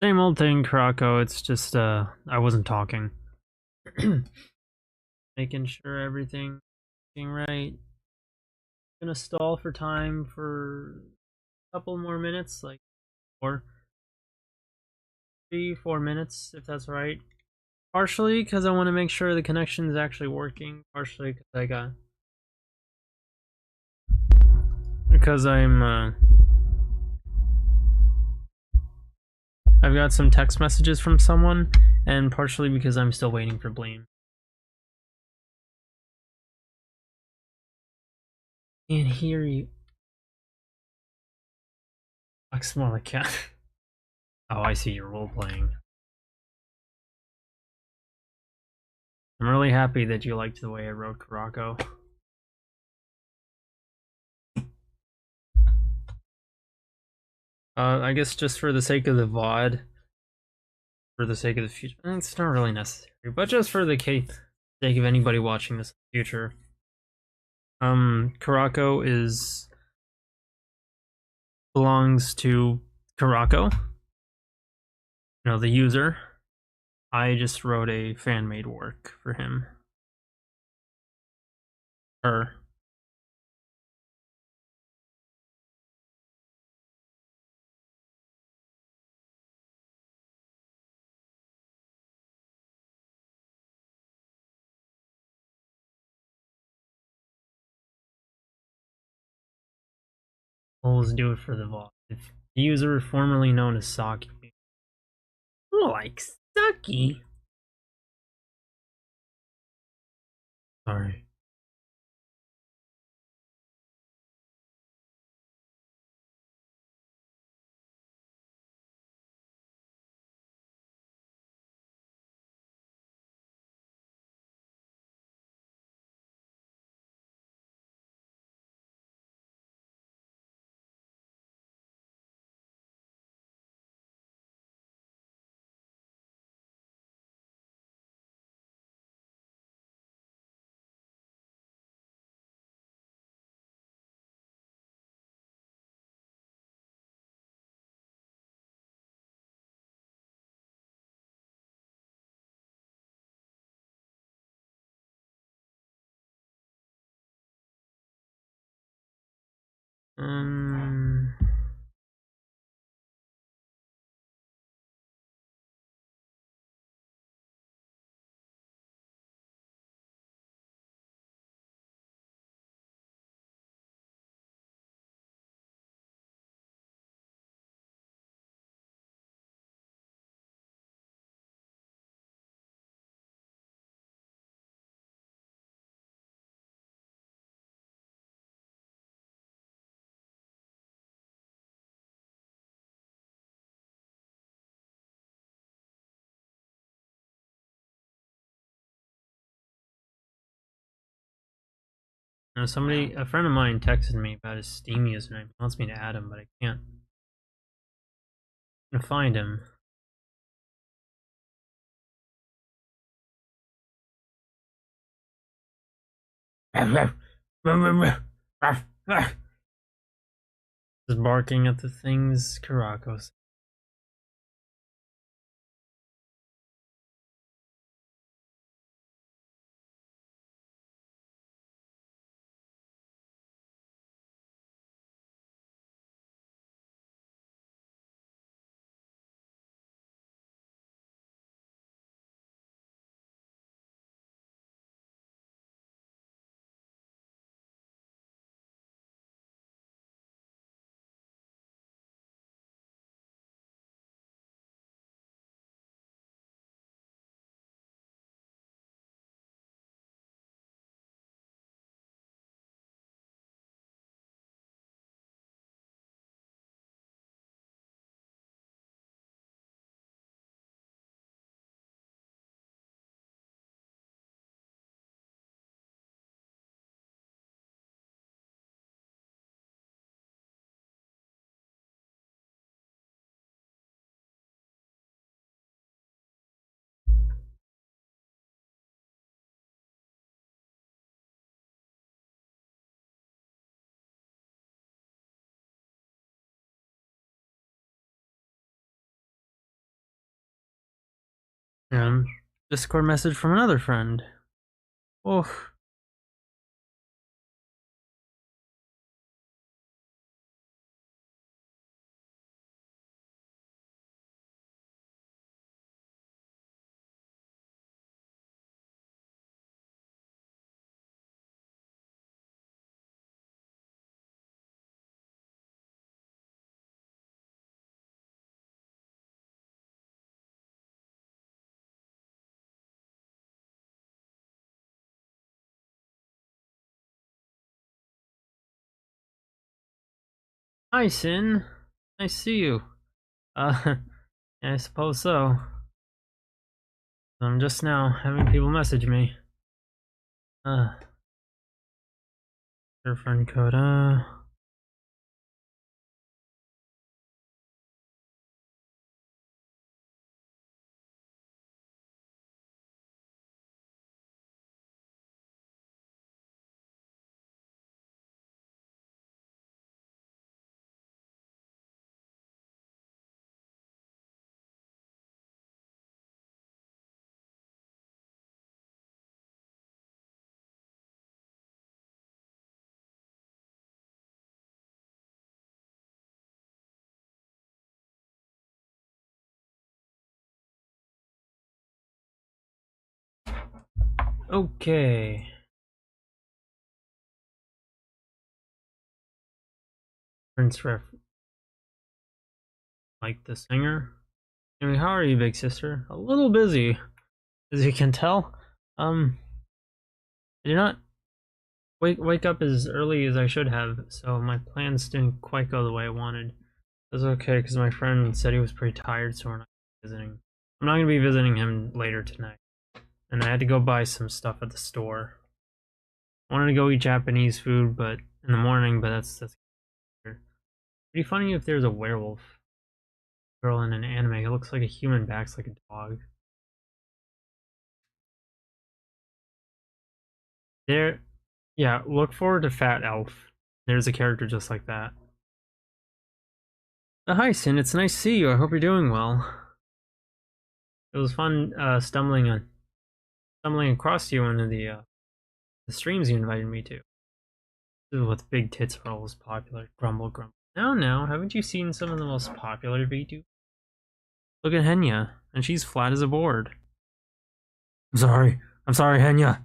Same old thing, Karako. It's just I wasn't talking. Making sure everything right. Gonna stall for time for a couple more minutes, like four, 3, 4 minutes, if that's right. Partially because I want to make sure the connection is actually working. Partially because I've got some text messages from someone, and partially because I'm still waiting for Blame. Can't hear you. Looks more like cat. Oh, I see. You're role playing. I'm really happy that you liked the way I wrote Karako. I guess just for the sake of the VOD, for the sake of the future, it's not really necessary, but just for the sake of anybody watching this in the future, Karako belongs to Karako, the user. I just wrote a fan-made work for him. Her. Always do it for the VOD. If the user formerly known as Saki. Oh, like Saki? Sorry. Um... No, a friend of mine texted me about his Steam username. He wants me to add him, but I can't. I'm gonna find him. Just barking at the things Karako's. And Discord message from another friend. Oh, hi Sin. Nice to see you. Yeah, I suppose so. I'm just now having people message me. Your friend code, okay. Prince Ref, like the singer. Anyway, how are you, big sister? A little busy, as you can tell. I did not wake up as early as I should have, so my plans didn't quite go the way I wanted. It was okay because my friend said he was pretty tired, so we're not visiting. I'm not gonna be visiting him later tonight, and I had to go buy some stuff at the store. I wanted to go eat Japanese food, but in the morning, but that's pretty funny if there's a werewolf girl in an anime. It looks like a human, backs like a dog. There, yeah. Look forward to Fat Elf. There's a character just like that. Hi, Sin. It's nice to see you. I hope you're doing well. It was fun stumbling across you into the streams you invited me to. This is with big tits are always popular. Grumble, grumble. Now, haven't you seen some of the most popular VTubers? Look at Henya, and she's flat as a board. I'm sorry, Henya.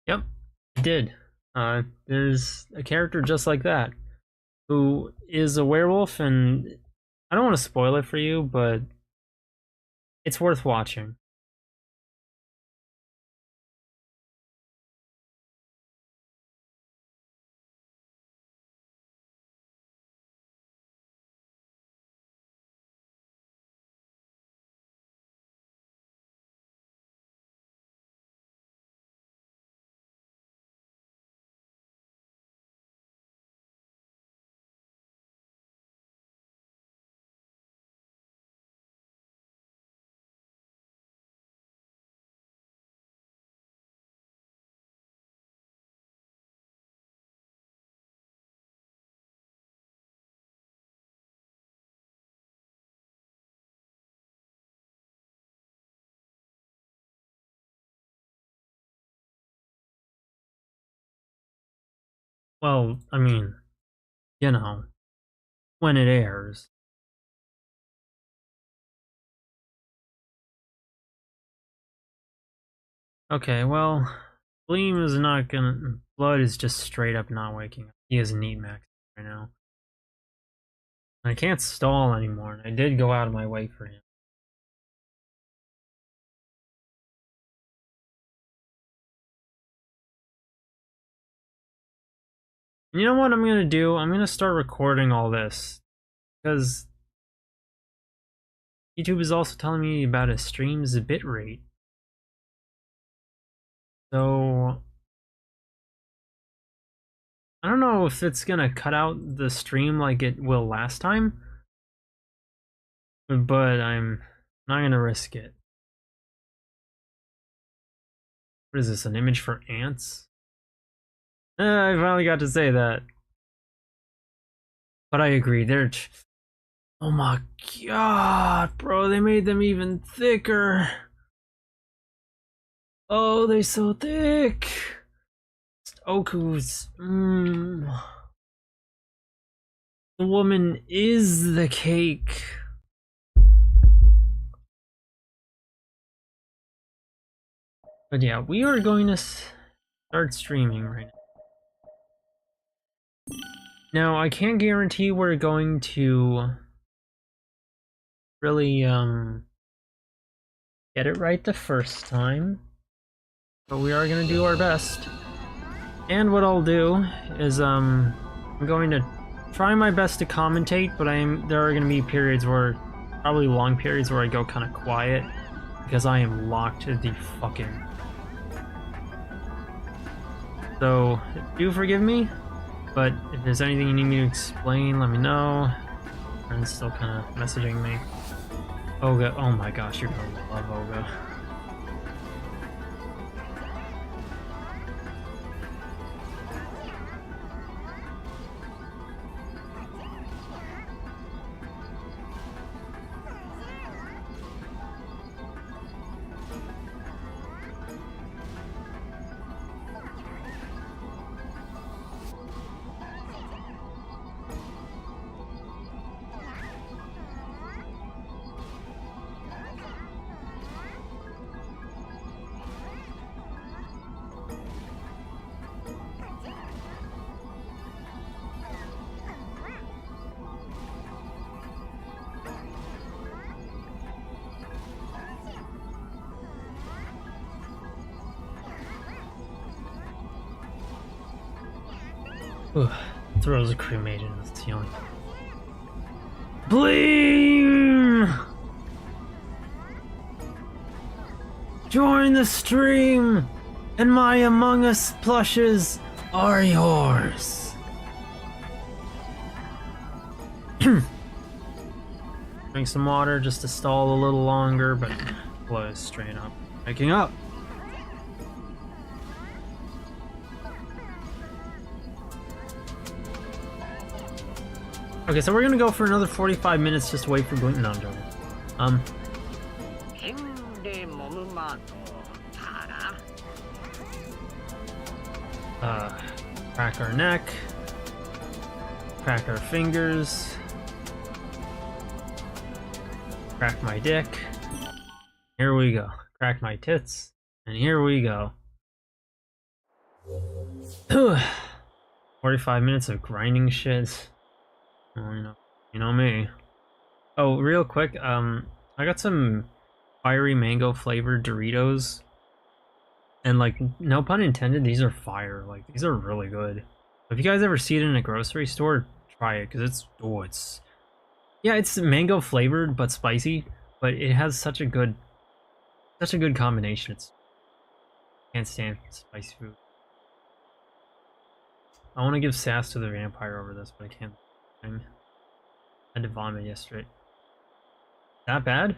Yep, I did. There's a character just like that who is a werewolf, and I don't want to spoil it for you, but it's worth watching. Well, I mean, you know, when it airs. Okay, well, Gleam is not gonna. Blood is just straight up not waking up. He is neat max right now. I can't stall anymore, and I did go out of my way for him. You know what I'm gonna do? I'm gonna start recording all this. Because YouTube is also telling me about a stream's bitrate. So I don't know if it's gonna cut out the stream like it will last time, but I'm not gonna risk it. What is this, an image for ants? I finally got to say that. But I agree, they're... Oh my god, bro, they made them even thicker. Oh, they're so thick. Oku's... The woman is the cake. But yeah, we are going to start streaming right now. Now, I can't guarantee we're going to really get it right the first time, but we are going to do our best. And what I'll do is I'm going to try my best to commentate, but there are going to be periods where, probably long periods where I go kind of quiet because I am locked to the fucking... So, do forgive me, but if there's anything you need me to explain, let me know. Friends still kind of messaging me. Olga, oh my gosh, you're gonna love Olga. Ooh, throws a cremated in the ceiling. Bling! Join the stream, and my Among Us plushes are yours. Drink some water just to stall a little longer, but close straight up. Waking up. Okay, so we're gonna go for another 45 minutes just to wait for Gluten. No, I'm joking. Crack our neck. Crack our fingers. Crack my dick. Here we go. Crack my tits. And here we go. 45 minutes of grinding shit. Oh, you know me. Oh, real quick, I got some fiery mango flavored Doritos. And like, no pun intended, these are fire. Like, these are really good. If you guys ever see it in a grocery store, try it, because it's yeah, it's mango flavored but spicy, but it has such a good combination. Can't stand spicy food. I want to give sass to the vampire over this, but I can't. I had to vomit yesterday. That bad?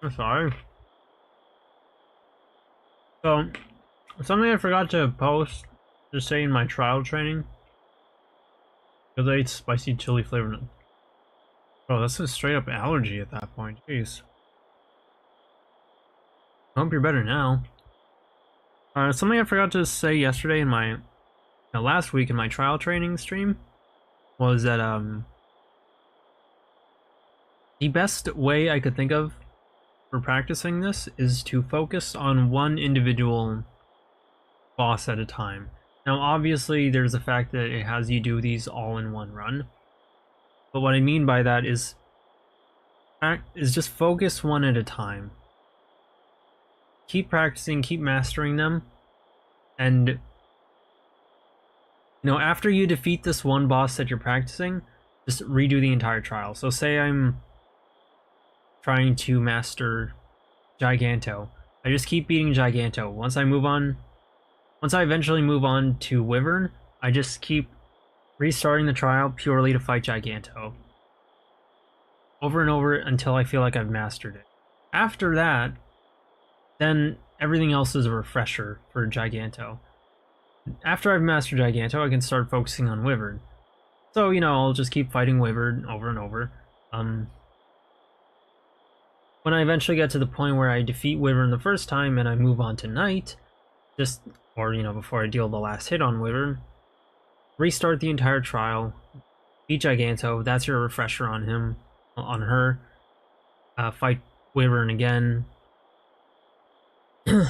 I'm sorry. So, something I forgot to post, just saying my trial training, because I ate spicy chili flavored. Bro, that's a straight up allergy at that point. Jeez. I hope you're better now. Something I forgot to say yesterday in my last week in my trial training stream was that the best way I could think of for practicing this is to focus on one individual boss at a time. Now, obviously, there's the fact that it has you do these all in one run. But what I mean by that is just focus one at a time. Keep practicing, keep mastering them, and you know, after you defeat this one boss that you're practicing, just redo the entire trial. So say I'm trying to master Giganto. I just keep beating Giganto. Once I eventually move on to Wyvern, I just keep restarting the trial purely to fight Giganto. Over and over until I feel like I've mastered it. After that, then everything else is a refresher for Giganto. After I've mastered Giganto, I can start focusing on Wyvern. So, you know, I'll just keep fighting Wyvern over and over. When I eventually get to the point where I defeat Wyvern the first time and I move on to Knight, or, you know, before I deal the last hit on Wyvern, restart the entire trial, beat Giganto, that's your refresher on him, on her, fight Wyvern again. You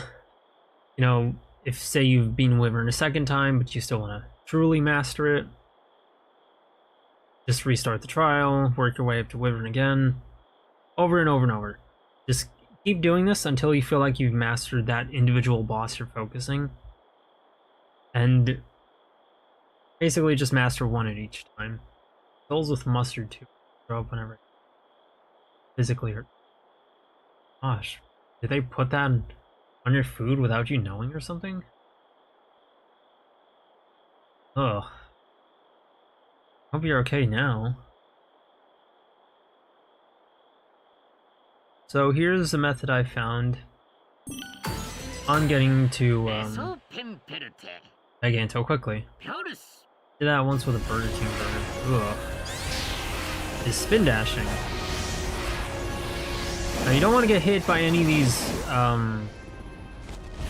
know, if say you've beaten Wyvern a second time, but you still want to truly master it, just restart the trial, work your way up to Wyvern again, over and over and over. Just keep doing this until you feel like you've mastered that individual boss you're focusing. And basically just master one at each time. Souls with mustard too. Throw up whenever physically hurt. Gosh, did they put that on your food without you knowing or something? Ugh. Hope you're okay now. So here's a method I found on getting to Giganto quickly. Did that once with a Burger King burger. Ugh. Is spin dashing. Now you don't want to get hit by any of these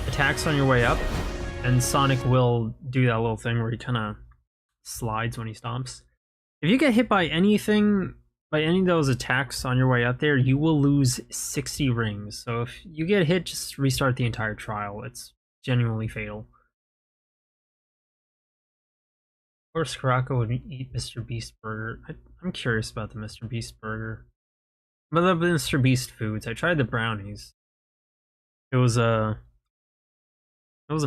attacks on your way up, and Sonic will do that little thing where he kind of slides when he stomps. If you get hit by anything, by any of those attacks on your way up there, you will lose 60 rings. So if you get hit, just restart the entire trial. It's genuinely fatal. Of course, Karako would eat Mr. Beast burger. I'm curious about the Mr. Beast burger. But the Mr. Beast foods, I tried the brownies. It was a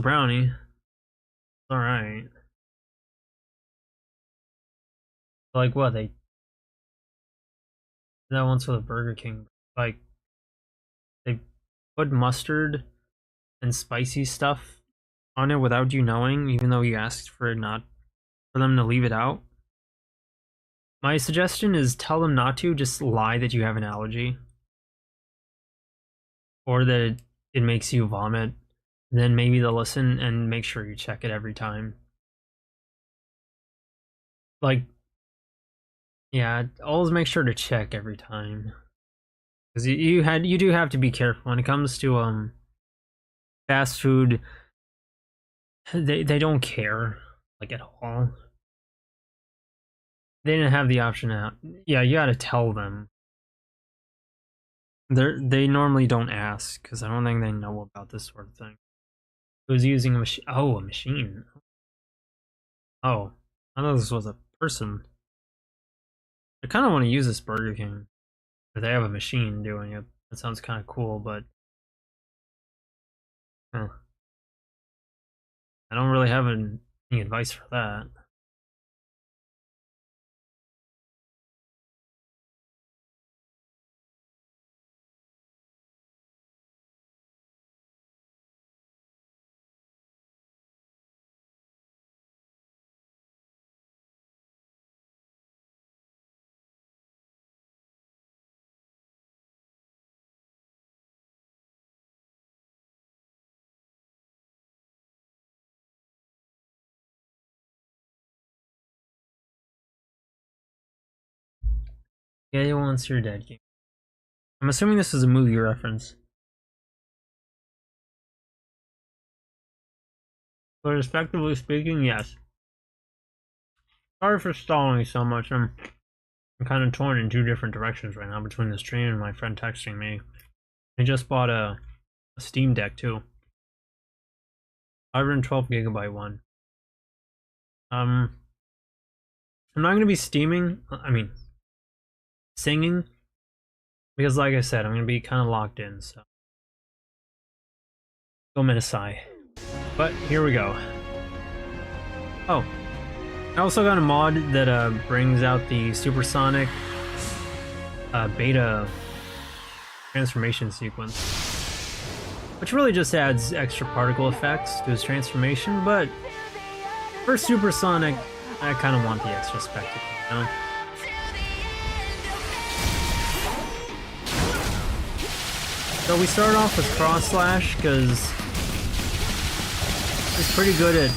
brownie. All right. Like what they? That once with a Burger King. Like they put mustard and spicy stuff on it without you knowing, even though you asked for it not for them to leave it out. My suggestion is tell them not to, just lie that you have an allergy. Or that it makes you vomit. Then maybe they'll listen and make sure you check it every time. Like, yeah, always make sure to check every time. Because you do have to be careful when it comes to fast food. They don't care, like, at all. They didn't have the option out. Yeah, you gotta tell them. They normally don't ask, because I don't think they know about this sort of thing. Who's using a machine? Oh, a machine. Oh, I thought this was a person. I kind of want to use this Burger King. If they have a machine doing it. That sounds kind of cool, but I don't really have any advice for that. Yeah, once you're dead game. I'm assuming this is a movie reference. But respectively speaking, yes. Sorry for stalling so much. I'm kind of torn in two different directions right now between the stream and my friend texting me. I just bought a Steam Deck too. 512 GB one. I'm not gonna be singing, because like I said, I'm gonna be kind of locked in, so. Go Metasai. But here we go. Oh. I also got a mod that brings out the supersonic beta transformation sequence, which really just adds extra particle effects to his transformation, but for supersonic, I kind of want the extra spectacle, you know? So we start off with Cross Slash, because it's pretty good at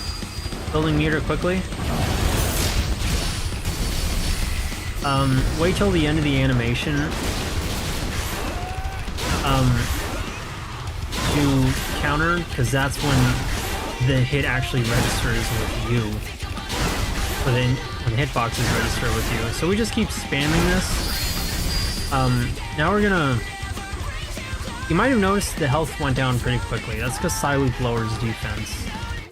building meter quickly. Wait till the end of the animation to counter, because that's when the hit actually registers with you. When the hitboxes register with you. So we just keep spamming this. Now we're gonna... You might have noticed the health went down pretty quickly. That's because Psyloop lowers defense.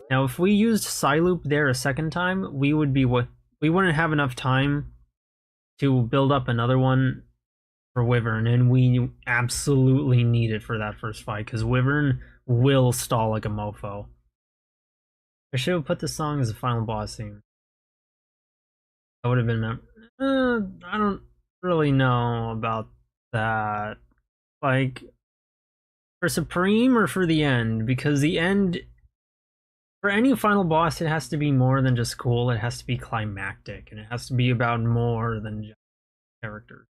Now if we used Psyloop there a second time, we wouldn't have enough time to build up another one for Wyvern, and we absolutely need it for that first fight, because Wyvern will stall like a mofo. I should have put this song as a final boss theme. That would have been... I don't really know about that. Like, for Supreme or for the end? Because the end... For any final boss, it has to be more than just cool. It has to be climactic, and it has to be about more than just characters.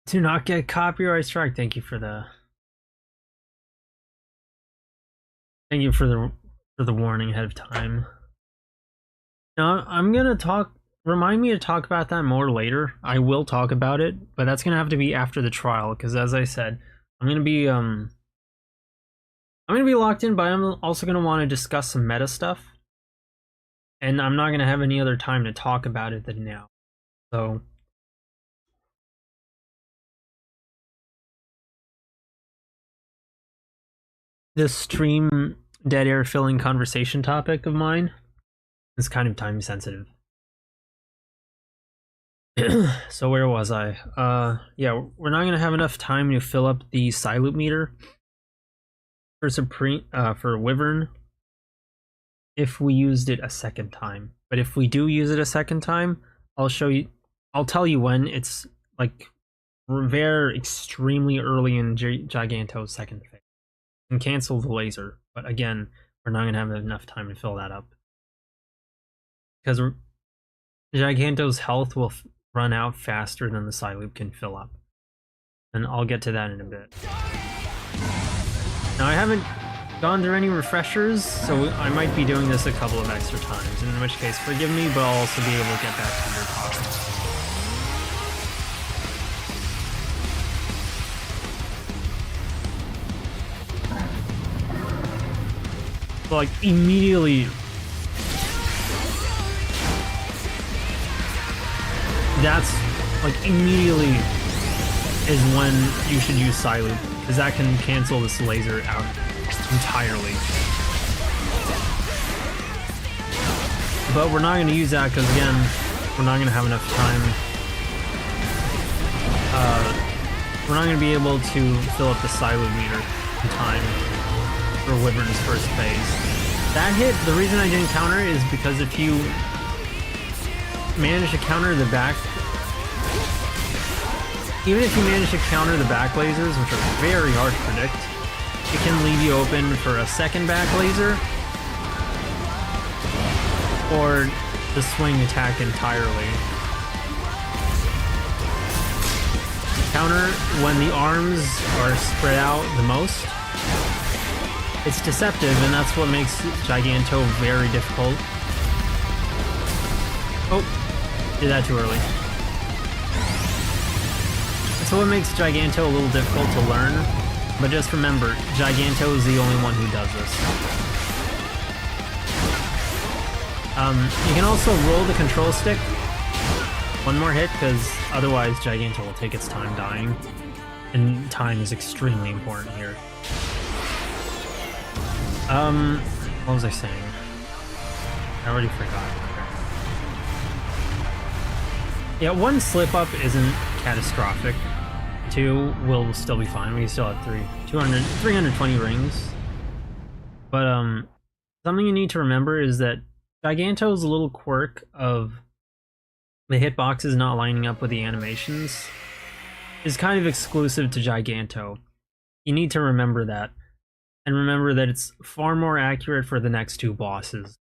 To not get copyright strike. Thank you for the... Thank you for the warning ahead of time. Now, I'm gonna talk... Remind me to talk about that more later. I will talk about it, but that's gonna have to be after the trial, because as I said, I'm gonna be locked in, but I'm also gonna want to discuss some meta stuff. And I'm not gonna have any other time to talk about it than now. So... This stream dead air filling conversation topic of mine is kind of time sensitive. So where was I? Yeah, we're not gonna have enough time to fill up the Psyloop meter for for Wyvern if we used it a second time. But if we do use it a second time, I'll tell you when. It's like very extremely early in Giganto's second phase. And cancel the laser, but again, we're not gonna have enough time to fill that up, because Giganto's health will run out faster than the Psyloop can fill up, and I'll get to that in a bit. Now I haven't gone through any refreshers, so I might be doing this a couple of extra times, in which case forgive me, but I'll also be able to get back to your comments. Like immediately, immediately is when you should use Psyloop, because that can cancel this laser out entirely. But we're not going to use that because, again, we're not going to have enough time. We're not going to be able to fill up the Psyloop meter in time for Wyvern's first phase. That hit, the reason I didn't counter it is because if you manage to counter the back... Even if you manage to counter the back lasers, which are very hard to predict, it can leave you open for a second back laser, or the swing attack entirely. Counter when the arms are spread out the most. It's deceptive, and that's what makes Giganto very difficult. Oh, did that too early. That's what makes Giganto a little difficult to learn, but just remember, Giganto is the only one who does this. You can also roll the control stick one more hit, because otherwise Giganto will take its time dying, and time is extremely important here. What was I saying? I already forgot. Yeah, 1 slip up isn't catastrophic. 2 will still be fine. We still have 320 rings. But something you need to remember is that Giganto's little quirk of the hitboxes not lining up with the animations is kind of exclusive to Giganto. You need to remember that. And remember that it's far more accurate for the next 2 bosses.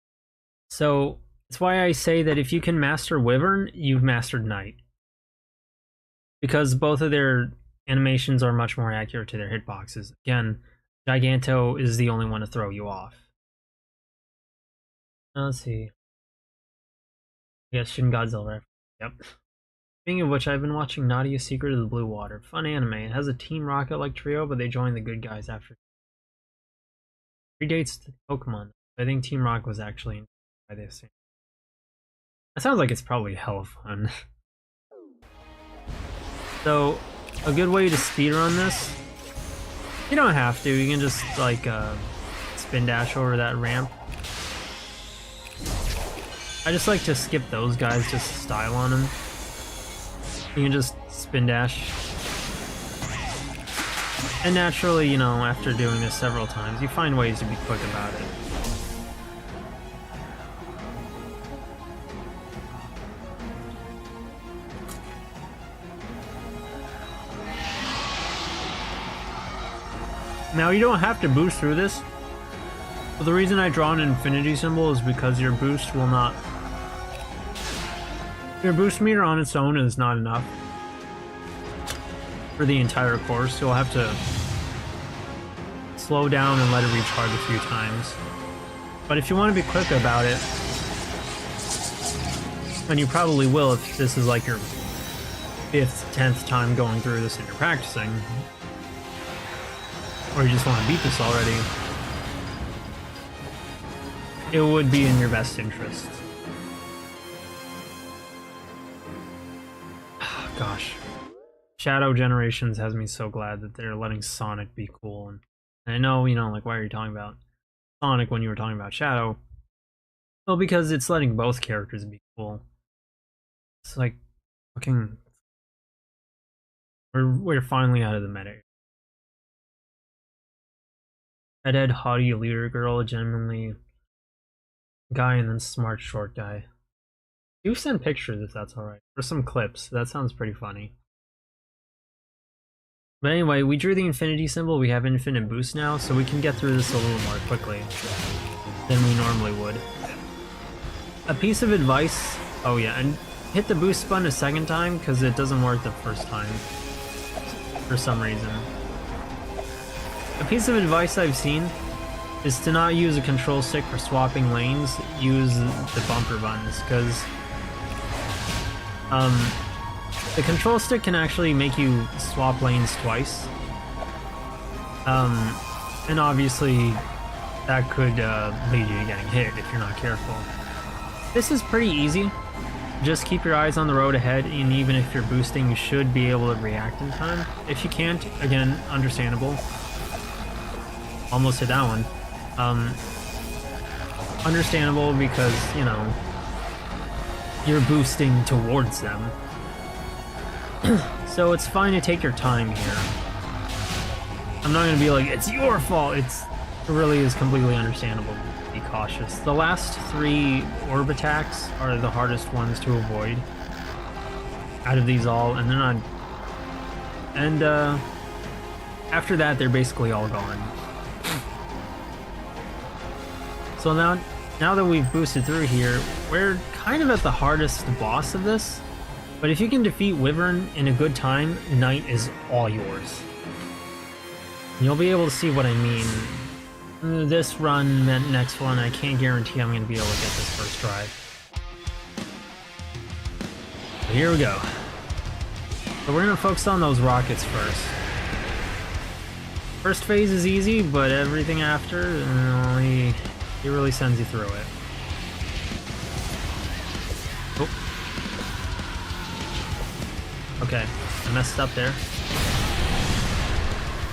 So, that's why I say that if you can master Wyvern, you've mastered Knight. Because both of their animations are much more accurate to their hitboxes. Again, Giganto is the only one to throw you off. Let's see. Yes, Shin Godzilla. Yep. Speaking of which, I've been watching Nadia's Secret of the Blue Water. Fun anime. It has a Team Rocket-like trio, but they join the good guys after. Predates Pokemon. I think Team Rocket was actually by this. That sounds like it's probably hella fun. So, a good way to speedrun this, you don't have to, you can just like spin dash over that ramp. I just like to skip those guys, just style on them. You can just spin dash. And naturally, you know, after doing this several times, you find ways to be quick about it. Now, you don't have to boost through this, but the reason I draw an infinity symbol is because your boost will not... Your boost meter on its own is not enough for the entire course. You'll have to slow down and let it recharge a few times. But if you want to be quick about it, and you probably will if this is like your 5th, 10th time going through this and you're practicing, or you just want to beat this already, it would be in your best interest. Gosh. Shadow Generations has me so glad that they're letting Sonic be cool. And I know, you know, like, why are you talking about Sonic when you were talking about Shadow? Well, because it's letting both characters be cool. It's like, fucking... We're finally out of the meta. Headhead, haughty leader girl, genuinely guy, and then smart short guy. Do send pictures if that's alright. Or some clips. That sounds pretty funny. But anyway, we drew the infinity symbol. We have infinite boost now, so we can get through this a little more quickly than we normally would. A piece of advice... Oh yeah, and hit the boost button a second time, because it doesn't work the first time. For some reason. A piece of advice I've seen is to not use a control stick for swapping lanes. Use the bumper buttons, because the control stick can actually make you swap lanes twice. And obviously that could lead you to getting hit if you're not careful. This is pretty easy. Just keep your eyes on the road ahead, and even if you're boosting, you should be able to react in time. If you can't, again, understandable. Almost hit that one. Understandable because, you know, you're boosting towards them. So it's fine to take your time here. I'm not gonna be like, it's your fault. It really is completely understandable. Be cautious. The last 3 orb attacks are the hardest ones to avoid out of these all, and they're not... And, after that, they're basically all gone. So now that we've boosted through here, we're kind of at the hardest boss of this. But if you can defeat Wyvern in a good time, Knight is all yours. You'll be able to see what I mean. This run, that next one, I can't guarantee I'm going to be able to get this first try. So here we go. So we're going to focus on those rockets first. First phase is easy, but everything after, he really sends you through it. Oh. Okay, I messed up there.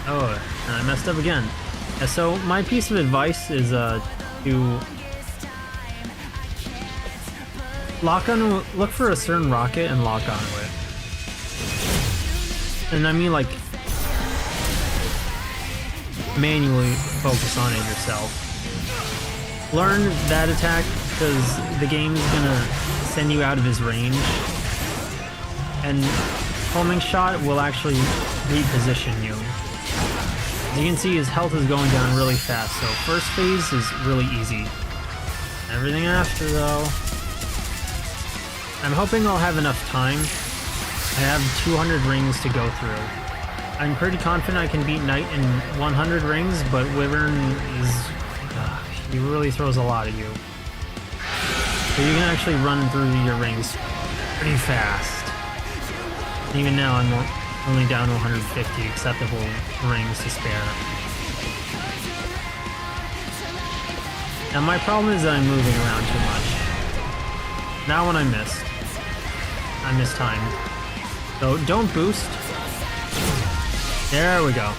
Oh, and I messed up again. Yeah, so my piece of advice is to look for a certain rocket and lock onto it. And I mean like manually focus on it yourself. Learn that attack because the game's gonna send you out of his range. And homing shot will actually reposition you. As you can see, his health is going down really fast, so first phase is really easy. Everything after, though... I'm hoping I'll have enough time. I have 200 rings to go through. I'm pretty confident I can beat Knight in 100 rings, but Wyvern is... he really throws a lot at you. So you can actually run through your rings pretty fast. Even now, I'm only down to 150 acceptable rings to spare. Now my problem is that I'm moving around too much. Now when I missed time. So don't boost. There we go.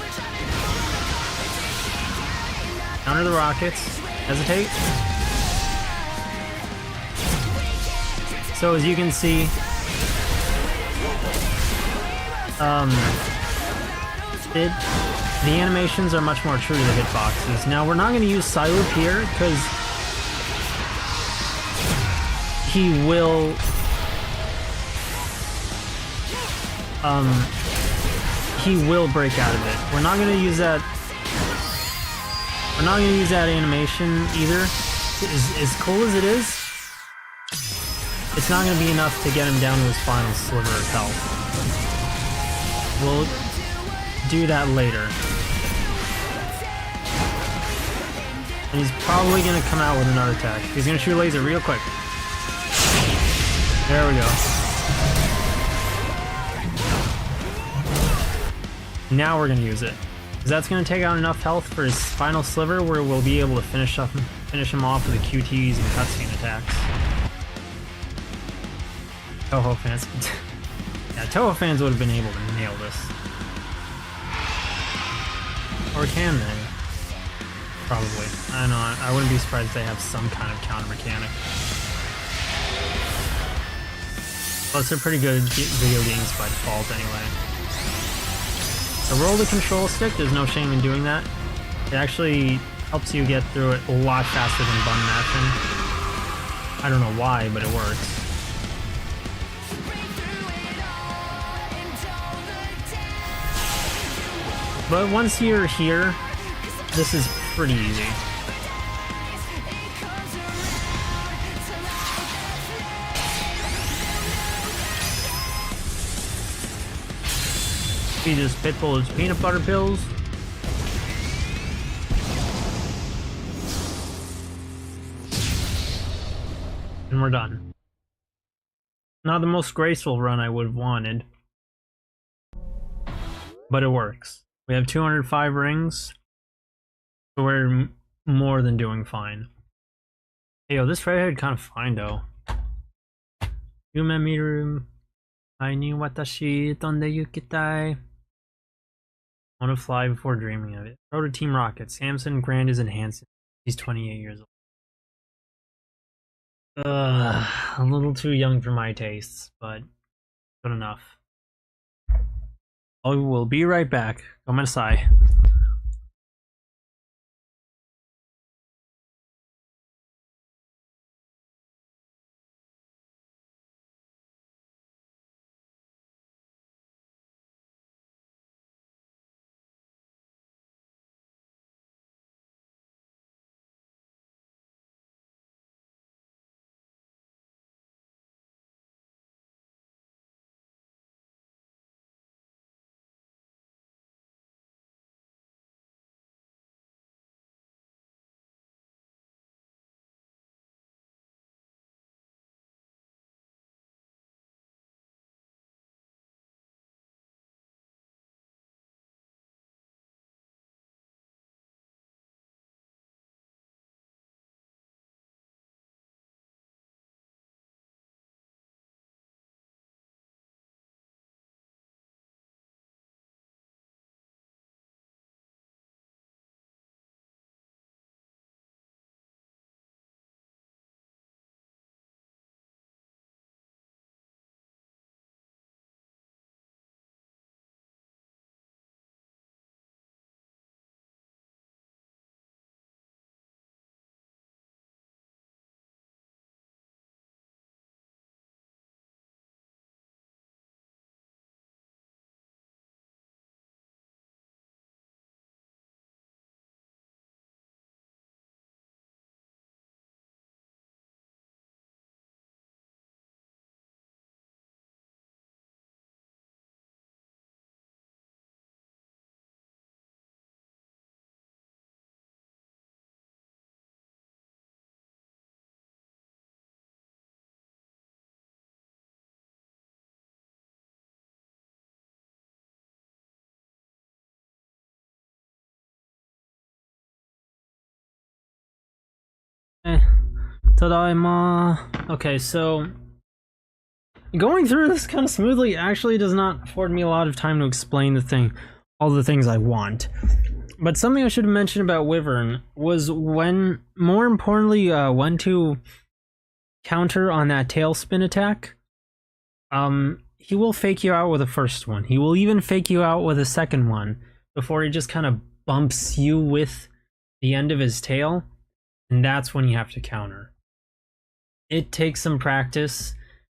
Counter the rockets. Hesitate. So as you can see, the animations are much more true to the hitboxes. Now we're not going to use Psyloop here because he will break out of it. We're not going to use that. We're not going to use that animation either. As cool as it is, it's not going to be enough to get him down to his final sliver of health. We'll do that later. And he's probably going to come out with another attack. He's going to shoot a laser real quick. There we go. Now we're going to use it. Because that's going to take out enough health for his final sliver where we'll be able to finish him off with the QTs and cutscene attacks. Toho fans. Yeah, Toho fans would have been able to nail this. Or can they? Probably. I don't know, I wouldn't be surprised if they have some kind of counter mechanic. Plus, they're pretty good video games by default anyway. So roll the control stick, there's no shame in doing that. It actually helps you get through it a lot faster than button mashing. I don't know why, but it works. But once you're here, this is pretty easy. He just Pitbull his peanut butter pills. And we're done. Not the most graceful run I would have wanted, but it works. We have 205 rings, so we're more than doing fine. Hey, yo, this redhead kind of fine though. Yume miru, ai ni watashi tonde yukitai. I want to fly before dreaming of it. Proto Team Rocket. Samson Grand is enhanced. He's 28 years old. A little too young for my tastes, but good enough. I will be right back. Gomenasai. Tadaima. Okay, so going through this kind of smoothly actually does not afford me a lot of time to explain all the things I want. But something I should have mentioned about Wyvern was more importantly, when to counter on that tailspin attack. He will fake you out with the first one. He will even fake you out with a second one before he just kind of bumps you with the end of his tail, and that's when you have to counter. It takes some practice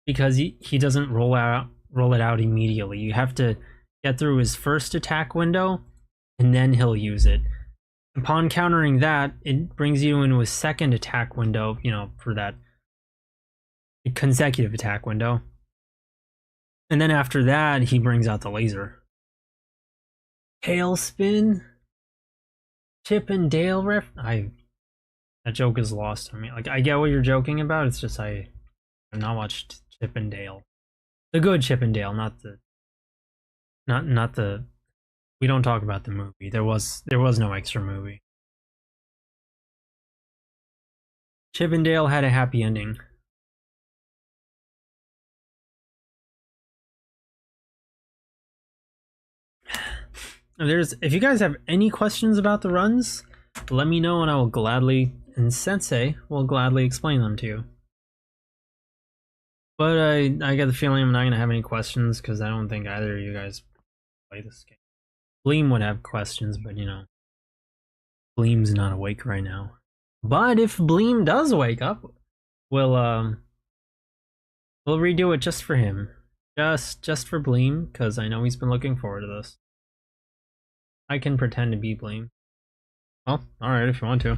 because he doesn't roll it out immediately. You have to get through his first attack window, and then he'll use it. Upon countering that, it brings you into his second attack window, you know, for that consecutive attack window. And then after that, he brings out the laser. Tailspin? Chip and Dale that joke is lost on me. Like, I get what you're joking about, it's just I've not watched Chip and Dale. The good Chip and Dale, not the we don't talk about the movie. There was no extra movie. Chip and Dale had a happy ending. If you guys have any questions about the runs, let me know and I will gladly, and Sensei will gladly explain them to you. But I get the feeling I'm not going to have any questions because I don't think either of you guys play this game. Bleem would have questions, but you know, Bleem's not awake right now. But if Bleem does wake up, we'll redo it just for him. Just for Bleem, because I know he's been looking forward to this. I can pretend to be Bleem. Well, alright if you want to.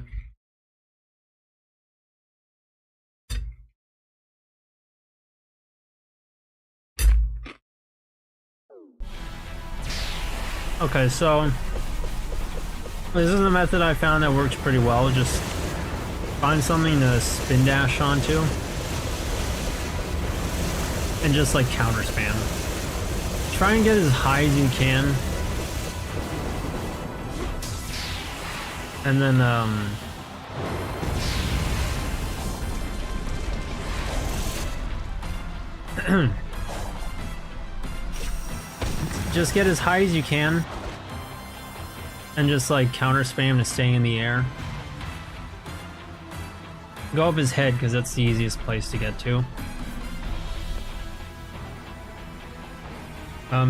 Okay, so this is a method I found that works pretty well. Just find something to spin dash onto and just like counter spam. Try and get as high as you can. And then, just get as high as you can. And just like counter spam to stay in the air. Go up his head because that's the easiest place to get to.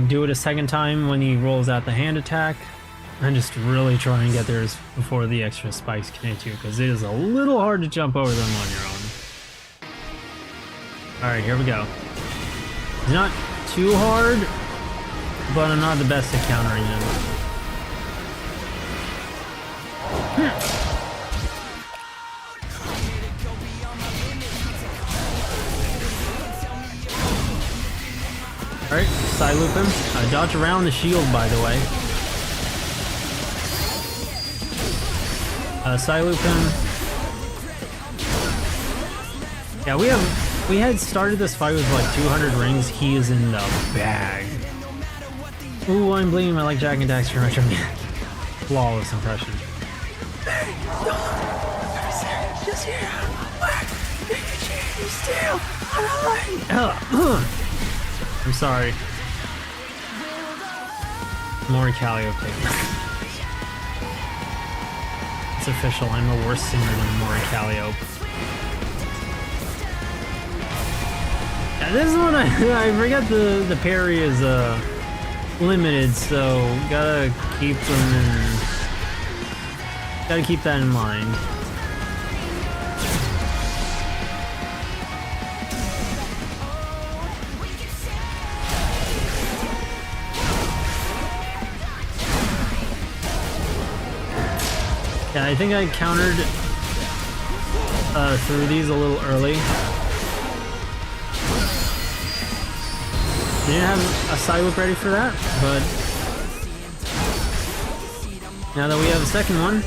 Do it a second time when he rolls out the hand attack. And just really try and get there before the extra spikes can hit you, because it is a little hard to jump over them on your own. Alright, here we go. It's not too hard, but I'm not the best at countering them. Alright, side loop him. Dodge around the shield, by the way. Side loop him. Yeah, we had started this fight with like 200 rings. He is in the bag. Ooh, I'm Bleem. I like Jack and Daxter. Flawless impression. Just here. I'm sorry. More Calliope. It's official, I'm a worse singer than Mori Calliope. Yeah, this one I forget the parry is limited, so gotta keep that in mind. Yeah, I think I countered through these a little early. Didn't have a side whip ready for that, but now that we have a second one,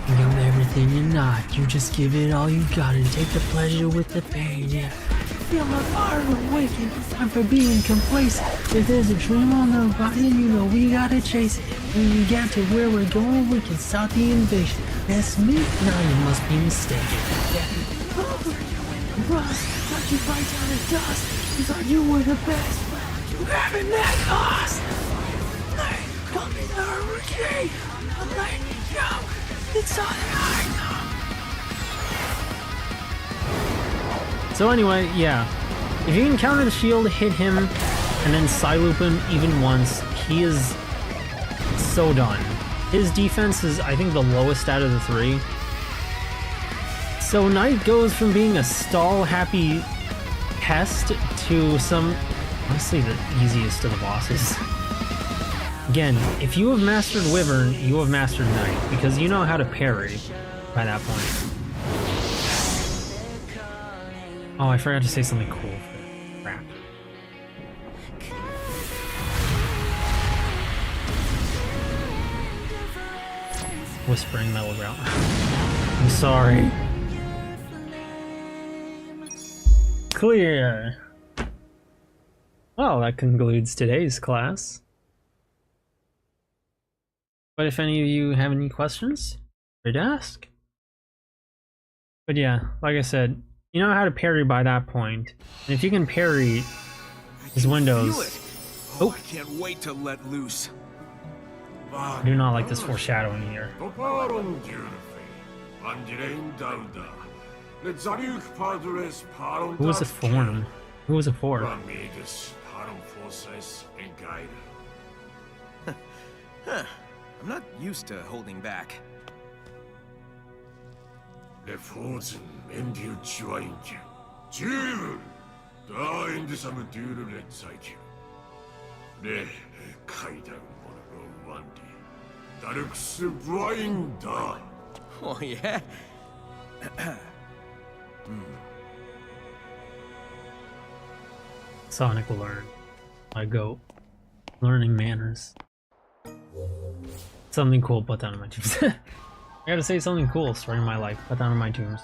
you're everything you're not. You just give it all you got and take the pleasure with the pain, yeah. feel the fire awaken. Time for being complacent. If there's a dream on the horizon, you know we gotta chase it. When we get to where we're going, we can stop the invasion. That's me? Now you must be mistaken. Rust, got you right down to dust. You thought you were the best. You haven't met us. Come in the hurricane. I'm letting you go. It's all that I know. So anyway, yeah. If you can counter the shield, hit him, and then side loop him even once, he is so done. His defense is, I think, the lowest out of the 3. So Knight goes from being a stall-happy pest to some, honestly, the easiest of the bosses. Again, if you have mastered Wyvern, you have mastered Knight, because you know how to parry by that point. Oh, I forgot to say something cool. Crap. Whispering metal ground. I'm sorry. Clear. Well, that concludes today's class. But if any of you have any questions, free to ask. But yeah, like I said, you know how to parry by that point. And if you can parry his windows... Oh, I can't wait to let loose. I do not like this foreshadowing here. Who was it for? Who was it for? Huh. I'm not used to holding back. Oh yeah? Sonic will learn. I go. Learning manners. Something cool, put down on my tombs. I gotta say something cool starting my life, put down on my tombs.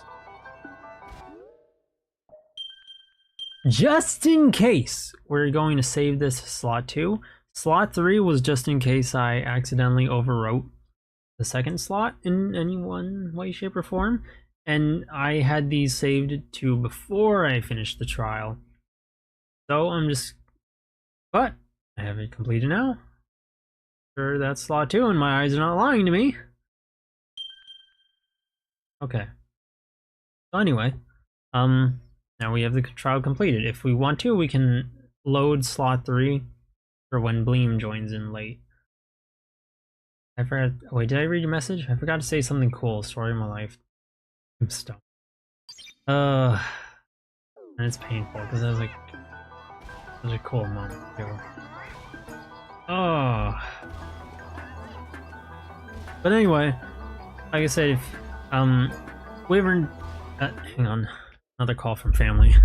Just in case we're going to save this slot 2. Slot 3 was just in case I accidentally overwrote the second slot in any one way, shape, or form. And I had these saved to before I finished the trial. So I'm just... But I have it completed now. Sure, that's slot 2 and my eyes are not lying to me. Okay. So anyway, now we have the trial completed. If we want to, we can load slot 3 for when Bleem joins in late. I forgot. Wait, did I read your message? I forgot to say something cool. Story of my life. I'm stuck. And it's painful because that was like a cool moment too. Oh. But anyway, like I said, if Wyvern, hang on, another call from family.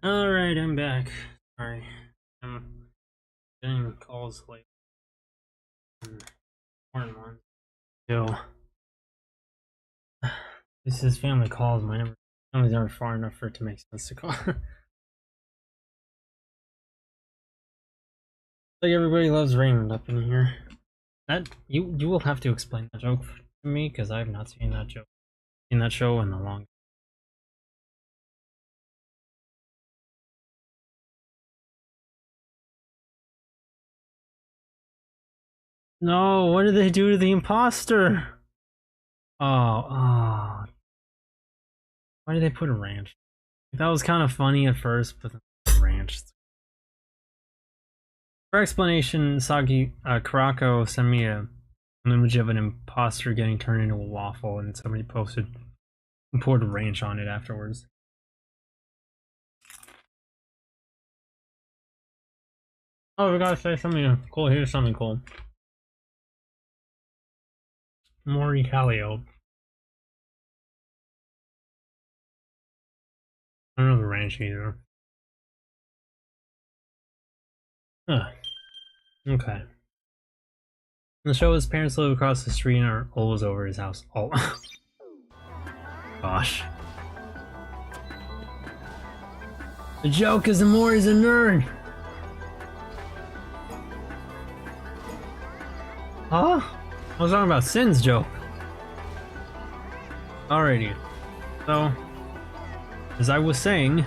Alright, I'm back. Sorry. I'm getting calls late. Important ones. Yo. This is family calls. My family's never far enough for it to make sense to call. Like everybody loves Raymond up in here. That you will have to explain that joke to me because I have not seen that joke in that show in a long. No, what did they do to the imposter? Oh. Why did they put a ranch? That was kind of funny at first, but the ranch. For explanation, Karako sent me an image of an imposter getting turned into a waffle, and somebody posted and poured a ranch on it afterwards. Oh, we gotta say something cool. Here's something cool. More Italio. I don't know the ranch either. Huh. Okay. The show his parents live across the street and are always over his house. Oh. Gosh. The joke is the more he's a nerd. Huh? I was talking about Sin's joke. Alrighty. So, as I was saying,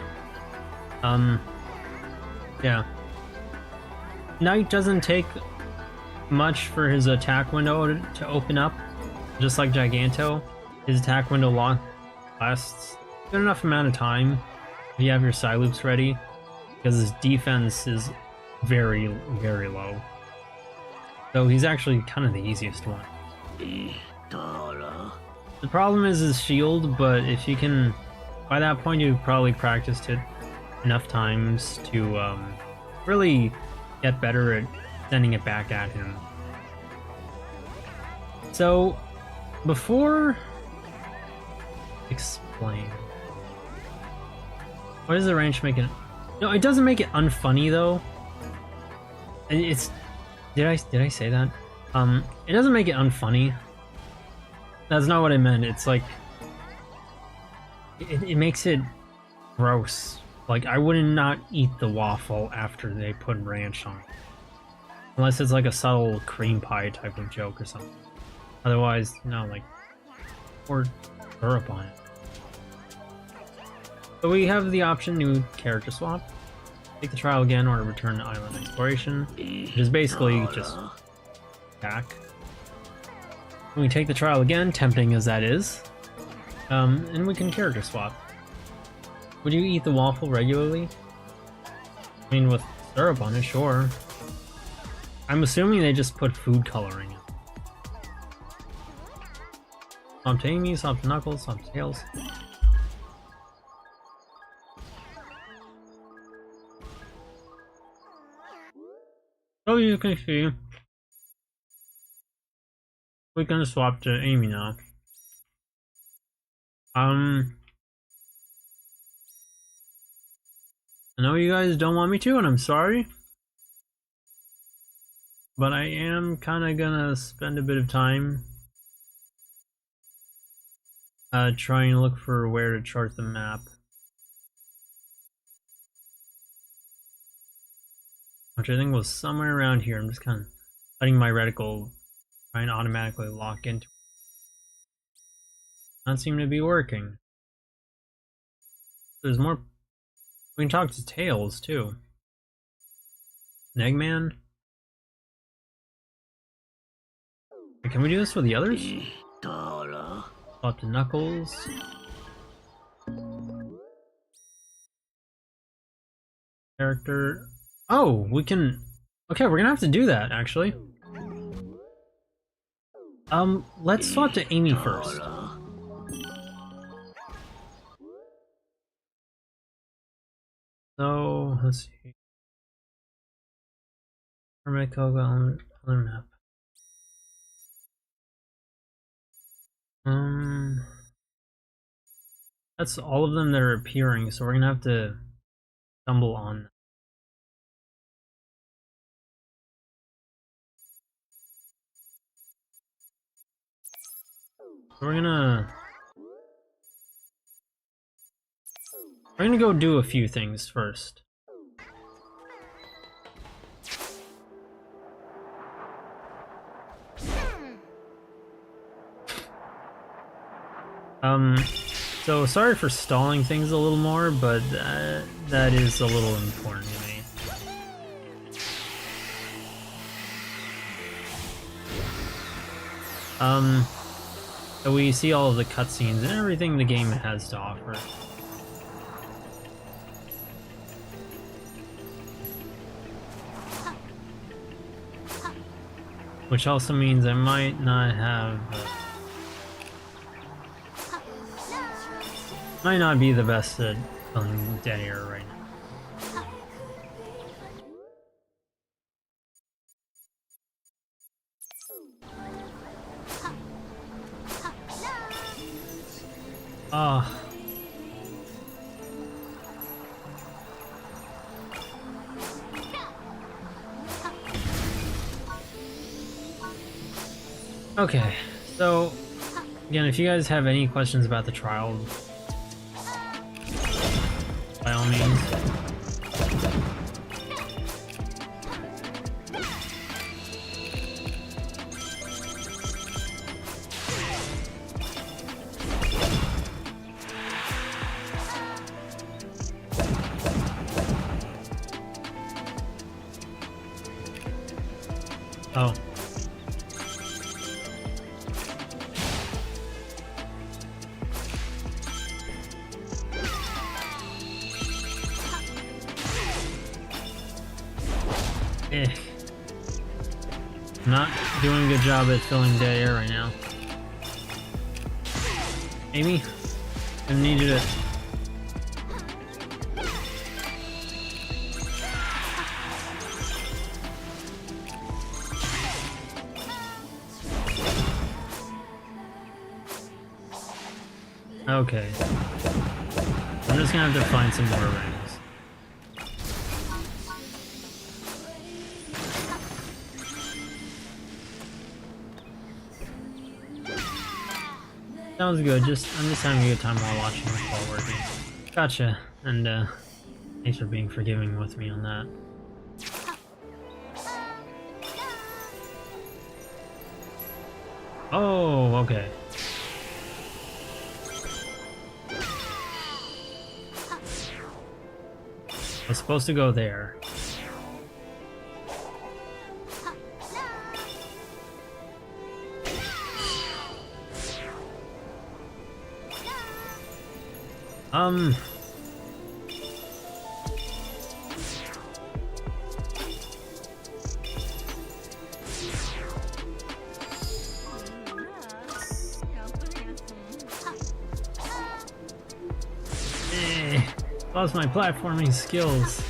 yeah. Knight doesn't take much for his attack window to open up. Just like Giganto, his attack window lasts a good enough amount of time if you have your side loops ready, because his defense is very, very low. So he's actually kind of the easiest one. The problem is his shield, but if you can, by that point you've probably practiced it enough times to really get better at sending it back at him. So, before explain, why does the ranch make it? No, it doesn't make it unfunny though. It's did I say that? It doesn't make it unfunny. That's not what I meant. It's like it makes it gross. Like I wouldn't not eat the waffle after they put ranch on it. Unless it's like a subtle cream pie type of joke or something. Otherwise, no, like, pour syrup on it. So we have the option new character swap. Take the trial again or return to island exploration, which is basically just back. When we take the trial again, tempting as that is, and we can character swap. Would you eat the waffle regularly? I mean, with syrup on it, sure. I'm assuming they just put food coloring in. Swamp to Amy, swamp to Knuckles, swamp to Tails. So you can see, we can swap to Amy now. I know you guys don't want me to, and I'm sorry. But I am kind of gonna spend a bit of time trying to look for where to chart the map. Which I think was somewhere around here. I'm just kind of letting my reticle try and automatically lock into it. Not seem to be working. There's more. We can talk to Tails too. Eggman. Can we do this with the others? Up to Knuckles. Character. Oh, we can. Okay, we're gonna have to do that actually. Let's swap to Amy first. So let's see. Hermit Coco on other map. That's all of them that are appearing, so we're gonna have to stumble on them. We're gonna go do a few things first. So sorry for stalling things a little more, but that is a little important to me. So we see all of the cutscenes and everything the game has to offer. Which also means I might not have... might not be the best at killing dead air right now. Ah. Okay, so again, if you guys have any questions about the trial, by all means. Oh. Not doing a good job at filling dead air right now. Amy, I need you to... Okay. I'm just gonna have to find some more rings. Sounds good. I'm just having a good time while watching this while working. Gotcha. And thanks for being forgiving with me on that. Oh, okay. I was supposed to go there. Lost my platforming skills.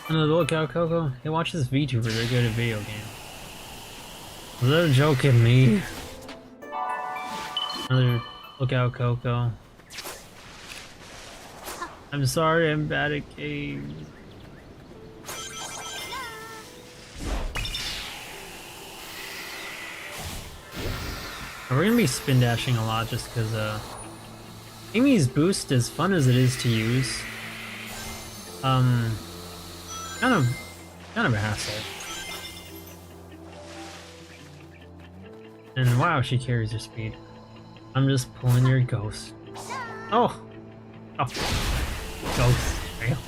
Another lookout, Coco. Hey, watch this VTuber. They're good at video games. Was that a joke at me? Another lookout, Coco. I'm sorry, I'm bad at games. We're gonna be spin dashing a lot just because Amy's boost, as fun as it is to use, kind of a hassle. And wow, she carries her speed. I'm just pulling your ghost. Oh! Ghost. Fail.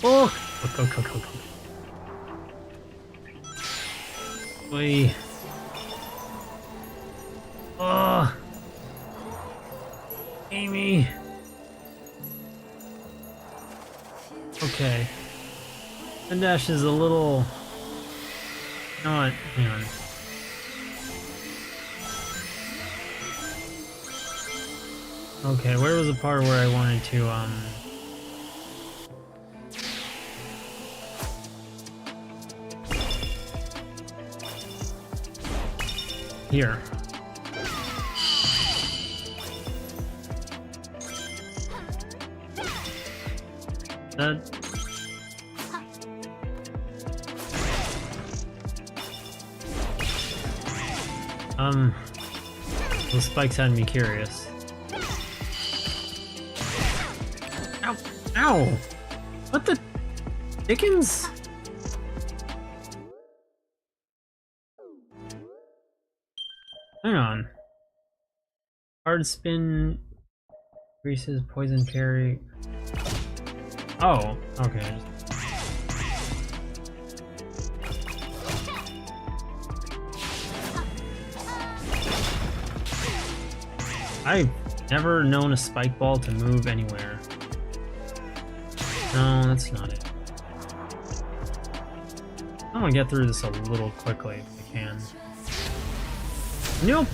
Oh! Go. Wait. Oh! Amy! Okay. The dash is a little... You know what? Hang on. Okay, where was the part where I wanted to, Here. That... Those spikes had me curious. Ow! Ow! What the dickens? Hang on. Hard spin increases poison parry. Oh, okay. I've never known a spike ball to move anywhere. No, that's not it. I want to get through this a little quickly if I can. Nope!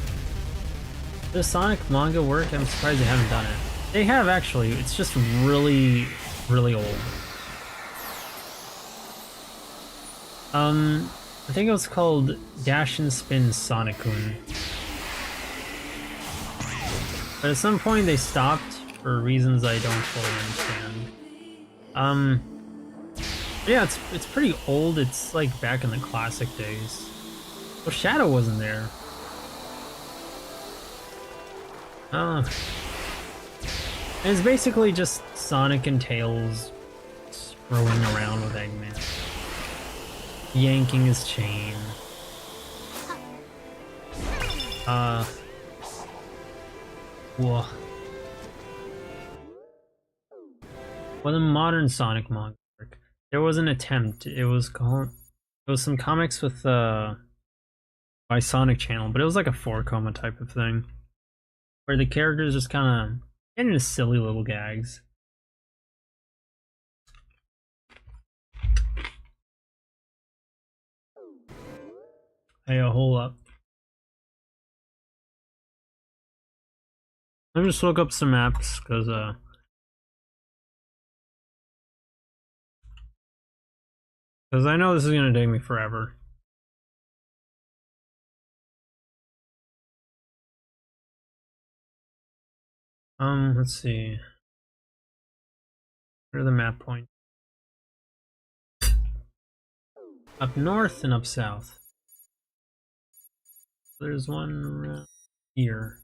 Does Sonic manga work? I'm surprised they haven't done it. They have actually, it's just really, really old. I think it was called Dash and Spin Sonic-kun. But at some point they stopped for reasons I don't fully understand. Yeah, it's pretty old. It's like back in the classic days. Well, Shadow wasn't there. It's basically just Sonic and Tails screwing around with Eggman, yanking his chain. Whoa. Well, the modern Sonic manga work. There was an attempt. It was some comics with by Sonic Channel, but it was like a 4-coma type of thing, where the characters just kind of get into silly little gags. Hey, hold up. Let me just look up some maps, because I know this is gonna take me forever. Let's see. Where are the map points? Up north and up south. There's one around here.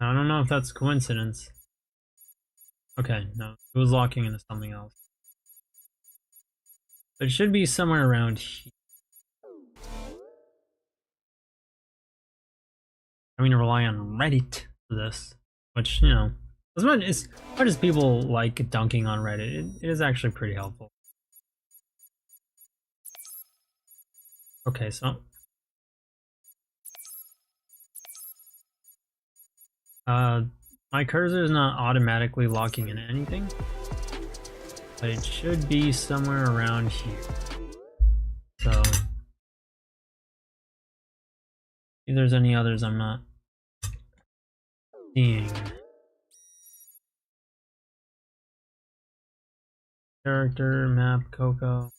I don't know if that's a coincidence. Okay, no, it was locking into something else. But it should be somewhere around here. I'm gonna rely on Reddit for this, which, you know, as much as people like dunking on Reddit, it is actually pretty helpful. Okay, so my cursor is not automatically locking into anything, but it should be somewhere around here. So if there's any others I'm not seeing. Character, map, Coco.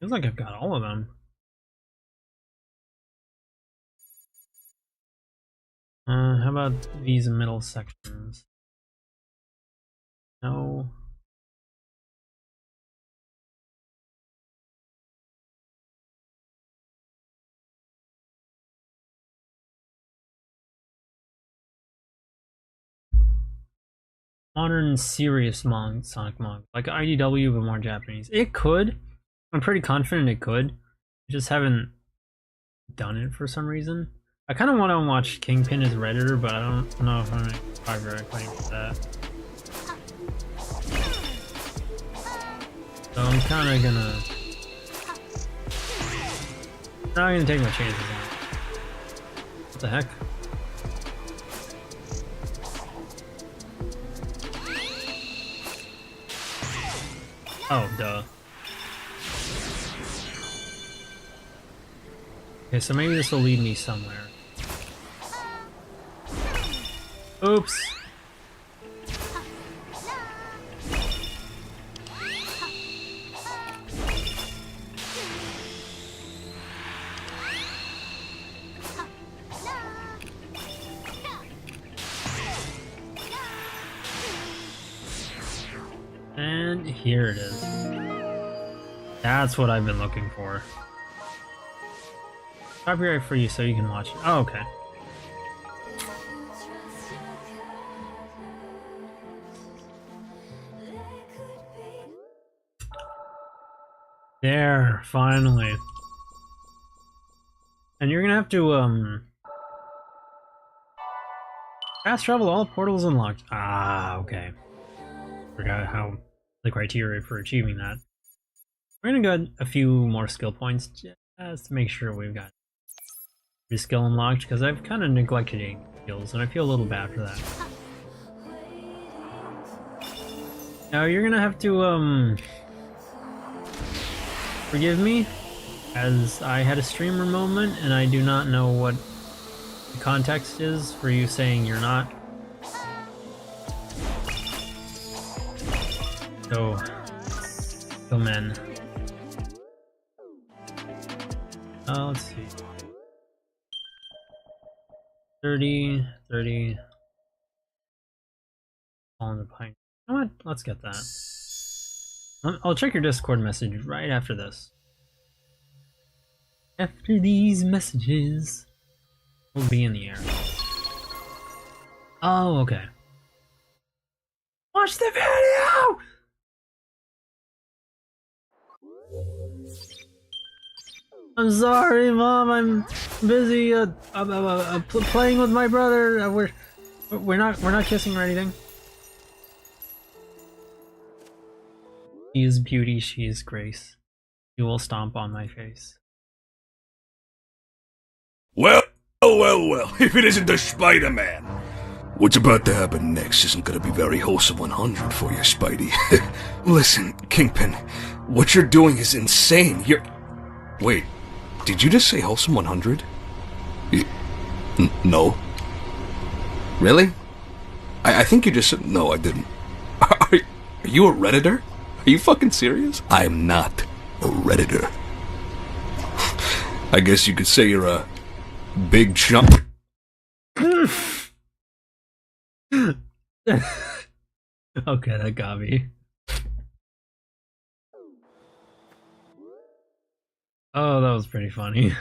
Feels like I've got all of them. How about these middle sections? No. Modern serious Sonic manga, like IDW but more Japanese. It could. I'm pretty confident it could. I just haven't done it for some reason. I kind of want to watch Kingpin as Redditor, but I don't know if I'm going to copyright claim for that. So I'm kind of gonna... not gonna take my chances on it. What the heck? Oh, duh. Okay, so maybe this will lead me somewhere. Oops. And here it is. That's what I've been looking for. Copyright free, so you can watch it. Oh, okay. There, finally. And you're gonna have to, fast travel all portals unlocked. Ah, okay. Forgot how the criteria for achieving that. We're gonna get a few more skill points just to make sure we've got every skill unlocked, because I've kind of neglected skills, and I feel a little bad for that. Now you're gonna have to, forgive me, as I had a streamer moment, and I do not know what the context is for you saying you're not. So, men. Let's see. 30. All in the pint. You know what? Let's get that. I'll check your Discord message right after this. After these messages, we'll be in the air. Oh, okay. Watch the video! I'm sorry, Mom. I'm busy. Playing with my brother. We're not kissing or anything. He is beauty. She is grace. You will stomp on my face. Well. If it isn't the Spider-Man. What's about to happen next isn't gonna be very wholesome 100 for you, Spidey. Listen, Kingpin, what you're doing is insane. Wait, did you just say wholesome 100? No. Really? I think you just said... No, I didn't. Are you a Redditor? Are you fucking serious? I'm not a Redditor. I guess you could say you're a big chump. Okay, that got me. Oh, that was pretty funny.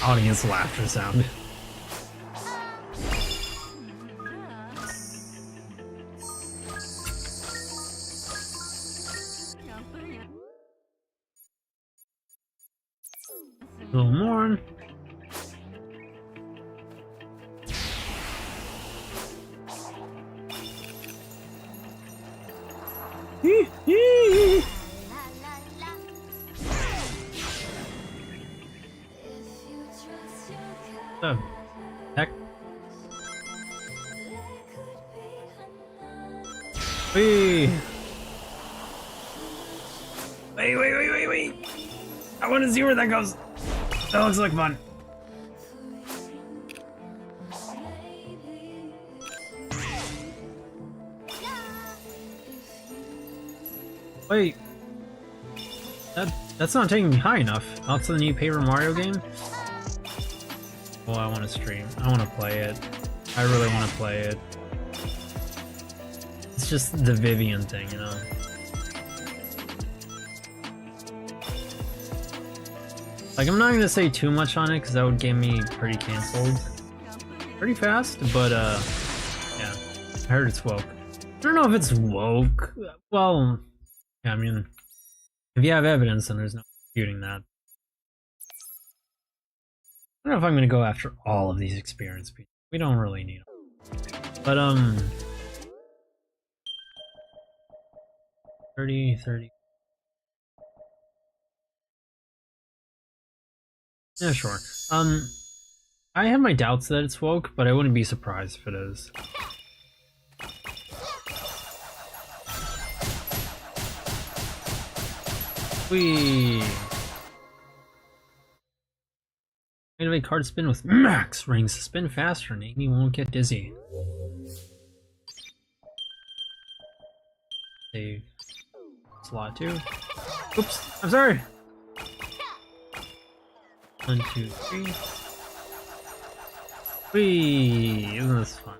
Audience laughter sound. A little more. The heck? Wait! I want to see where that goes. That looks like fun. Wait. That's not taking me high enough. Out to the new Paper Mario game? Well, I want to stream. I want to play it. I really want to play it. It's just the Vivian thing, you know? Like, I'm not gonna say too much on it, because that would get me pretty cancelled pretty fast, but, yeah. I heard it's woke. I don't know if it's woke. Well, yeah, I mean, if you have evidence, then there's no disputing that. I don't know if I'm gonna go after all of these experience pieces. We don't really need them. But, 30. Yeah, sure. I have my doubts that it's woke, but I wouldn't be surprised if it is. Whee! Activate card spin with max rings to spin faster and Amy won't get dizzy. Save. Slot 2. Oops, I'm sorry! 1, 2, 3. Whee! Isn't this fun?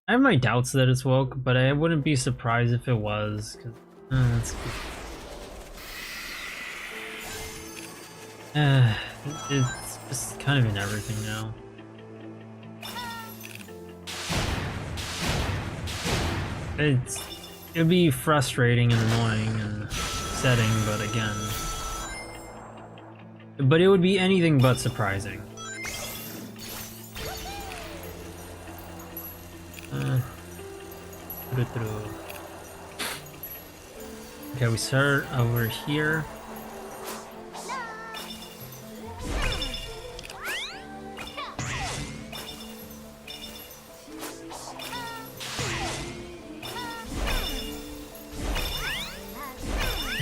I have my doubts that it's woke, but I wouldn't be surprised if it was. Cause, that's it's just kind of in everything now. It'd be frustrating and annoying and upsetting, but again, but it would be anything but surprising. Okay, we start over here.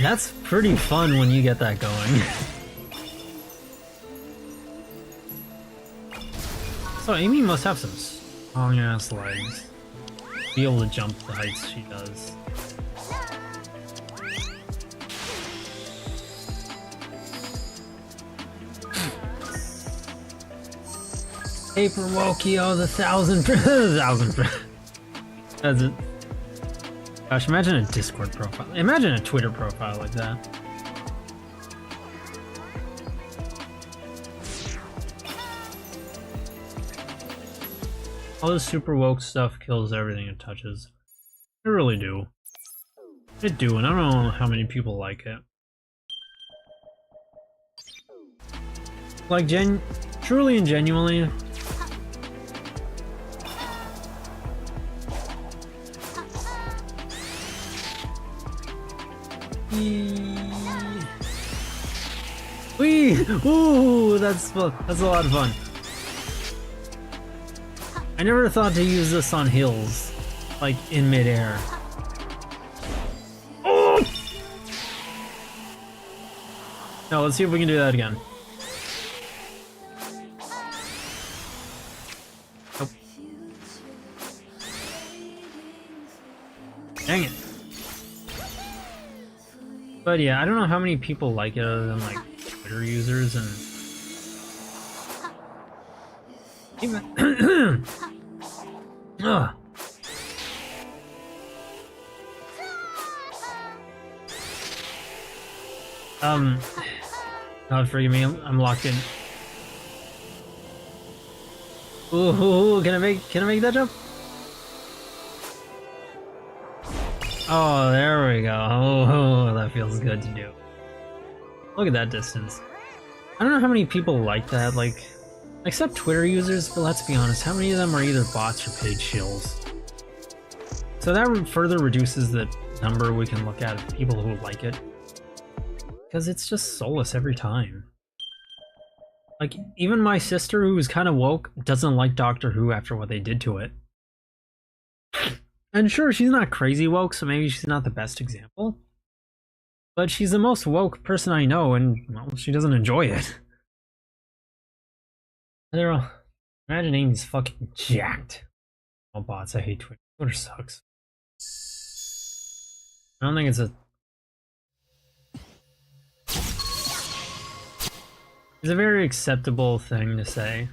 That's pretty fun when you get that going. So Amy must have some strong ass legs. Be able to jump the heights she does. Paper Wokio, the thousand. That's it. Gosh, imagine a Discord profile. Imagine a Twitter profile like that. All this super woke stuff kills everything it touches. They really do. They do, and I don't know how many people like it. Like, truly and genuinely. Wee! Ooh, that's a lot of fun. I never thought to use this on hills, like in midair. Oh! No, let's see if we can do that again. Nope. Dang it. But yeah, I don't know how many people like it other than like Twitter users and even God forgive me, I'm locked in. Ooh, can I make that jump? Oh, there we go. Oh, that feels good to do. Look at that distance. I don't know how many people like that, like, except Twitter users, but let's be honest, how many of them are either bots or paid shills? So that further reduces the number we can look at of people who like it. Because it's just soulless every time. Like, even my sister, who's kind of woke, doesn't like Doctor Who after what they did to it. And sure, she's not crazy woke, so maybe she's not the best example. But she's the most woke person I know, and, well, she doesn't enjoy it. I don't know. Imagine Amy's fucking jacked. All bots, I hate Twitter. Twitter sucks. I don't think it's a... It's a very acceptable thing to say.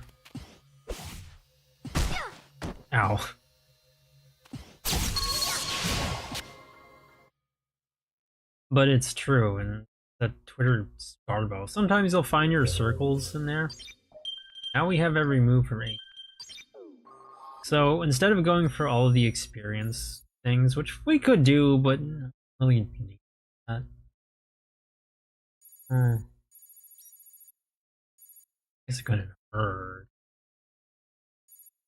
Ow. But it's true, and that Twitter Starbo. Sometimes you'll find your circles in there. Now we have every move for me. So instead of going for all of the experience things, which we could do, but really need that. It's gonna hurt.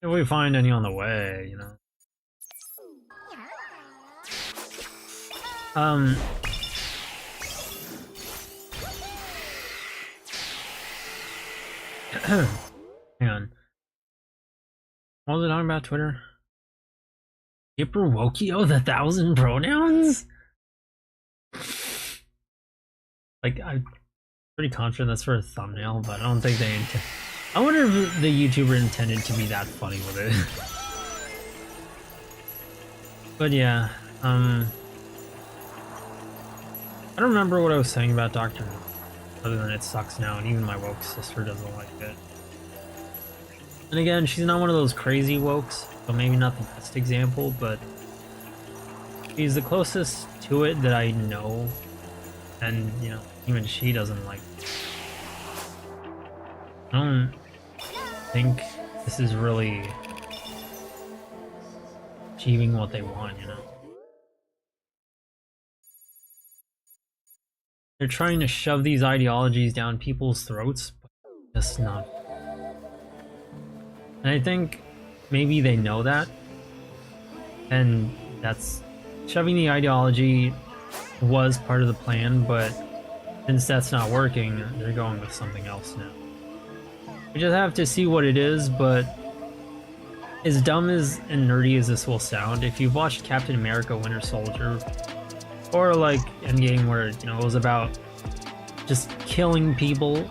If we find any on the way, you know. Hang on. What was I talking about? Twitter? Hipperwokio, the 1,000 pronouns? Like, I'm pretty confident that's for a thumbnail, but I don't think they intend. I wonder if the YouTuber intended to be that funny with it. But yeah, I don't remember what I was saying about Doctor Who, other than it sucks now, and even my woke sister doesn't like it. And again, she's not one of those crazy wokes, so maybe not the best example, but she's the closest to it that I know, and, you know, even she doesn't like it. I don't think this is really achieving what they want, you know? They're trying to shove these ideologies down people's throats, but just not. And I think maybe they know that, and that's shoving the ideology was part of the plan, but since that's not working, they're going with something else now. We just have to see what it is, but as dumb as and nerdy as this will sound, if you've watched Captain America Winter Soldier, or like Endgame where, you know, it was about just killing people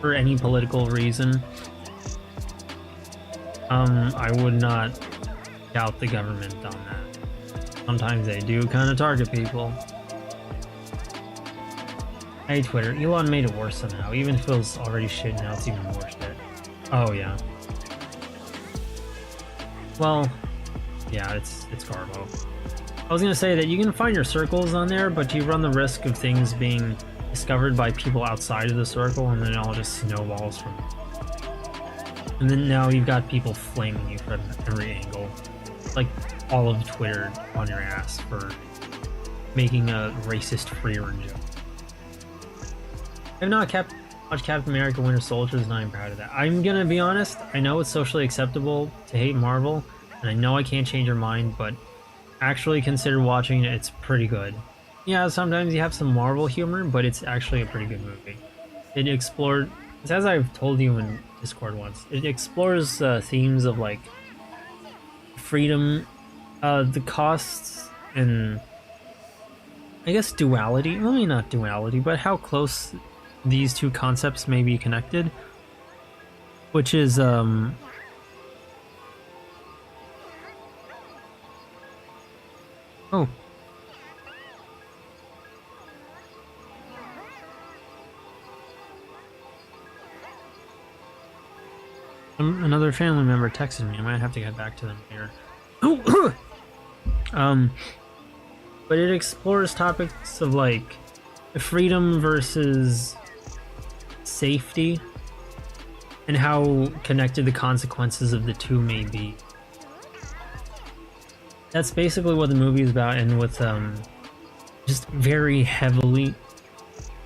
for any political reason, I would not doubt the government on that. Sometimes they do kind of target people. Hey Twitter, Elon made it worse somehow. Even if it was already shit, now it's even more shit. Oh yeah. Well, yeah, it's Garbo. I was gonna say that you can find your circles on there, but you run the risk of things being discovered by people outside of the circle, and then it all just snowballs from it. And then now you've got people flaming you from every angle. Like all of Twitter on your ass for making a racist Freer joke. I've not watched Captain America Winter Soldier, and I'm proud of that. I'm gonna be honest, I know it's socially acceptable to hate Marvel, and I know I can't change your mind, but actually consider watching it. It's pretty good. Yeah, sometimes you have some Marvel humor, but it's actually a pretty good movie. It explored, as I've told you in Discord once, it explores themes of like freedom, the costs, and I guess duality. Well, maybe not duality, but how close these two concepts may be connected, which is oh, another family member texted me. I might have to get back to them here. But it explores topics of like freedom versus safety, and how connected the consequences of the two may be. That's basically what the movie is about, and with just very heavy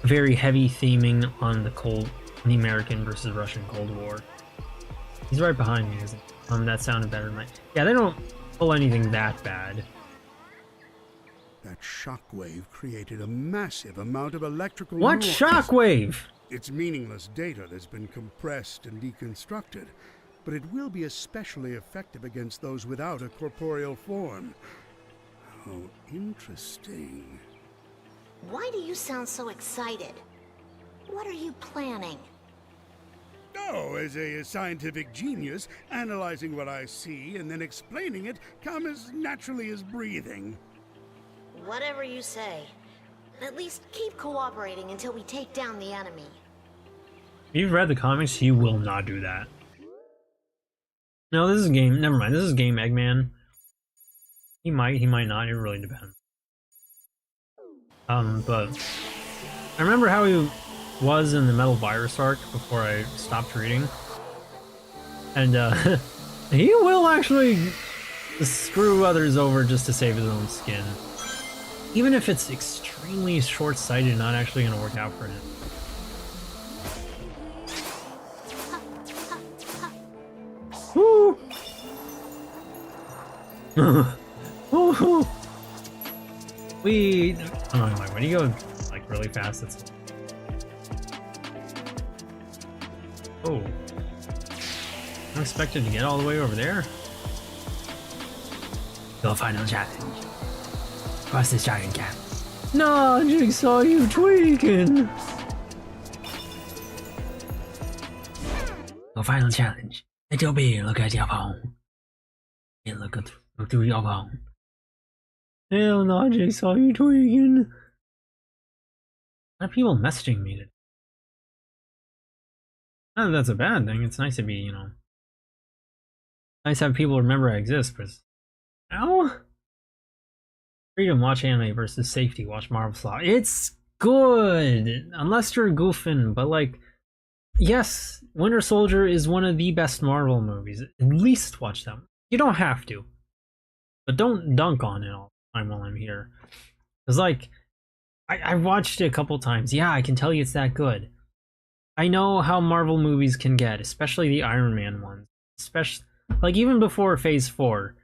theming on the American versus Russian Cold War. He's right behind me, isn't he? That sounded better than mine. Yeah, they don't pull anything that bad. That shockwave created a massive amount of electrical What noise. shockwave? It's meaningless data that's been compressed and deconstructed, but it will be especially effective against those without a corporeal form. How interesting. Why do you sound so excited? What are you planning? Oh, as a scientific genius, analyzing what I see and then explaining it come as naturally as breathing. Whatever you say. At least keep cooperating until we take down the enemy. If you've read the comics, you will not do that. No, this is game. Never mind. This is game Eggman. He might not. It really depends. But I remember how he was in the Metal Virus arc before I stopped reading, and he will actually screw others over just to save his own skin, even if it's extremely short-sighted and not actually going to work out for him. Woo! Woo! We. Oh my! When you go like really fast, it's. Oh. I'm expected to get all the way over there. Your final challenge. Cross this giant gap. No, Jigsaw, you tweaking. Your final challenge. Let your being look at your phone. And look through your phone. Hell no, Jigsaw, you tweaking. A lot of people messaging me today. Not that that's a bad thing. It's nice to be, you know, Nice to have people remember I exist, but now freedom, watch anime versus safety, watch Marvel Slot. It's good, unless you're goofing, but like, yes, Winter Soldier is one of the best Marvel movies. At least watch them. You don't have to, but don't dunk on it all the time while I'm here. Cause like, I watched it a couple times. Yeah, I can tell you it's that good. I know how Marvel movies can get, especially the Iron Man ones. Especially, like, even before Phase 4.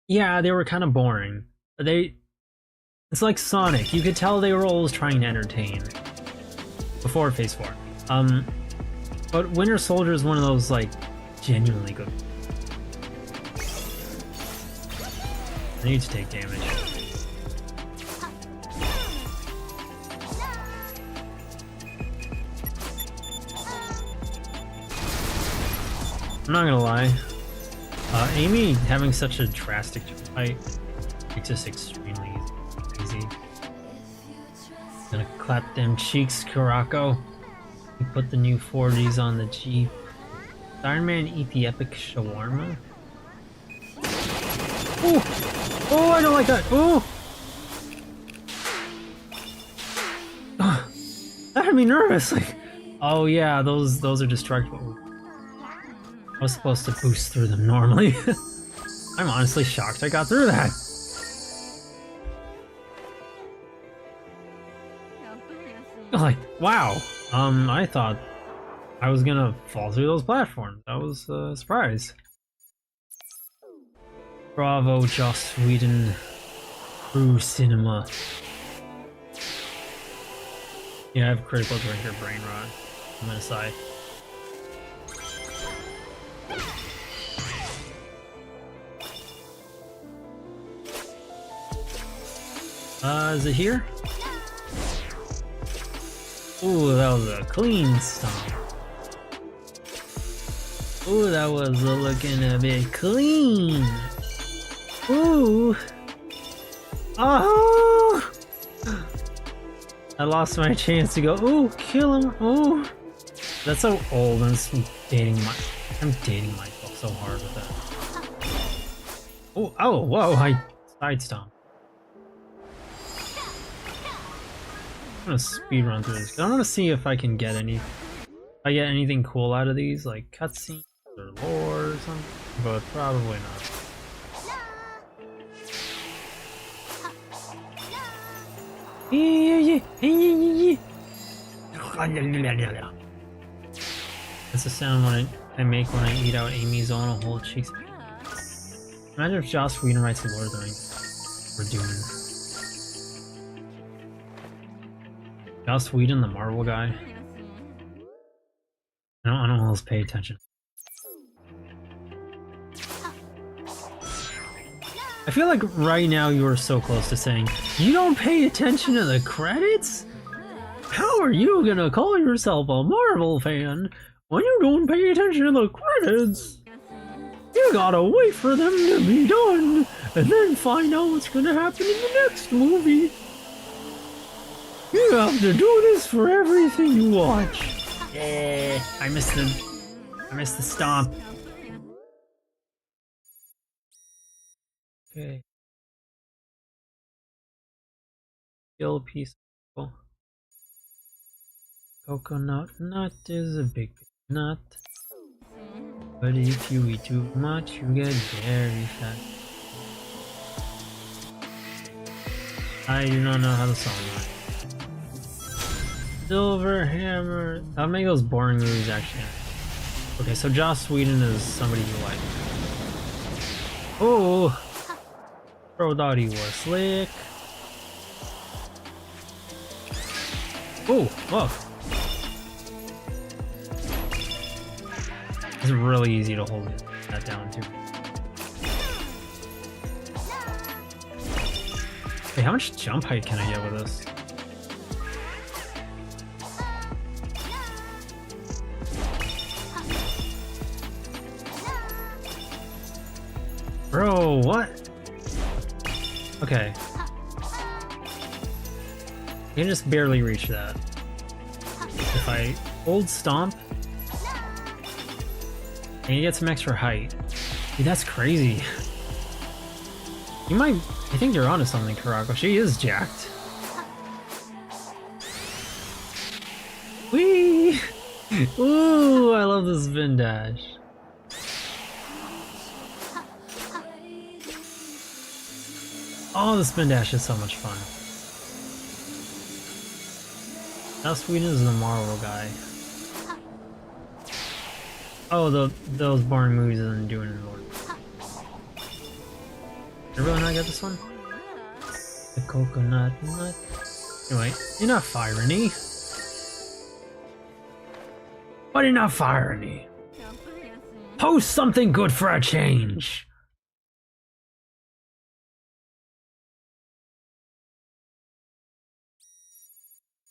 Yeah, they were kind of boring. It's like Sonic. You could tell they were always trying to entertain. Before Phase 4. But Winter Soldier is one of those, like, genuinely good. I need to take damage. I'm not gonna lie. Amy having such a drastic fight makes this extremely easy. Gonna clap them cheeks, Kurako. You put the new 40s on the Jeep. Does Iron Man eat the epic shawarma? Oh! Oh, I don't like that! Oh! That made me nervous! Like, oh yeah, those are destructible. I was supposed to boost through them normally. I'm honestly shocked I got through that. Like, wow. I thought I was gonna fall through those platforms. That was a surprise. Bravo, Joss Whedon. True cinema. Yeah, I have critical drinker brain rot. I'm gonna sigh. Is it here? Ooh, that was a clean stomp. Ooh, that was looking a bit clean. Ooh. Oh! I lost my chance to go, ooh, kill him, ooh. That's so old, I'm dating myself so hard with that. Oh, oh, whoa, I side stomp. I'm gonna speed run through this. I want to see if I can get anything cool out of these, like cutscenes or lore or something, but probably not. That's the sound I make when I eat out Amy's on a whole cheeks. Imagine if Joss Whedon writes Lord of the Rings. We're doomed. Joss Whedon, the Marvel guy. I don't always pay attention. I feel like right now you are so close to saying, you don't pay attention to the credits? How are you gonna call yourself a Marvel fan when you don't pay attention to the credits? You gotta wait for them to be done, and then find out what's gonna happen in the next movie. You have to do this for everything you watch. Yeah, I missed the stomp. Okay. Kill a piece of coconut nut is a big nut. But if you eat too much, you get very fat. I do not know how the song works. Silver Hammer. That'll make those boring movies actually. Okay, so Joss Whedon is somebody you like. Oh! Bro thought he was slick. Oh, whoa. It's really easy to hold that down too. Hey, how much jump height can I get with this? Bro, what? Okay. I can just barely reach that. If I hold stomp, and you get some extra height. Dude, that's crazy. You might... I think you're onto something, Karako. She is jacked. Whee! Ooh, I love this spin dash. Oh, the spin dash is so much fun. How sweet is the Marvel guy? Oh, those boring movies isn't doing it anymore. Did I really not get this one? The coconut nut. Anyway, you're not firing me. Why are you not firing me? Post something good for a change.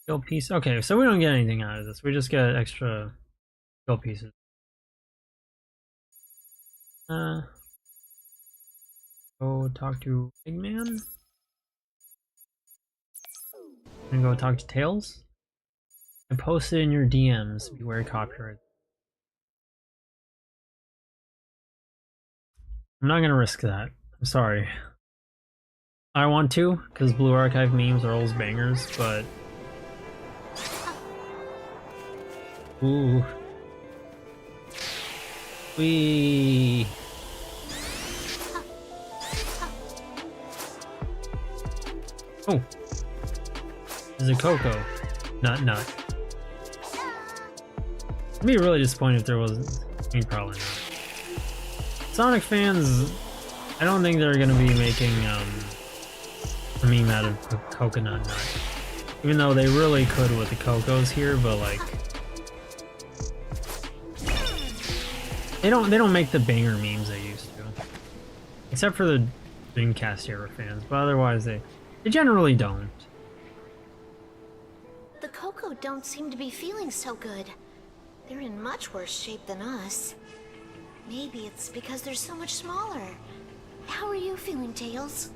Skill piece. Okay, so we don't get anything out of this. We just get extra skill pieces. Go talk to Eggman. And go talk to Tails. And post it in your DMs. Beware copyright. I'm not gonna risk that. I'm sorry. I want to, because Blue Archive memes are always bangers, but... Ooh. Wee. Oh. This is a Coco. Nut. I'd be really disappointed if there wasn't. I mean, probably not. Sonic fans, I don't think they're gonna be making a meme out of coconut nut. Even though they really could with the Cocos here, but like they don't make the banger memes they used to. Except for the Dreamcast era fans, but otherwise they generally don't. The Coco don't seem to be feeling so good. They're in much worse shape than us. Maybe it's because they're so much smaller. How are you feeling, Tails?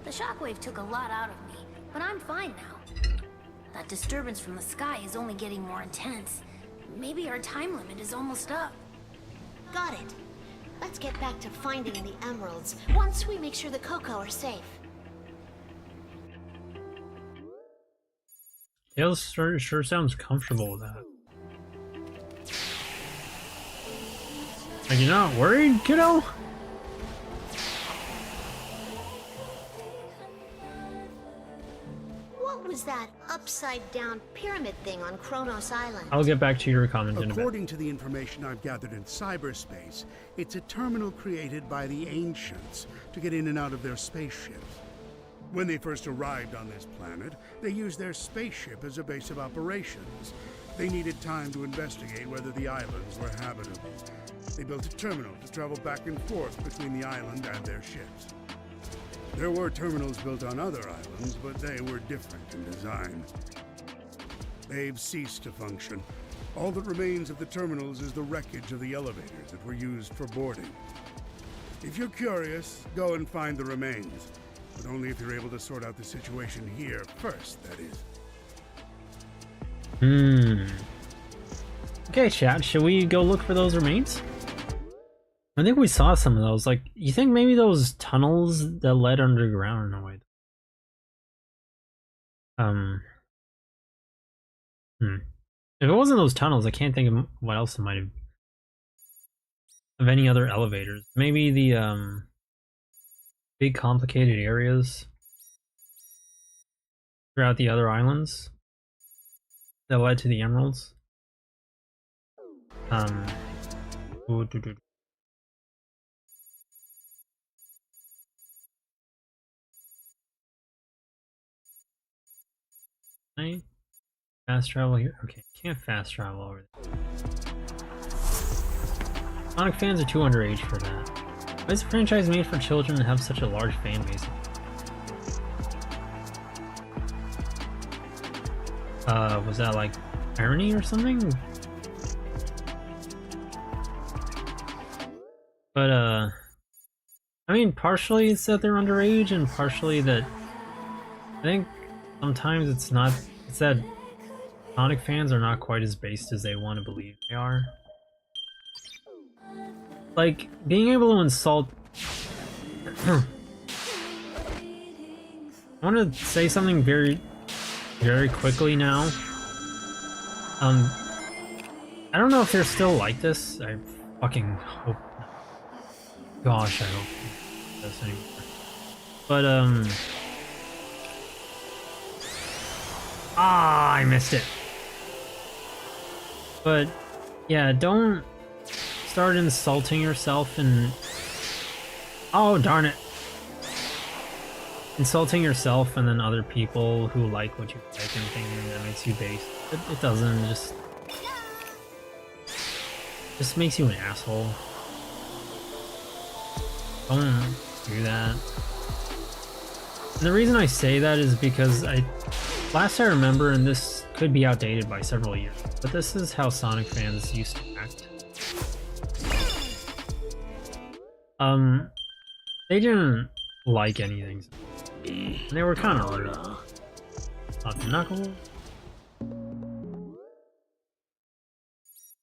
The shockwave took a lot out of me, but I'm fine now. That disturbance from the sky is only getting more intense. Maybe our time limit is almost up. Got it. Let's get back to finding the emeralds once we make sure the Coco are safe. Tails sure sounds comfortable with that. Like, you're not worried, kiddo? What was that upside-down pyramid thing on Kronos Island? I'll get back to your comment in a bit. According to the information I've gathered in cyberspace, it's a terminal created by the ancients to get in and out of their spaceships. When they first arrived on this planet, they used their spaceship as a base of operations. They needed time to investigate whether the islands were habitable. They built a terminal to travel back and forth between the island and their ships. There were terminals built on other islands, but they were different in design. They've ceased to function. All that remains of the terminals is the wreckage of the elevators that were used for boarding. If you're curious, go and find the remains. But only if you're able to sort out the situation here first, that is. Okay, chat, should we go look for those remains? I think we saw some of those. Like, you think maybe those tunnels that led underground? No, wait. If it wasn't those tunnels, I can't think of what else it might have. Of any other elevators. Maybe the, big complicated areas throughout the other islands that led to the emeralds. Can I fast travel here? Okay, can't fast travel over there. Sonic fans are too underage for that. Why is a franchise made for children to have such a large fan base? Was that like irony or something? But I mean, partially it's that they're underage, and partially that I think sometimes it's not. It's that Sonic fans are not quite as based as they want to believe they are. like, being able to insult... I want to say something very, very quickly now. I don't know if they're still like this. I fucking hope not. Gosh, I hope this anymore. But, I missed it. But, yeah, don't start insulting yourself and... Oh, darn it. Insulting yourself and then other people who like what you like and thinking that makes you base. It doesn't, just makes you an asshole. Don't do that. And the reason I say that is because last I remember, and this could be outdated by several years, but this is how Sonic fans used to act. They didn't like anything. And they were kind of rude. Knuckles.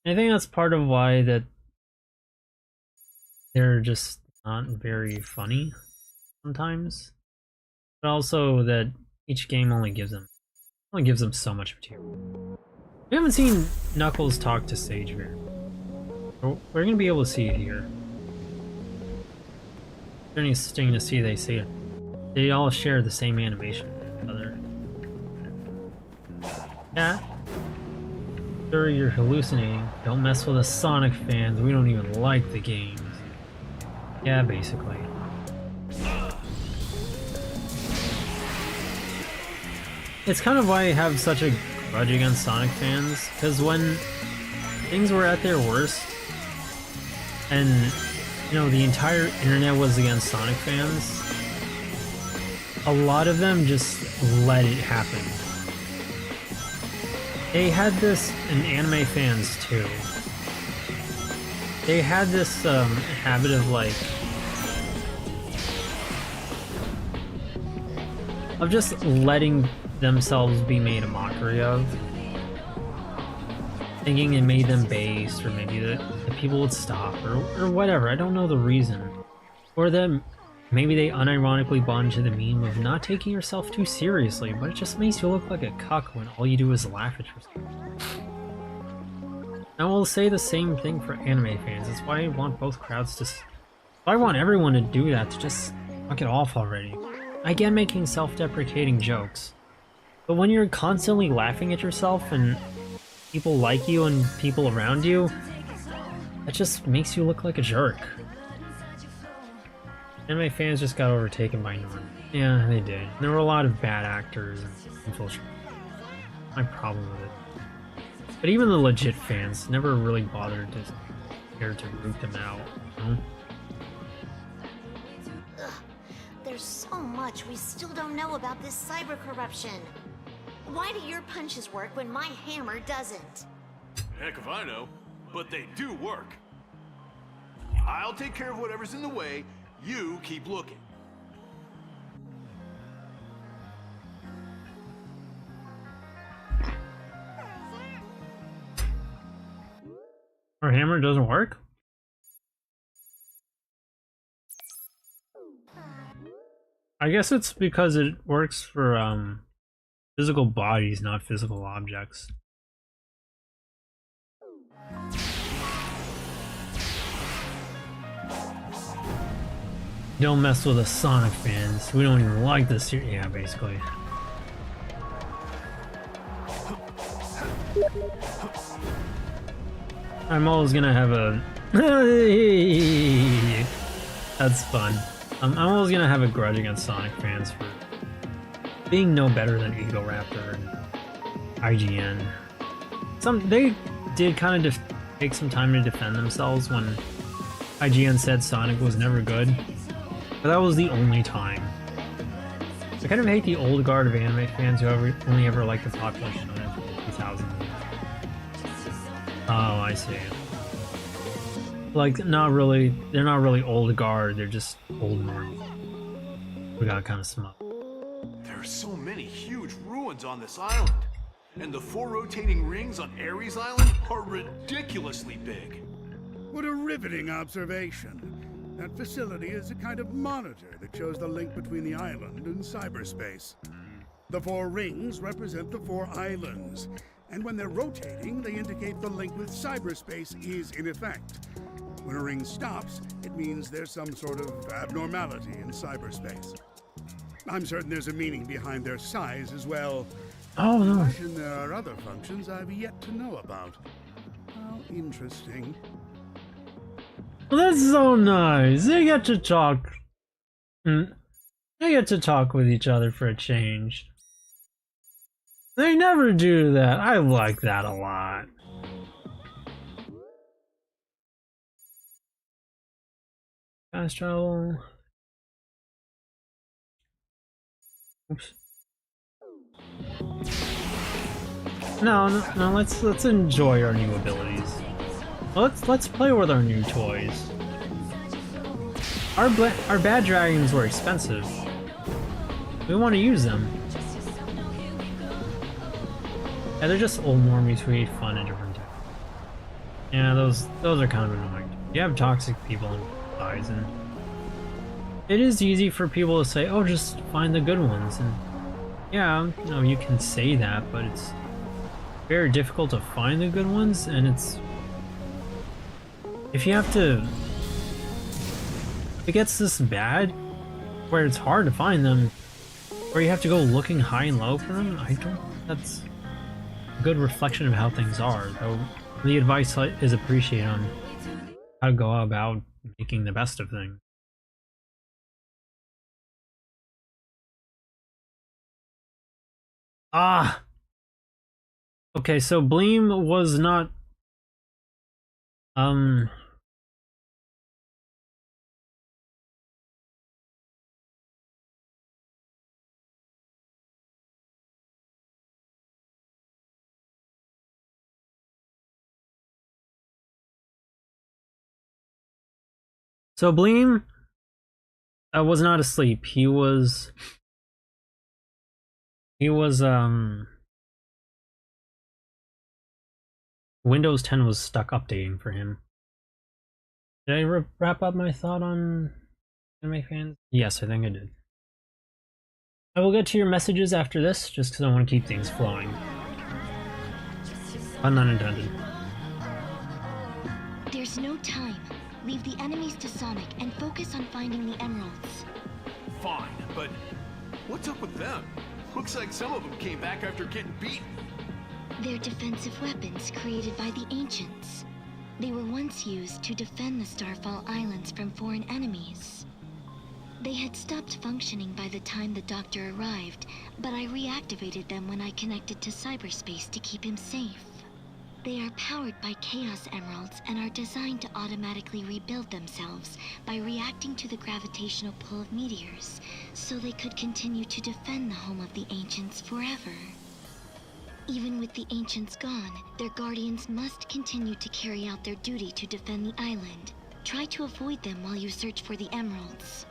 I think that's part of why that they're just not very funny sometimes. But also that each game only gives them so much material. We haven't seen Knuckles talk to Sage here. We're gonna be able to see it here. It's interesting to see they say it. They all share the same animation with each other. Yeah. Sure, you're hallucinating. Don't mess with us Sonic fans. We don't even like the games. Yeah, basically. It's kind of why I have such a grudge against Sonic fans, because when things were at their worst, and, you know, the entire internet was against Sonic fans, a lot of them just let it happen. They had this, and anime fans too, they had this habit of just letting themselves be made a mockery of, thinking it made them based, or maybe the people would stop, or whatever. I don't know the reason. Or that maybe they unironically bond to the meme of not taking yourself too seriously, but it just makes you look like a cuck when all you do is laugh at yourself. I will say the same thing for anime fans. That's why I want both crowds to... I want everyone to do that, to just knock it off already. I get making self-deprecating jokes, but when you're constantly laughing at yourself and people like you and people around you, that just makes you look like a jerk. Anime fans just got overtaken by norm. Yeah, they did. There were a lot of bad actors and infiltrators. My problem with it. But even the legit fans never really bothered to care to root them out, you know? There's so much we still don't know about this cyber corruption. Why do your punches work when my hammer doesn't? Heck if I know, but they do work. I'll take care of whatever's in the way. You keep looking. Our hammer doesn't work? I guess it's because it works for physical bodies, not physical objects. Don't mess with us Sonic fans. We don't even like this series. Yeah, basically. I'm always gonna have a... That's fun. I'm always gonna have a grudge against Sonic fans for being no better than Ego Raptor and IGN. They did kind of take some time to defend themselves when IGN said Sonic was never good, but that was the only time. I kind of hate the old guard of anime fans who only ever liked the popular shonen from the 2000s. Oh, I see. Like, they're not really old guard, they're just old normies. We got kind of smug. There are so many huge ruins on this island, and the 4 rotating rings on Ares Island are ridiculously big. What a riveting observation. That facility is a kind of monitor that shows the link between the island and cyberspace. The 4 rings represent the 4 islands, and when they're rotating, they indicate the link with cyberspace is in effect. When a ring stops, it means there's some sort of abnormality in cyberspace. I'm certain there's a meaning behind their size as well. Oh no. Imagine there are other functions I've yet to know about. How interesting. Well, that's so nice. They get to talk. They get to talk with each other for a change. They never do that. I like that a lot. Fast travel. Oops. No, let's enjoy our new abilities. Let's play with our new toys. Our bad dragons were expensive. We want to use them. Yeah, they're just old normies who hate fun and different types. Yeah, those are kind of annoying. You have toxic people in guys, and it is easy for people to say, "Oh, just find the good ones." And yeah, you know, you can say that, but it's very difficult to find the good ones, and it's if you have to. It gets this bad where it's hard to find them, where you have to go looking high and low for them. I don't. That's a good reflection of how things are, though. The advice is appreciated on how to go about making the best of things. Ah! Okay, so Bleem was not... So Bleem was not asleep. He was Windows 10 was stuck updating for him. Did I wrap up my thought on anime fans? Yes, I think I did. I will get to your messages after this, just because I want to keep things flowing. Pun unintended. There's no time. Leave the enemies to Sonic and focus on finding the emeralds. Fine, but what's up with them? Looks like some of them came back after getting beaten. They're defensive weapons created by the ancients. They were once used to defend the Starfall Islands from foreign enemies. They had stopped functioning by the time the Doctor arrived, but I reactivated them when I connected to cyberspace to keep him safe. They are powered by Chaos Emeralds and are designed to automatically rebuild themselves by reacting to the gravitational pull of meteors, so they could continue to defend the home of the Ancients forever. Even with the Ancients gone, their guardians must continue to carry out their duty to defend the island. Try to avoid them while you search for the emeralds.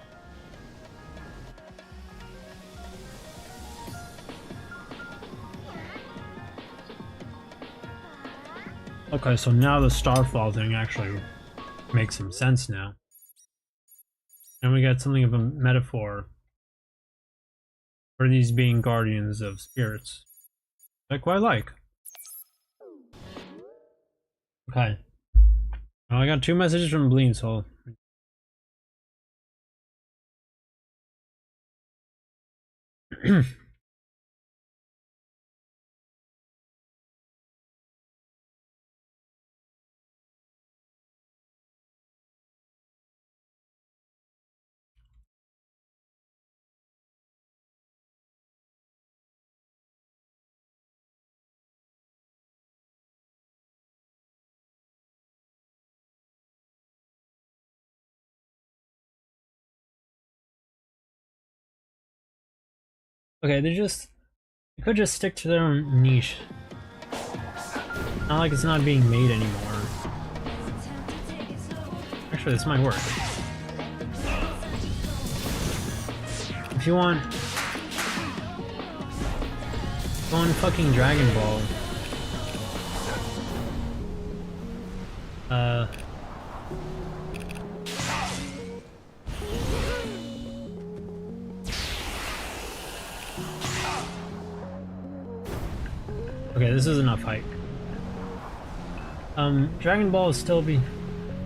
Okay, so now the Starfall thing actually makes some sense now. And we got something of a metaphor for these being guardians of spirits. Like what I like. Okay. Well, I got 2 messages from Bleem, so... Okay, they could just stick to their own niche. Not like it's not being made anymore. Actually, this might work. If you want fucking Dragon Ball, Okay, this is enough hype. Dragon Ball is still not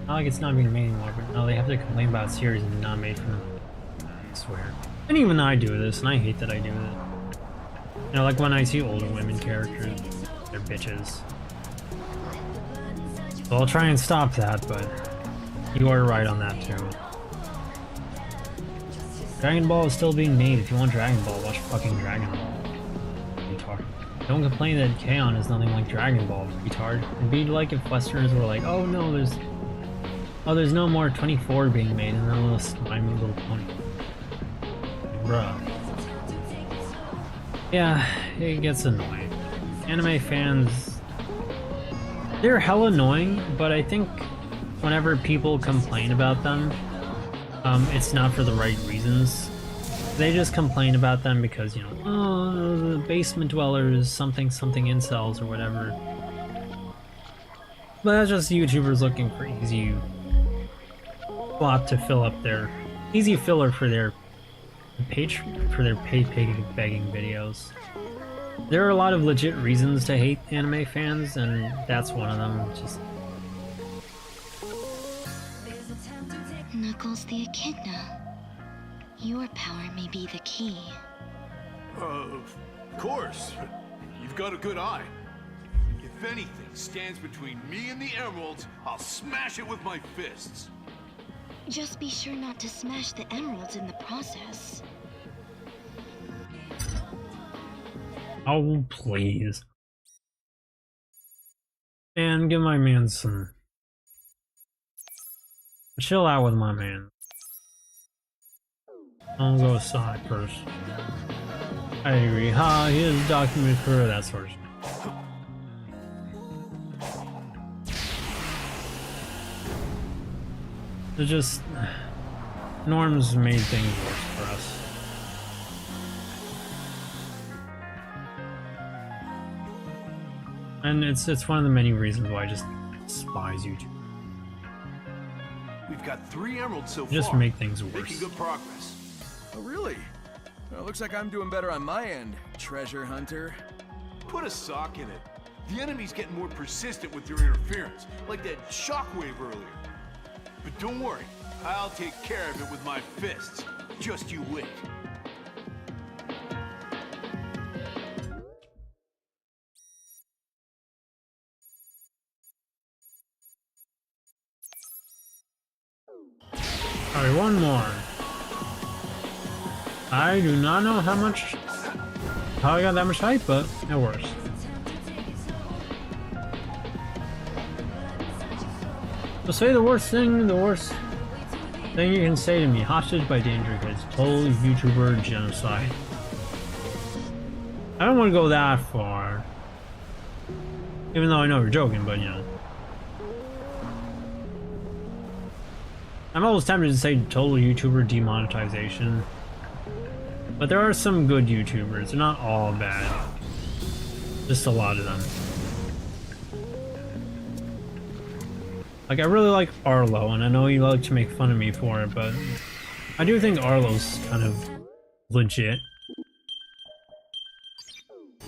like it's not being made anymore, but no, they have to complain about series and not made from them. I swear. And even I do this, and I hate that I do it. You know, like when I see older women characters, they're bitches. So I'll try and stop that, but you are right on that too. Dragon Ball is still being made. If you want Dragon Ball, watch fucking Dragon Ball. Retard. Don't complain that K-On! Is nothing like Dragon Ball, retard. It'd be like if Westerners were like, oh no, there's no more 24 being made, and then little slimy little pony. Bruh. Yeah, it gets annoying. Anime fans, they're hella annoying, but I think whenever people complain about them, it's not for the right reasons. They just complain about them because, you know, oh, the basement dwellers, something incels or whatever. But that's just YouTubers looking for easy plot to fill up their easy filler for their page begging videos. There are a lot of legit reasons to hate anime fans, and that's one of them. Just Knuckles the Echidna. Your power may be the key. Of course. You've got a good eye. If anything stands between me and the emeralds, I'll smash it with my fists. Just be sure not to smash the emeralds in the process. oh please. And give my man some. Chill out with my man. I'll go aside first. I agree. Ha, he is documented for that sort of stuff. They're just norms made things worse for us. And it's one of the many reasons why I just despise YouTube. We've got 3 emeralds so far. Just make things worse. Making good progress. Oh, really? Well, looks like I'm doing better on my end, treasure hunter. Put a sock in it. The enemy's getting more persistent with your interference, like that shockwave earlier. But don't worry, I'll take care of it with my fists. Just you wait. Alright, one more. I do not know how I got that much hype, but it works. So say the worst thing you can say to me. Hostage by Danger Kids. Total YouTuber genocide. I don't want to go that far. Even though I know you're joking, but you know. I'm almost tempted to say total YouTuber demonetization. But there are some good YouTubers. They're not all bad. Just a lot of them. Like, I really like Arlo, and I know you like to make fun of me for it, but I do think Arlo's kind of legit.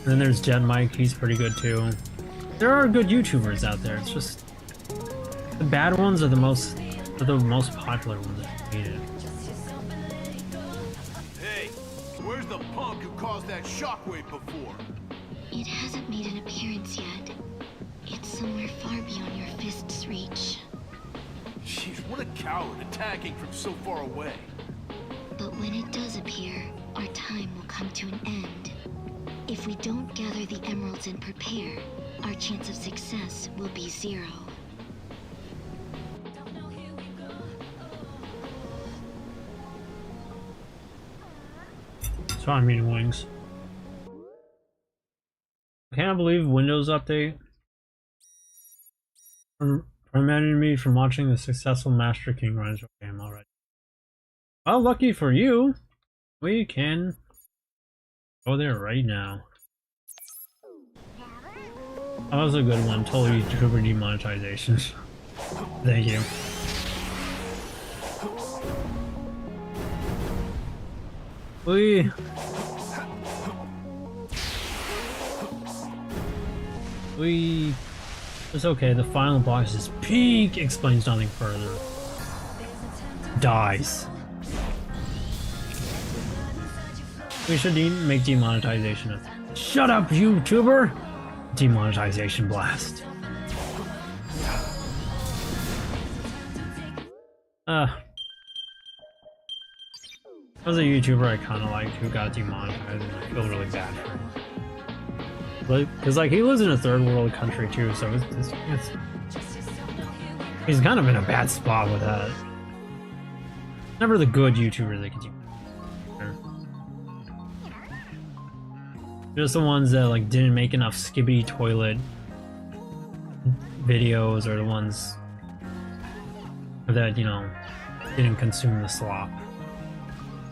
And then there's Jet Mike, he's pretty good too. There are good YouTubers out there, it's just the bad ones are the most popular ones that I hate it. Hey, where's the punk who caused that shockwave before? It hasn't made an appearance yet. It's somewhere far beyond your fist's reach. Jeez, what a coward attacking from so far away. But when it does appear, our time will come to an end. If we don't gather the emeralds and prepare, our chance of success will be 0. So I'm eating wings. I can't believe Windows Update prevented me from watching the successful Master King runs game already. Well, lucky for you, we can go there right now. That was a good one. Totally YouTuber demonetization. Thank you. Wee. Wee. It's okay, the final boss is peak, explains nothing further. Dies. We should make demonetization of. Shut up, YouTuber! Demonetization blast. As a YouTuber I kinda like who got demonetized, and I feel really bad for him. Because like he lives in a third world country too, so he's kind of in a bad spot with that. Never the good YouTubers that get demonetized. Just the ones that like didn't make enough skibbity toilet videos, or the ones that, you know, didn't consume the slop.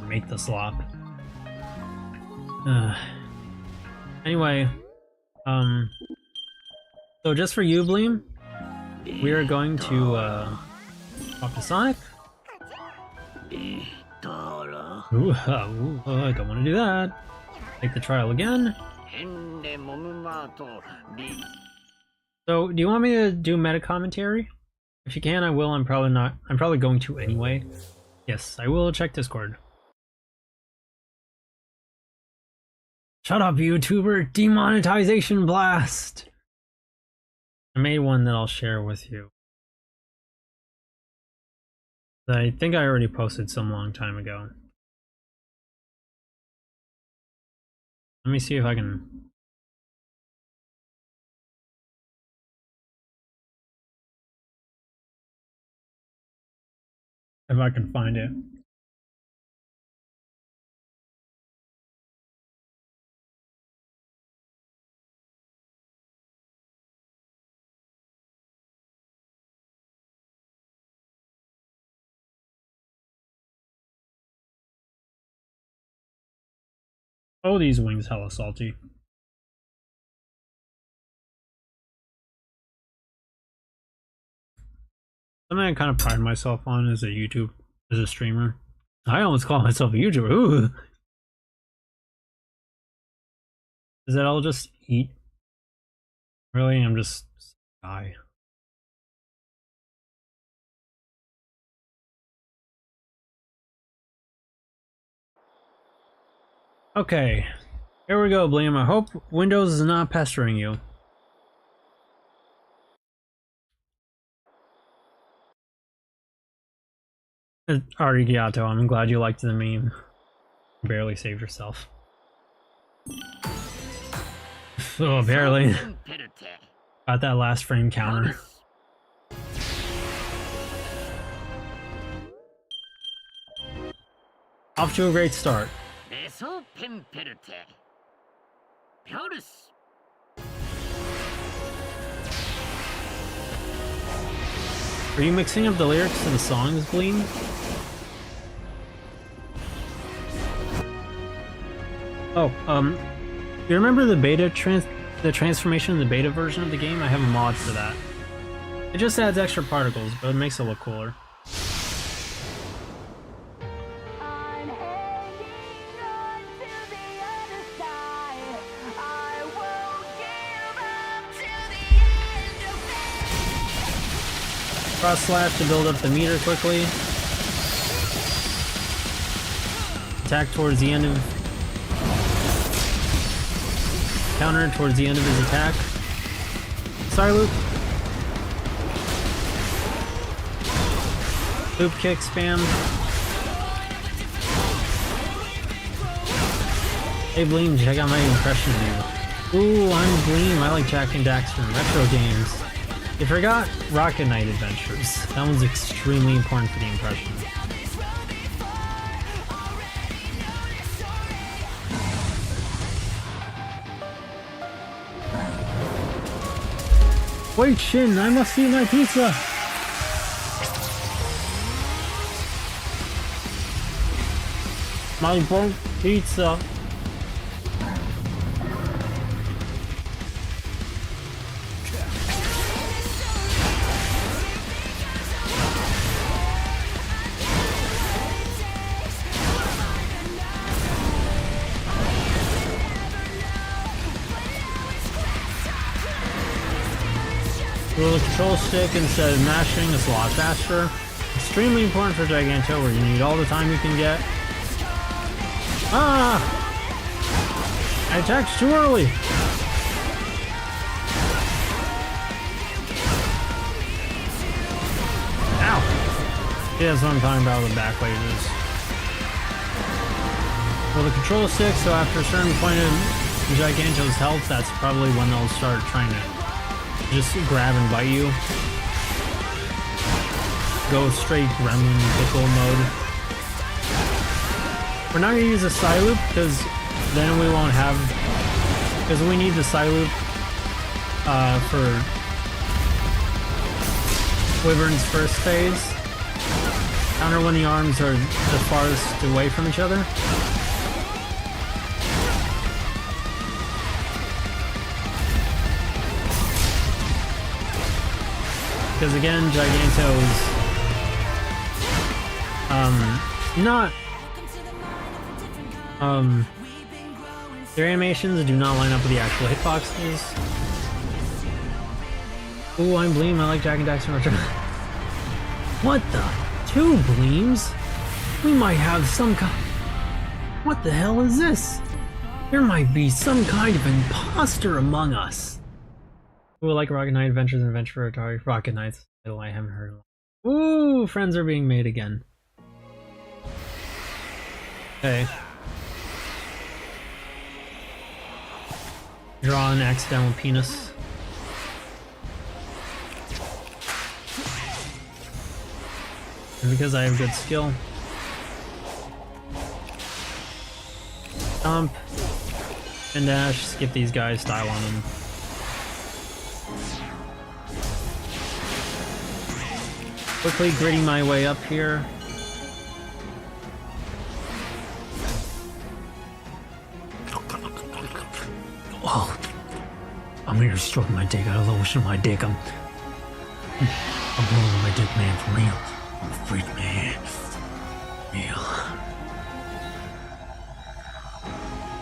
Or make the slop. Anyway, so just for you, Bleem, we are going to talk to Sonic. Ooh, I don't want to do that. Take the trial again. So, do you want me to do meta commentary? If you can, I will. I'm probably not. I'm probably going to anyway. Yes, I will check Discord. Shut up, YouTuber! Demonetization blast! I made one that I'll share with you. I think I already posted some long time ago. Let me see if I can... if I can find it. Oh, these wings hella salty. Something I kind of pride myself on as a streamer. I almost call myself a YouTuber. Ooh. Is that I'll just eat? Really? I'm just die. Okay. Here we go, Bleem. I hope Windows is not pestering you. Arigato, I'm glad you liked the meme. Barely saved yourself. Oh, barely. Got that last frame counter. Off to a great start. Are you mixing up the lyrics to the songs, Bleem? Oh, you remember the transformation in the beta version of the game? I have a mod for that. It just adds extra particles, but it makes it look cooler. Cross slash to build up the meter quickly. Attack towards the end of... counter towards the end of his attack. Sorry, Loop. Loop kick spam. Hey Bleem, check out my impression of you. Ooh, I'm Bleem. I like Jak and Dax from retro games. You forgot Rocket Knight Adventures. That one's extremely important for the impression. Wait, Shin, I must eat my pizza! My burnt pizza. control stick instead of mashing. It's a lot faster. Extremely important for Giganto, where you need all the time you can get. Ah! I attacked too early! Ow! Yeah, that's what I'm talking about with the back lasers. Well, the control stick, so after a certain point in Giganto's health, that's probably when they'll start trying to just grab and bite you. Go straight gremlin pickle mode. We're not gonna use a Psyloop because then we won't have, because we need the Psyloop for Wyvern's first phase. Counter when the arms are the farthest away from each other. Because again, Giganto's not their animations do not line up with the actual hitboxes. Ooh, I'm Bleem, I like Jak and Daxter Retro. What the? 2 Bleems? We might have some kind. What the hell is this? There might be some kind of imposter among us. Ooh, I like Rocket Knight Adventures and Adventure Atari. Rocket Knights. Oh, I haven't heard of it. Ooh, friends are being made again. Okay. Draw an accidental penis. And because I have good skill. Stomp. And dash. Skip these guys, style on them. Quickly gritting my way up here. Oh, I'm here stroking my dick. I don't lotion my dick. I'm blowing my dick, man, for real. I'm a freak, man. Real.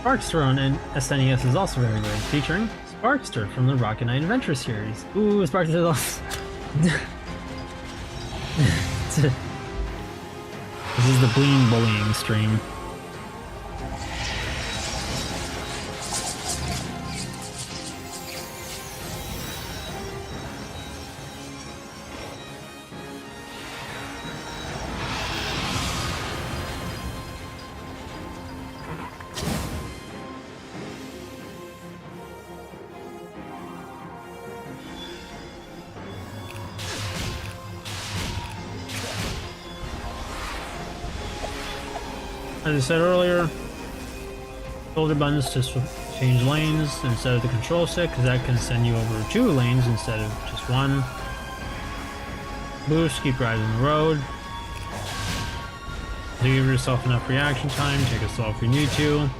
Sparkster on SNES is also very good, featuring Sparkster from the Rocket Knight Adventure series. Ooh, Sparkster is also. This is the Bleem bullying stream. As I said earlier, shoulder buttons to change lanes instead of the control stick, because that can send you over 2 lanes instead of just 1. Boost, keep driving the road. To give yourself enough reaction time, take a stall if you need to.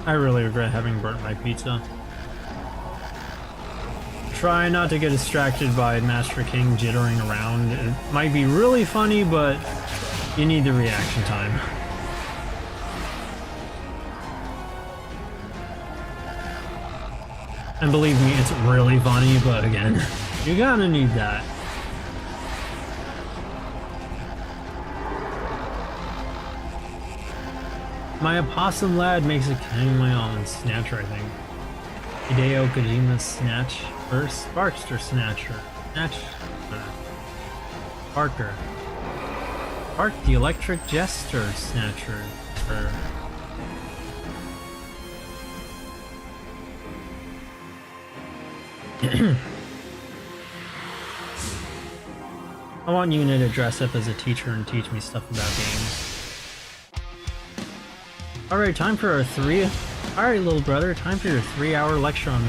I really regret having burnt my pizza. Try not to get distracted by Master King jittering around. It might be really funny, but you need the reaction time. And believe me, it's really funny, but again, you gotta need that. My opossum lad makes a Kamehameha Snatcher, I think. Hideo Kojima Snatch first. Sparkster Snatcher. Snatch. Parker. Park the Electric Jester Snatcher. I want Yu-nee to dress up as a teacher and teach me stuff about games. Alright, time for our Alright, little brother, time for your 3-hour lecture on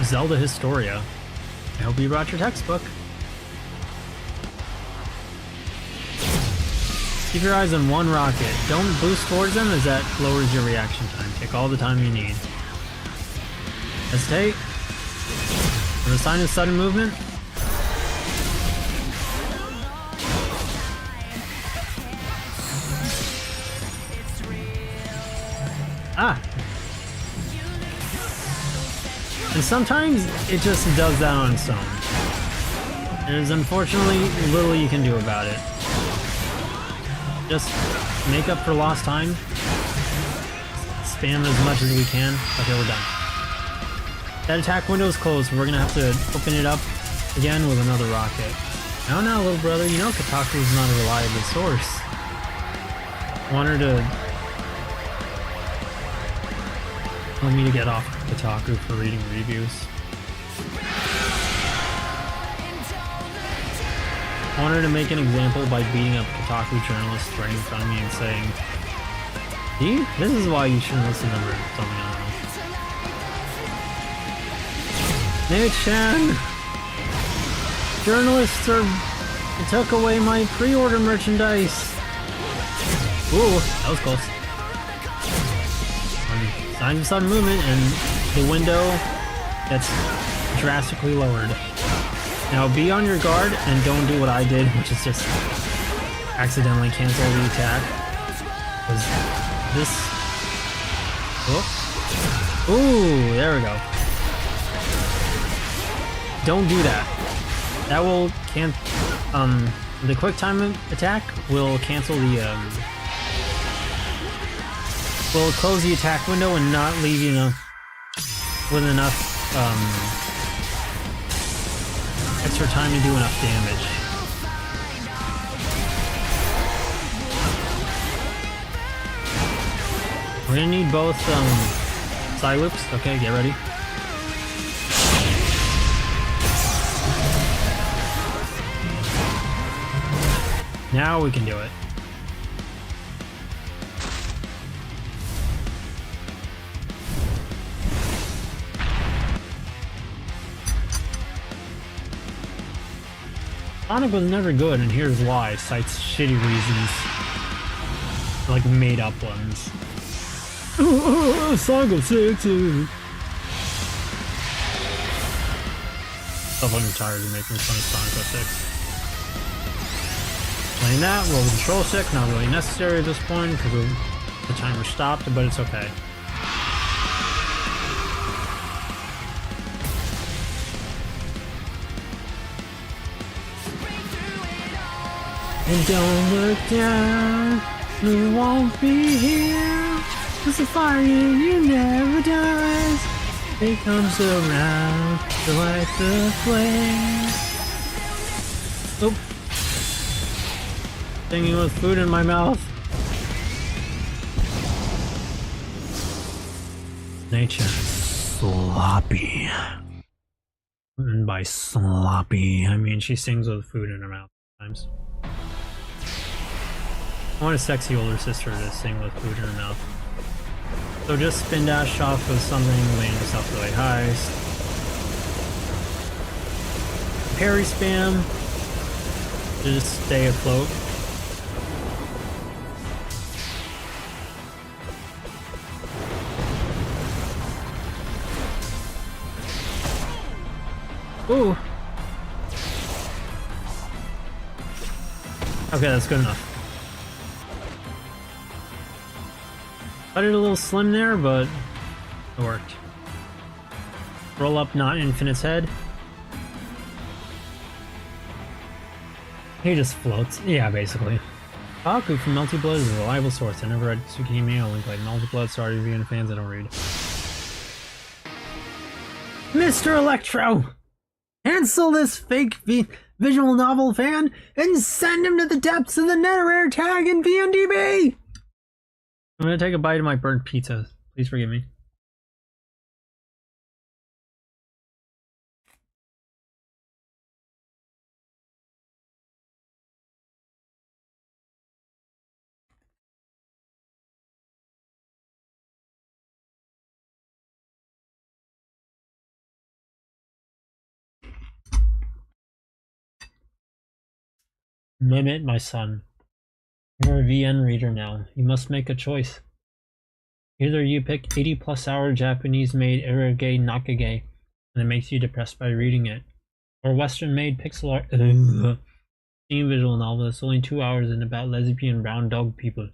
Zelda Historia. I hope you brought your textbook. Keep your eyes on one rocket. Don't boost towards them as that lowers your reaction time. Take all the time you need. Hesitate. On the sign of sudden movement, And sometimes it just does that on its own. There's unfortunately little you can do about it. Just make up for lost time. Spam as much as we can. Okay, we're done. That attack window is closed. We're gonna have to open it up again with another rocket. Now, little brother, you know Kotaku is not a reliable source. I want her to want me to get off Kotaku for reading reviews. I want her to make an example by beating up Kotaku journalists right in front of me and saying, "See, this is why you shouldn't listen to her," something I don't know. Nick-chan! Journalists took away my pre-order merchandise! Ooh, that was close. Signs of sudden movement, and the window gets drastically lowered. Now be on your guard and don't do what I did, which is just accidentally cancel the attack. Because this... Oh. Ooh, there we go. Don't do that. That will the quick time attack will cancel the will close the attack window and not leave you with enough extra time to do enough damage. We're gonna need both side loops. Okay, get ready. Now we can do it. Sonic was never good, and here's why. Cites shitty reasons. Like made up ones. Sonic of 6. I'm tired of making fun of Sonic of 6. Playing that, roll the control stick, not really necessary at this point because the timer stopped, but it's okay. And don't look down, we won't be here. Cause the fire in you never dies. It comes around to light the flame. Oop. Singing with food in my mouth. Nature sloppy. And by sloppy, I mean she sings with food in her mouth sometimes. I want a sexy older sister to sing with food in her mouth. So just spin dash off of something, land yourself really high. Parry spam. Just stay afloat. Ooh. Okay, that's good enough. I did a little slim there, but it worked. Roll up, not Infinite's head. He just floats. Yeah, basically. Aku from Melty Blood is a reliable source. I never read Tsukimi, I only played Melty Blood. Sorry to the fans, I don't read. Mr. Electro! Cancel this fake visual novel fan and send him to the depths of the Netherware tag in VNDB! I'm gonna take a bite of my burnt pizza. Please forgive me. Mehmet, my son. You're a VN reader now. You must make a choice. Either you pick 80+ hour Japanese made Erage Nakage, and it makes you depressed by reading it, or Western made pixel art steam visual novel that's only 2 hours and about lesbian brown dog people.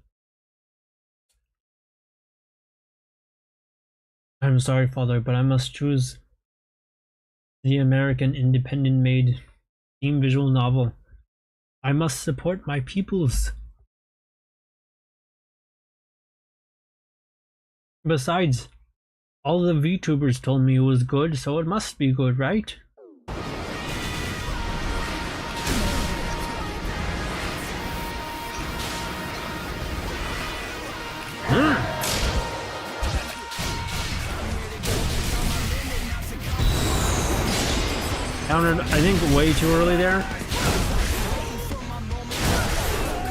I'm sorry, father, but I must choose the American independent-made team visual novel. I must support my peoples. Besides, all the VTubers told me it was good, so it must be good, right? Countered, I think, way too early there.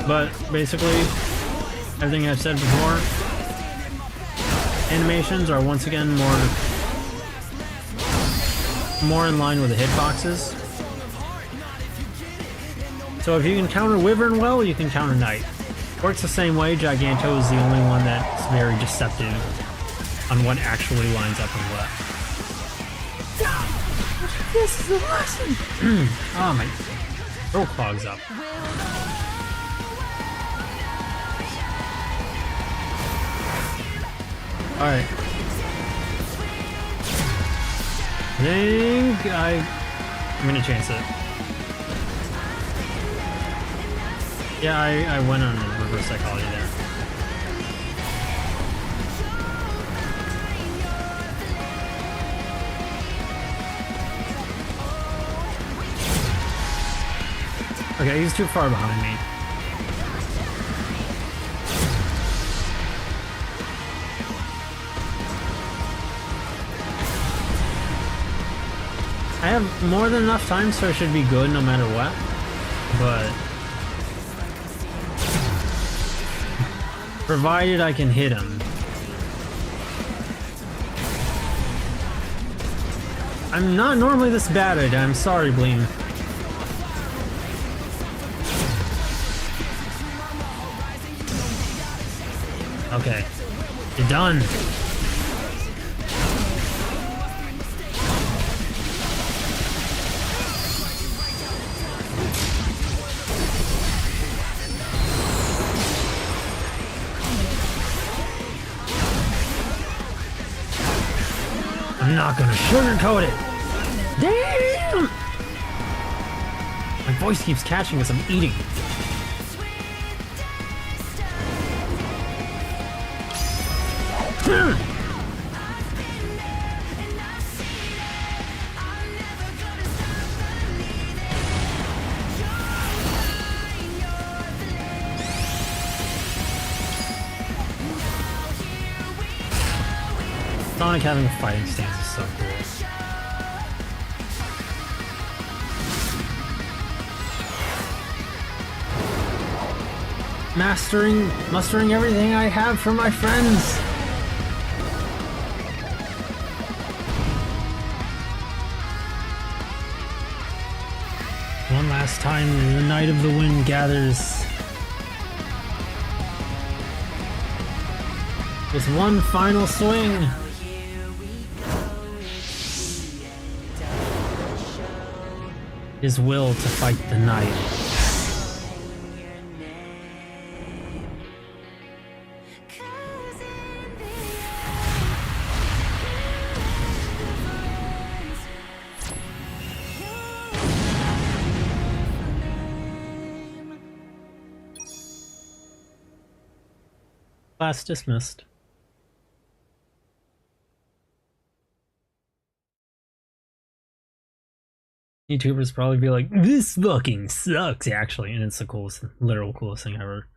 But basically, everything I've said before, animations are once again more in line with the hitboxes. So if you can counter Wyvern well, you can counter Knight. Works the same way. Giganto is the only one that's very deceptive on what actually lines up and what. This is a lesson! Oh, my throat clogs up. Alright. I think I'm gonna chance it. Yeah, I went on reverse psychology there. Okay, he's too far behind me. I have more than enough time, so I should be good no matter what. But provided I can hit him. I'm not normally this bad at it. I'm sorry, Bleem. Okay, you're done. I'm not gonna sugarcoat it. Damn! My voice keeps catching as I'm eating. Sonic having a fighting stance is so cool. Mustering everything I have for my friends. One last time, the Night of the Wind gathers. With one final swing. His will to fight the night. Class dismissed. YouTubers probably be like, this fucking sucks, actually, and it's the coolest, literal coolest thing ever.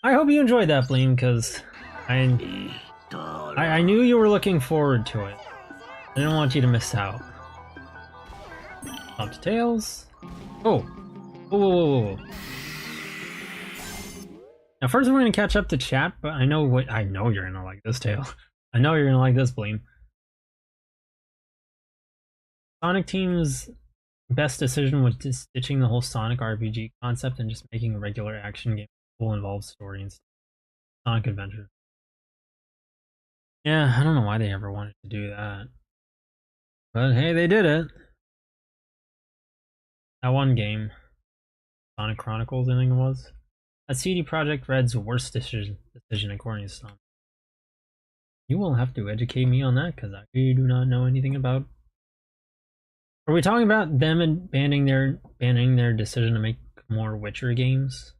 I hope you enjoyed that, Bleem, because I knew you were looking forward to it. I didn't want you to miss out. Up to Tails. Oh. Whoa, whoa, whoa, whoa. Now first we're gonna catch up to chat, but I know you're gonna like this, Tail. I know you're gonna like this, Bleem. Sonic Team's best decision was just ditching the whole Sonic RPG concept and just making a regular action game that will involve story and Sonic Adventure. Yeah, I don't know why they ever wanted to do that. But hey, they did it. That one game, Sonic Chronicles, I think it was. That's CD Projekt Red's worst decision according to some. You will have to educate me on that because I do not know anything about. Are we talking about them and banning their decision to make more Witcher games?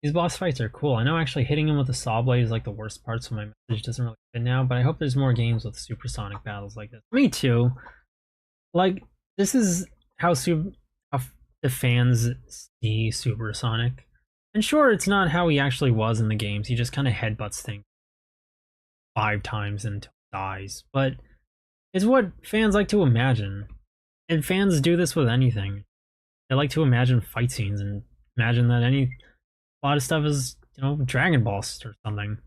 These boss fights are cool. I know actually hitting him with a saw blade is like the worst part, so my message doesn't really fit now, but I hope there's more games with supersonic battles like this. Me too. Like, this is how the fans see Supersonic. And sure, it's not how he actually was in the games. He just kind of headbutts things 5 times until he dies. But it's what fans like to imagine. And fans do this with anything. They like to imagine fight scenes and imagine that a lot of stuff is, you know, Dragon Ball or something.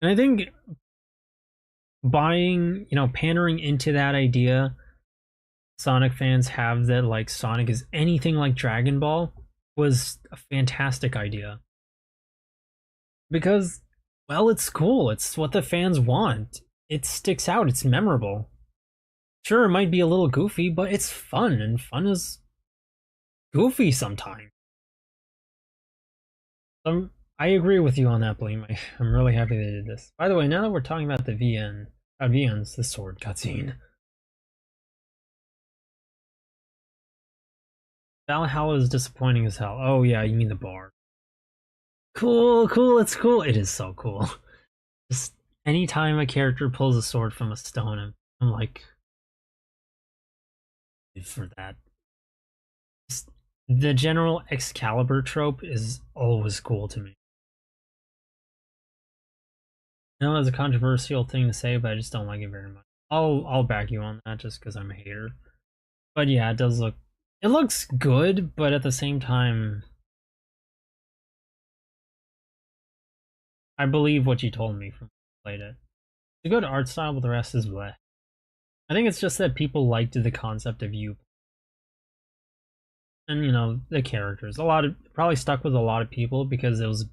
And I think pandering into that idea Sonic fans have that, like, Sonic is anything like Dragon Ball was a fantastic idea. Because, well, it's cool. It's what the fans want. It sticks out. It's memorable. Sure, it might be a little goofy, but it's fun, and fun is goofy sometimes. I agree with you on that, Bleem. I'm really happy they did this. By the way, now that we're talking about the VNs, the sword cutscene. Valhalla is disappointing as hell. Oh yeah, you mean the bar. Cool, it's cool. It is so cool. Just anytime a character pulls a sword from a stone, I'm like, for that. Just, the general Excalibur trope is always cool to me. I know it's a controversial thing to say, but I just don't like it very much. I'll back you on that just because I'm a hater. But yeah, it does look. It looks good, but at the same time, I believe what you told me from when I played it. It's a good art style, but the rest is bleh. I think it's just that people liked the concept of you. And, you know, the characters. Probably stuck with a lot of people because it was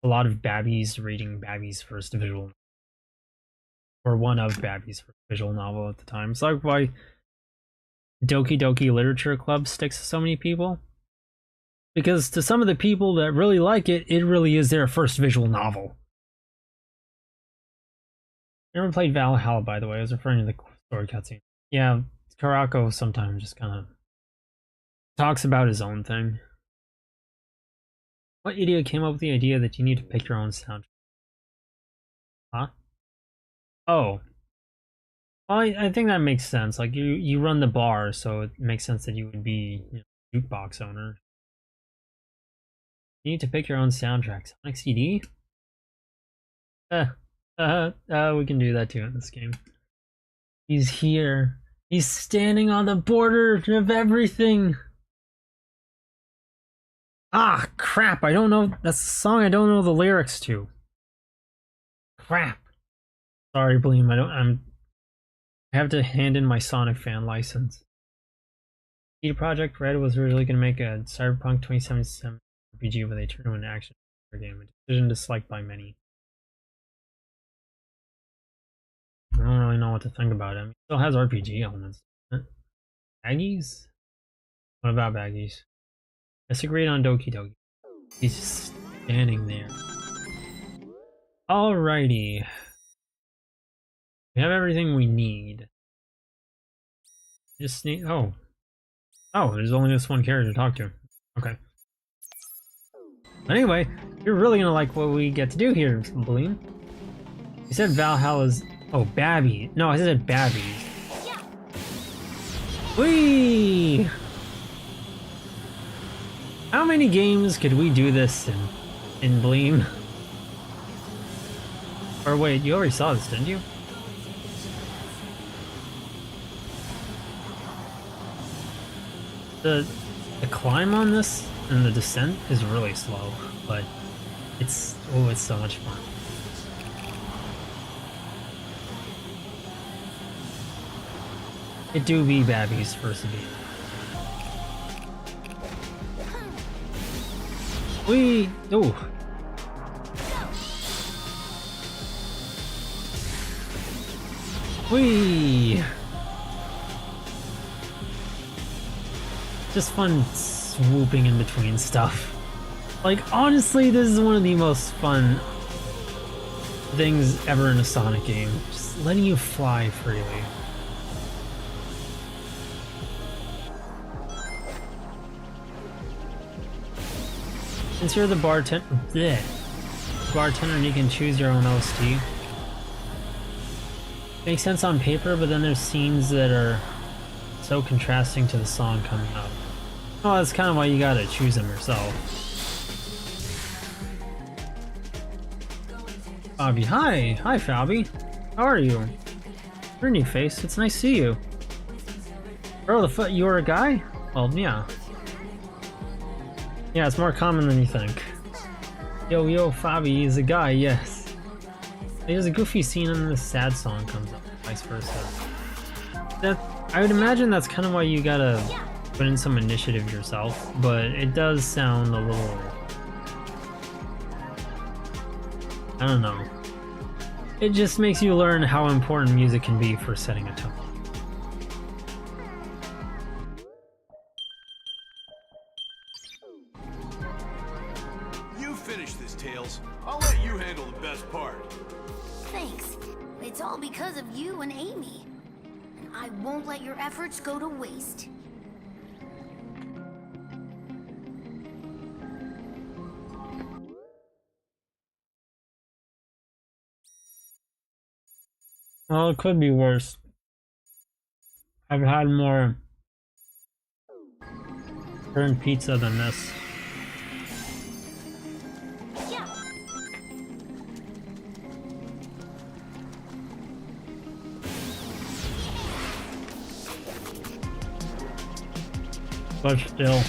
a lot of Babbies reading Babby's first visual novel. Or one of Babby's first visual novel at the time. It's like why Doki Doki Literature Club sticks to so many people. Because to some of the people that really like it, it really is their first visual novel. I never played Valhalla, by the way. I was referring to the story cutscene. Yeah, Karako sometimes just kind of talks about his own thing. What idiot came up with the idea that you need to pick your own soundtrack? Huh? Oh. Well, I think that makes sense. Like, you run the bar, so it makes sense that you would be, you know, jukebox owner. You need to pick your own soundtrack. Sonic CD? We can do that too in this game. He's here. He's standing on the border of everything. Ah, crap. I don't know. That's a song I don't know the lyrics to. Crap. Sorry, Bleem. I have to hand in my Sonic fan license. CD Projekt Red was originally going to make a Cyberpunk 2077 RPG, but they turned it into an action game. A decision disliked by many. I don't really know what to think about it. I mean, it still has RPG elements. Baggies? What about Baggies? Disagreed on Doki Doki. He's just standing there. Alrighty. We have everything we need. Just need. Oh, there's only this one character to talk to. Okay. Anyway, you're really gonna like what we get to do here, Bleem. You said Valhalla's. Oh, Babby. No, I said Babby. Whee! How many games could we do this in Bleem? Or wait, you already saw this, didn't you? The climb on this and the descent is really slow, but it's so much fun. It do be Babby's first beat. Ooh. Whee! Just fun swooping in between stuff. Like, honestly, this is one of the most fun things ever in a Sonic game. Just letting you fly freely. Since you're the bartender and you can choose your own OST. Makes sense on paper, but then there's scenes that are so contrasting to the song coming up. Well, that's kind of why you gotta choose them yourself. Fabi, hi! Hi, Fabi! How are you? You're a new face, it's nice to see you. Bro, you're a guy? Well, yeah. Yeah, it's more common than you think. Yo, Fabi is a guy, yes. There's a goofy scene and the sad song comes up, vice versa. I would imagine that's kind of why you gotta put in some initiative yourself, but it does sound a little... I don't know. It just makes you learn how important music can be for setting a tone. You finish this, Tails. I'll let you handle the best part. Thanks. It's all because of you and Amy. And I won't let your efforts go to waste. Well, it could be worse. I've had more burnt pizza than this. But still.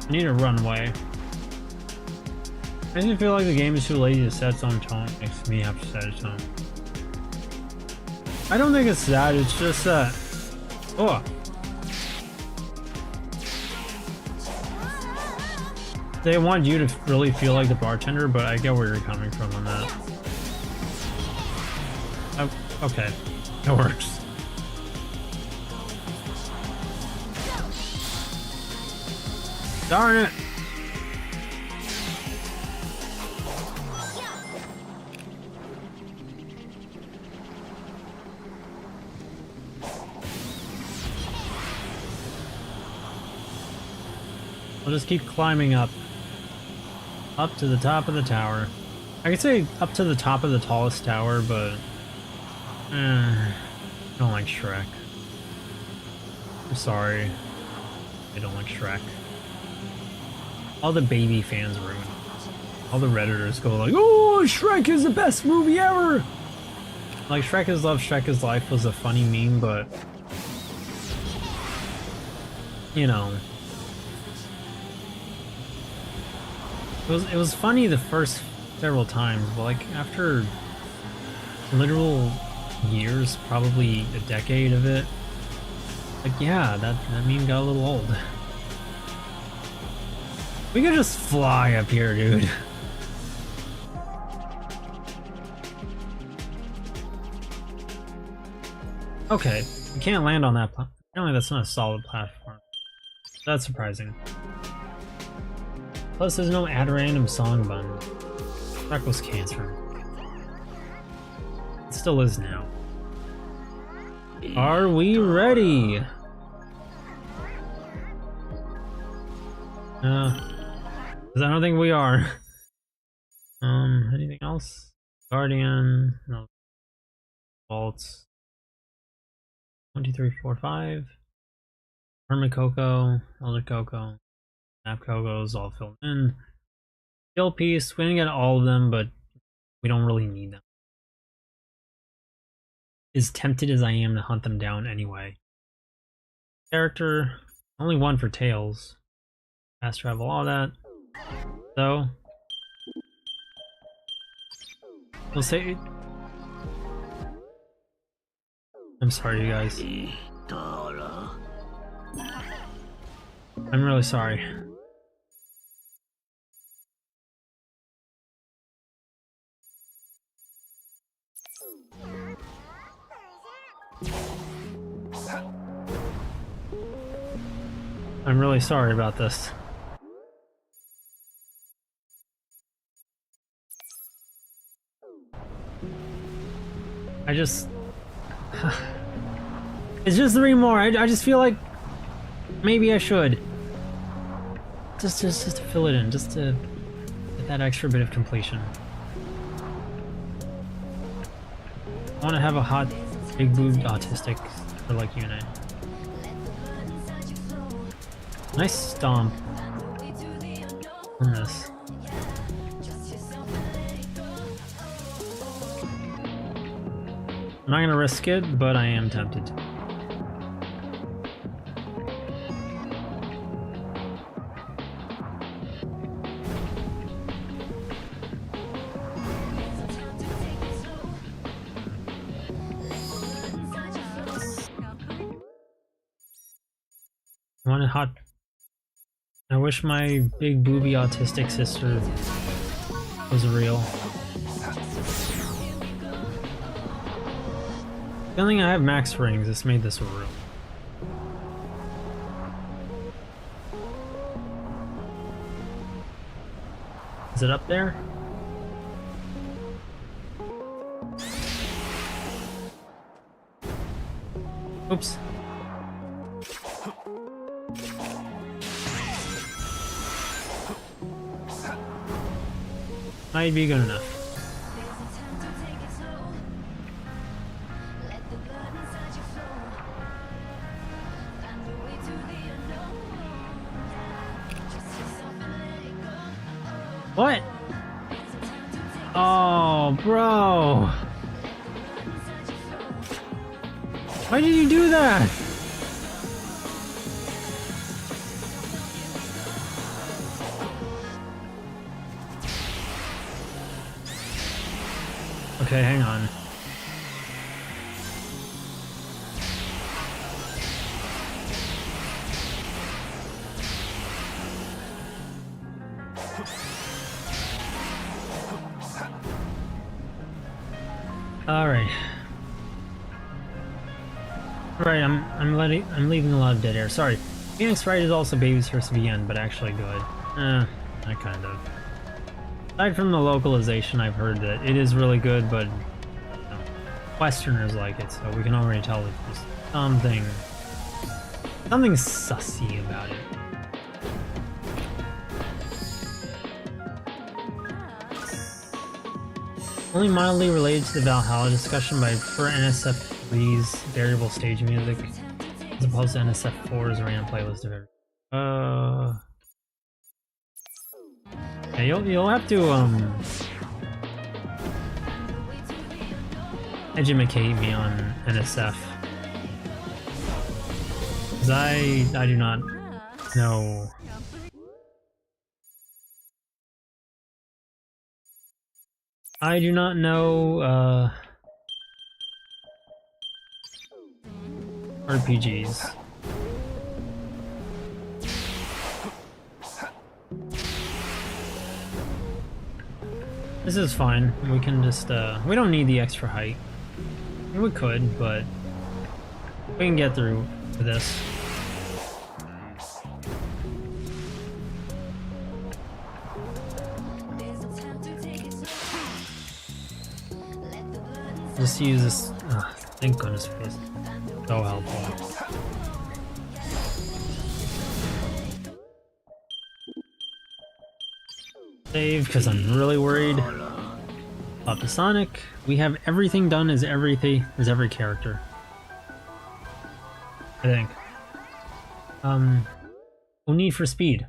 I need to run away. I just feel like the game is too lazy to set its own tone. It makes me have to set its own. I don't think it's that, it's just that... Oh! They want you to really feel like the bartender, but I get where you're coming from on that. Okay, that works. Darn it! I'll just keep climbing up. Up to the top of the tower. I could say up to the top of the tallest tower, but... I don't like Shrek. I'm sorry. I don't like Shrek. All the baby fans ruin it. All the Redditors go like, oh, Shrek is the best movie ever! Like, Shrek is Love, Shrek is Life was a funny meme, but... You know... It was funny the first several times, but like after literal years, probably a decade of it, like yeah, that meme got a little old. We could just fly up here, dude. Okay, we can't land on that platform. Apparently that's not a solid platform. That's surprising. Plus, there's no add random song button. That was cancer. It still is now. Are we ready? 'Cause I don't think we are. Anything else? Guardian, no. Vaults. 1, 2, 3, 4, 5. Hermit Coco, Elder Coco. Map Coco's all filled in. Skill piece, we didn't get all of them, but we don't really need them. As tempted as I am to hunt them down anyway. Character, only one for Tails. Fast travel, all that. So, we'll say. I'm sorry, you guys. I'm really sorry. I'm really sorry about this. I just... It's just 3 more. I just feel like maybe I should. Just to fill it in, just to get that extra bit of completion. I want to have a hot, big-boobed autistic for like Yu-nee. Nice stomp on this. I'm not gonna risk it, but I am tempted to. I want a hot... I wish my big booby autistic sister was real. Feeling I have max rings, this made this real. Is it up there? Oops. Might be good enough. What? Oh, bro. Why did you do that? Okay, hang on. Alright. Right, I'm leaving a lot of dead air. Sorry. Phoenix Wright is also Baby's first VN, but actually good. I kind of. Aside from the localization, I've heard that it is really good, but you know, Westerners like it, so we can already tell that there's something sussy about it. Only mildly related to the Valhalla discussion, but I prefer NSF3's variable stage music as opposed to NSF4's random playlist of everything. Yeah, you'll have to educate me on NSF, because I do not know. I do not know RPGs. This is fine. We can just we don't need the extra height. We could, but we can get through this. Just use this. Thank goodness for this. So helpful. Save, because I'm really worried about the Sonic. We have everything done as every character. I think. No need for speed.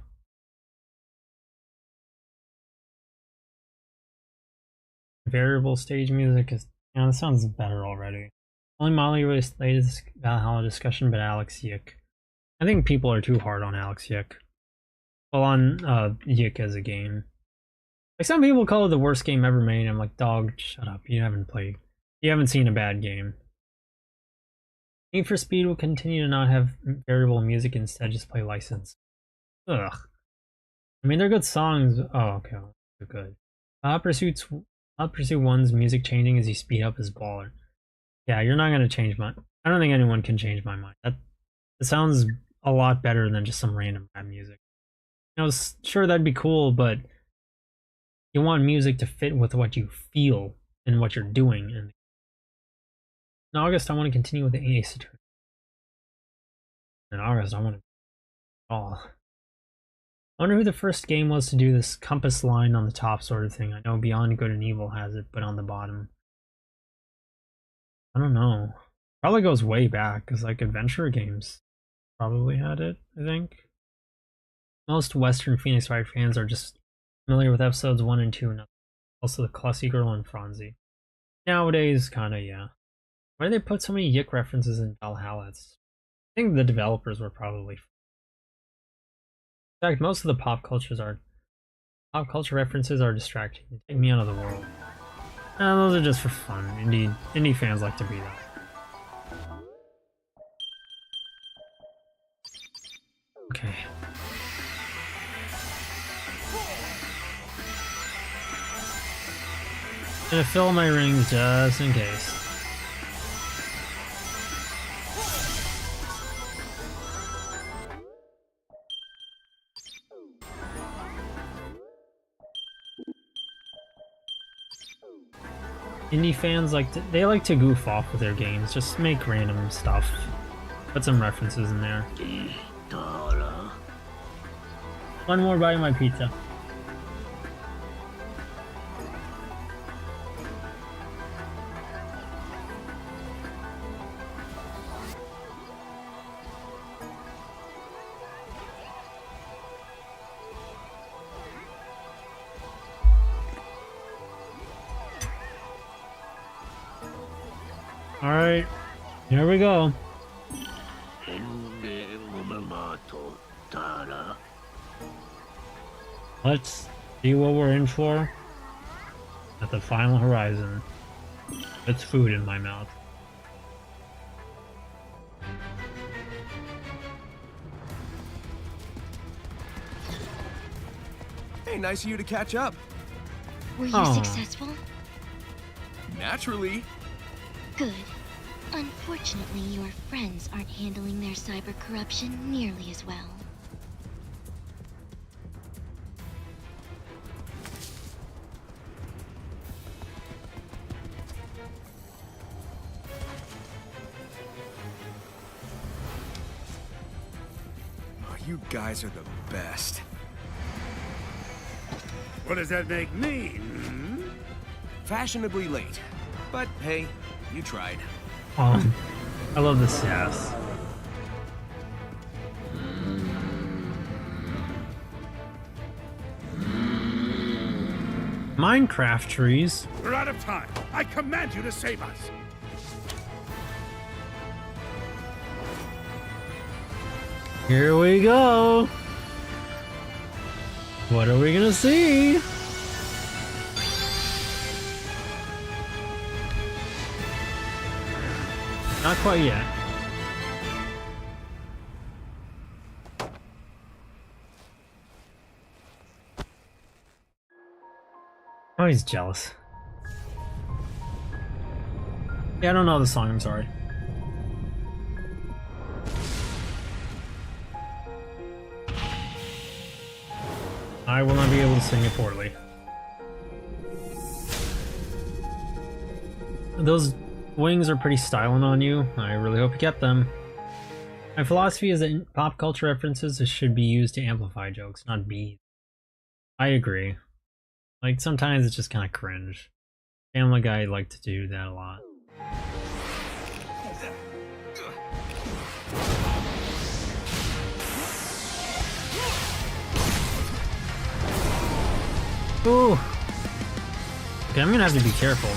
Variable stage music is, that sounds better already. Only Molly related to Valhalla discussion, but Alex Yick. I think people are too hard on Alex Yick. Well, on Yick as a game. Like, some people call it the worst game ever made. I'm like, dog, shut up. You haven't seen a bad game. Need for Speed will continue to not have variable music, instead just play license. Ugh. I mean, they're good songs. Oh, okay. They're good. Hot Pursuit 1's music changing as you speed up is baller. Yeah, you're not gonna change my... I don't think anyone can change my mind. That sounds a lot better than just some random rap music. You know, sure, that'd be cool, but you want music to fit with what you feel and what you're doing. And in August, I want to continue with the Ace Attorney. In August, I want to all. I wonder who the first game was to do this compass line on the top sort of thing. I know Beyond Good and Evil has it, but on the bottom. I don't know. Probably goes way back, because like adventure games probably had it, I think. Most Western Phoenix Wright fans are just familiar with episodes 1 and 2, and also the Clussy Girl and Franzi. Nowadays, kinda, yeah. Why do they put so many Yick references in Valhalla? I think the developers were probably. In fact, most of the pop culture references are distracting. They take me out of the world. And those are just for fun. Indie fans like to be that. Okay. Gonna fill my rings just in case. Indie fans like to goof off with their games. Just make random stuff. Put some references in there. One more bite of my pizza. Alright, here we go. Let's see what we're in for at the final horizon. It's food in my mouth. Hey, nice of you to catch up. Were you successful? Naturally. Good. Unfortunately, your friends aren't handling their cyber corruption nearly as well. Oh, you guys are the best. What does that make me? Hmm? Fashionably late. But hey, you tried. I love the sass. Minecraft trees. We're out of time. I command you to save us. Here we go. What are we gonna see? Not quite yet. Oh, he's jealous. Yeah, I don't know the song, I'm sorry. I will not be able to sing it poorly. Those wings are pretty styling on you. I really hope you get them. My philosophy is that pop culture references should be used to amplify jokes, not be. I agree. Like, sometimes it's just kind of cringe. Family Guy liked to do that a lot. Ooh. Okay, I'm gonna have to be careful.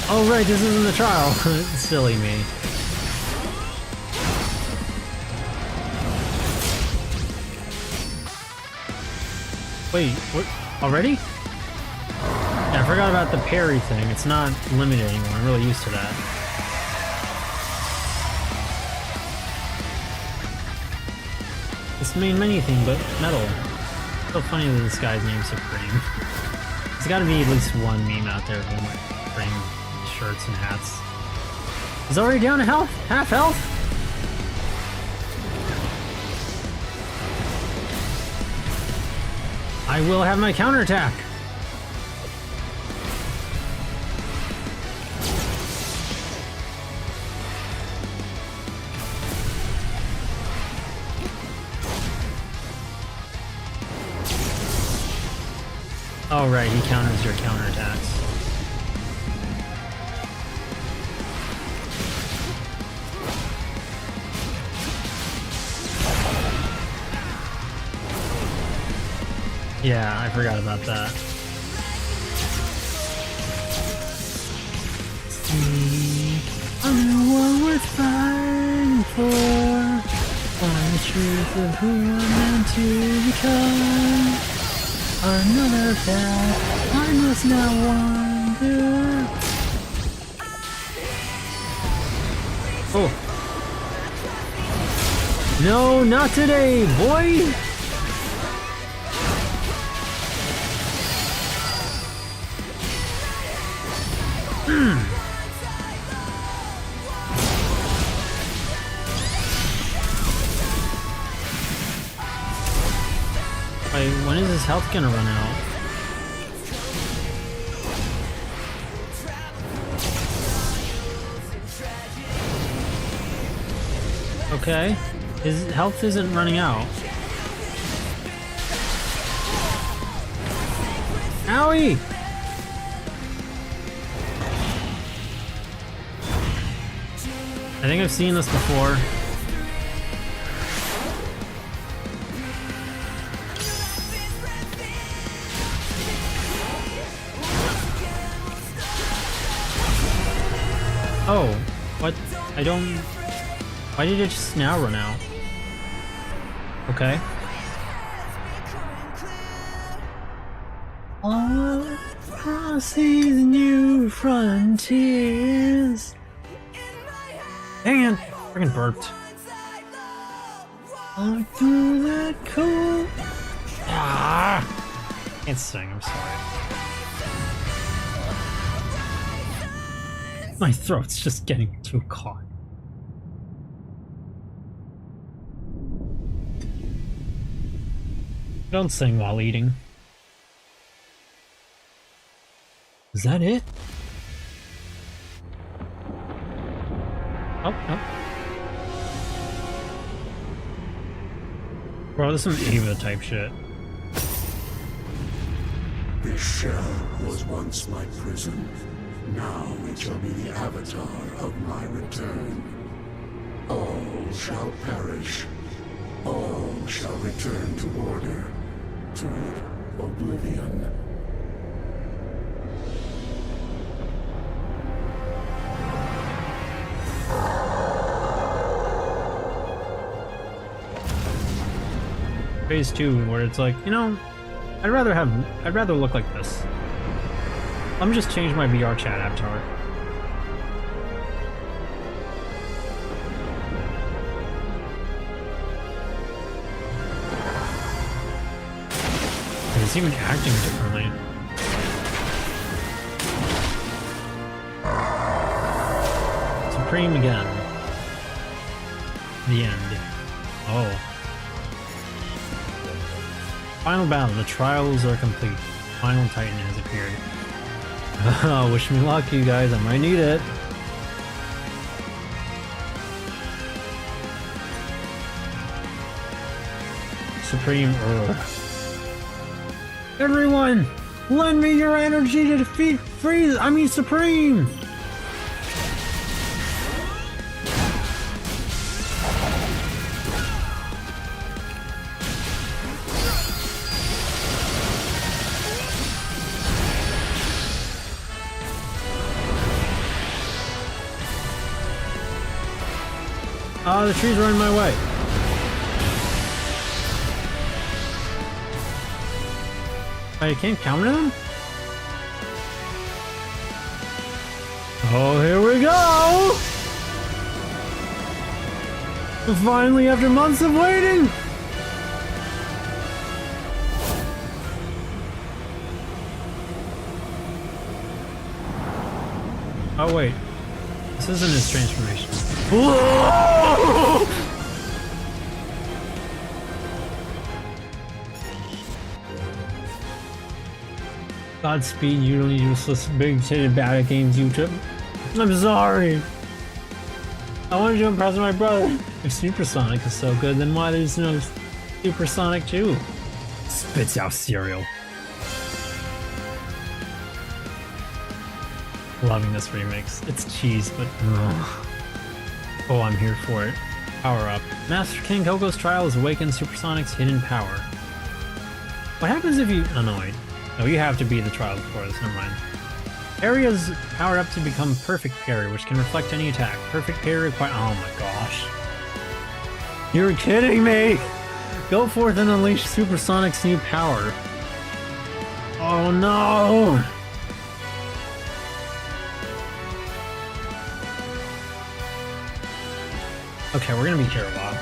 Oh right, this isn't the trial. Silly me. Wait, what? Already? Yeah, I forgot about the parry thing. It's not limited anymore. I'm really used to that. This mean anything but metal. It's so funny that this guy's name's Supreme. There's gotta be at least one meme out there of him. Supreme shirts and hats. He's already down to health, half health. I will have my counterattack. Oh right, he counters your counterattacks. Yeah, I forgot about that. See, I'm what we're fighting for. Find the truth of who I'm meant to become. Another path I must now wander. Oh. No, not today, boy! Wait, when is his health gonna run out? Okay, his health isn't running out. Owie! I think I've seen this before. Oh, what? I don't... Why did it just now run out? Okay. All across these new frontiers. Dang it! Freaking burped. Walk through that cool... Ah! Can't sing, I'm sorry. My throat's just getting too caught. Don't sing while eating. Is that it? Oh, no. Bro, this is some Eva type shit. This shell was once my prison. Now it shall be the avatar of my return. All shall perish. All shall return to order. To oblivion. Phase 2, where it's like, you know, I'd rather look like this. Let me just change my VR chat avatar. It's even acting differently. Supreme again. The end. Oh. Final battle. The trials are complete. Final Titan has appeared. Wish me luck, you guys. I might need it. Supreme. Ugh. Everyone, lend me your energy to defeat Supreme. Oh, the trees are in my way. I can't counter them? Oh, here we go! Finally, after months of waiting! Oh wait, this isn't his transformation. Godspeed, you don't useless big titted bad games, YouTube. I'm sorry. I wanted to impress my brother. If Supersonic is so good, then why there's no Supersonic 2? Spits out cereal. Loving this remix. It's cheese, but oh, I'm here for it. Power up. Master King Coco's trial has awakened Supersonic's hidden power. What happens if you... Oh no, wait. No, you have to be the trial before this, never mind. Area's powered up to become Perfect Parry, which can reflect any attack. Perfect Parry require... Oh my gosh. You're kidding me! Go forth and unleash Supersonic's new power. Oh no! Okay, we're gonna be here a while.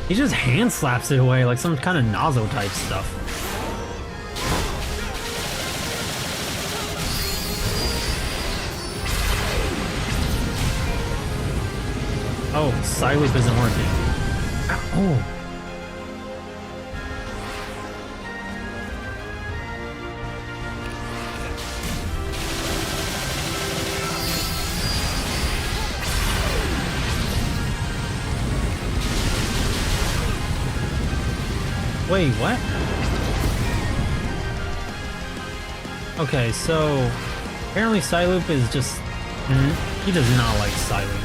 He just hand slaps it away like some kind of Nazo type stuff. Oh, Psyloop isn't working. Oh. Wait, what? Okay, so apparently Psyloop is just... he does not like Psyloop.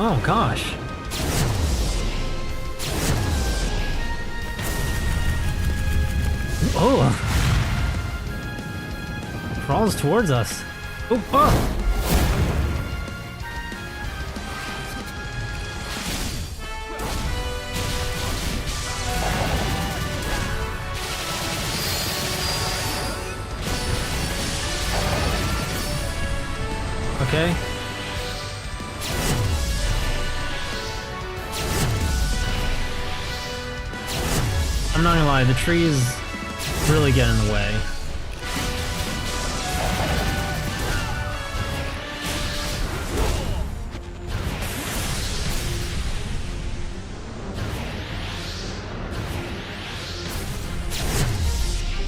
Oh gosh. Oh! Crawls towards us. Oh! Oh. Okay. I'm not gonna lie, the trees really get in the way.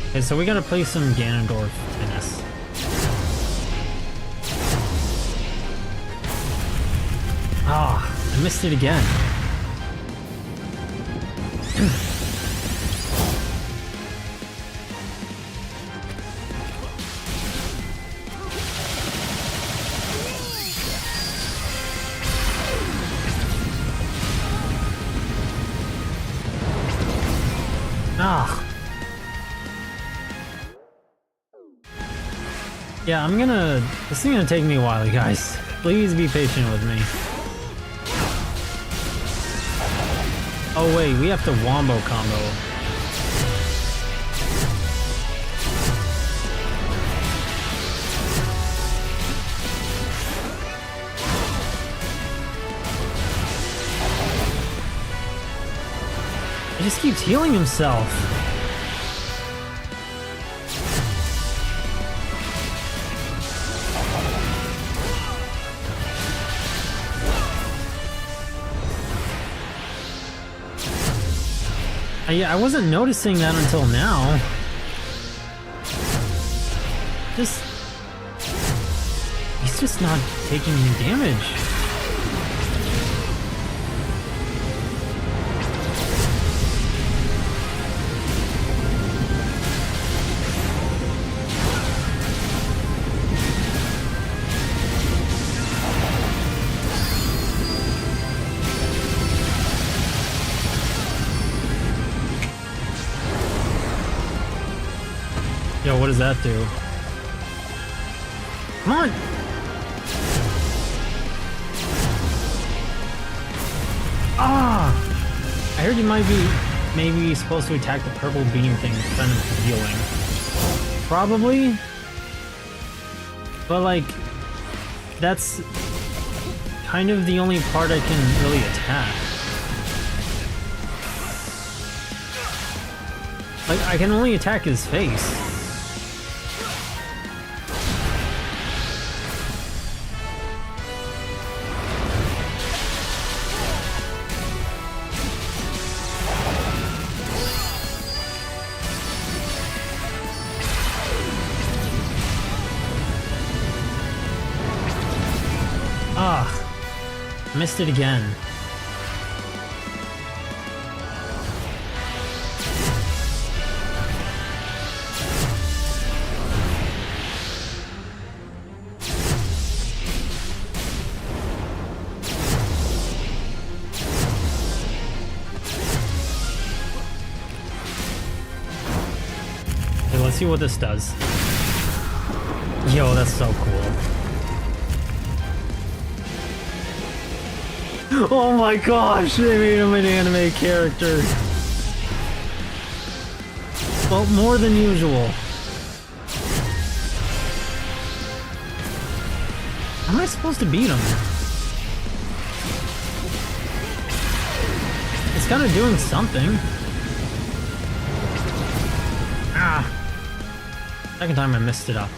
Okay, so we gotta play some Ganondorf in this. Ah, I missed it again. Ah. Yeah, this is gonna take me a while, you guys. Please be patient with me. Oh wait, we have to wombo combo. He just keeps healing himself. Yeah, I wasn't noticing that until now. He's just not taking any damage. Yo, what does that do? Come on! Ah! I heard you might be maybe supposed to attack the purple beam thing to defend him from healing. Probably. But like, that's kind of the only part I can really attack. Like, I can only attack his face. Ah, missed it again. Okay, let's see what this does. Yo, that's so cool. Oh my gosh, they made him an anime character. Well, more than usual. How am I supposed to beat him? It's kind of doing something. Ah. Second time I messed it up.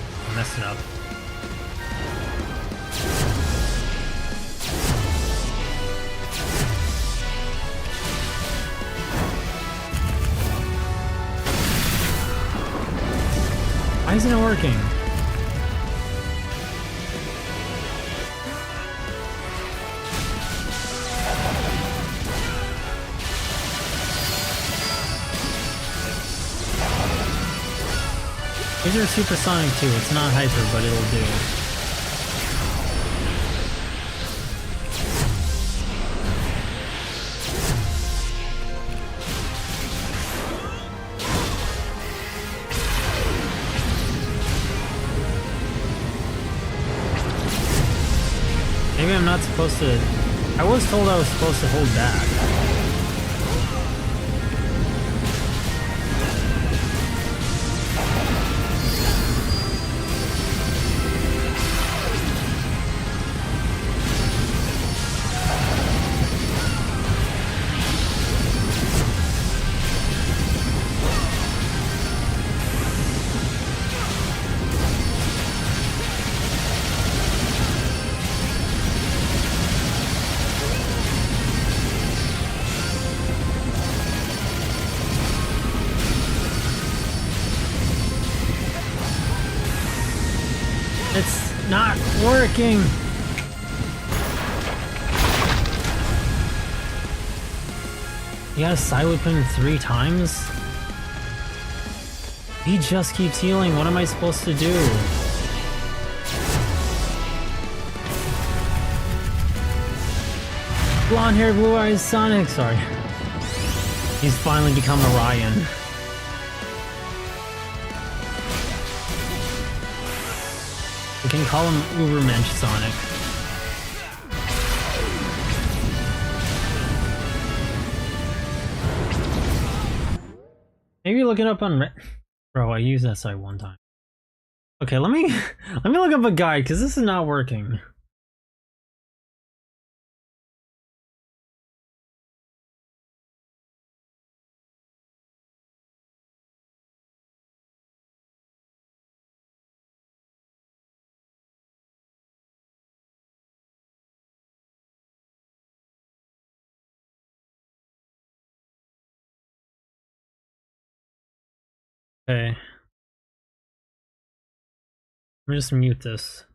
Why isn't it working? These are supersonic too. It's not hyper, but it'll do. Maybe I'm not supposed to... I was told I was supposed to hold back. It's not working. You gotta side whip him 3 times? He just keeps healing. What am I supposed to do? Blonde hair, blue eyes, Sonic. Sorry. He's finally become Orion. We can call him Ubermensch Sonic. Maybe look it up on Bro, I used that site one time. Okay, let me look up a guide because this is not working. Okay. Let me just mute this.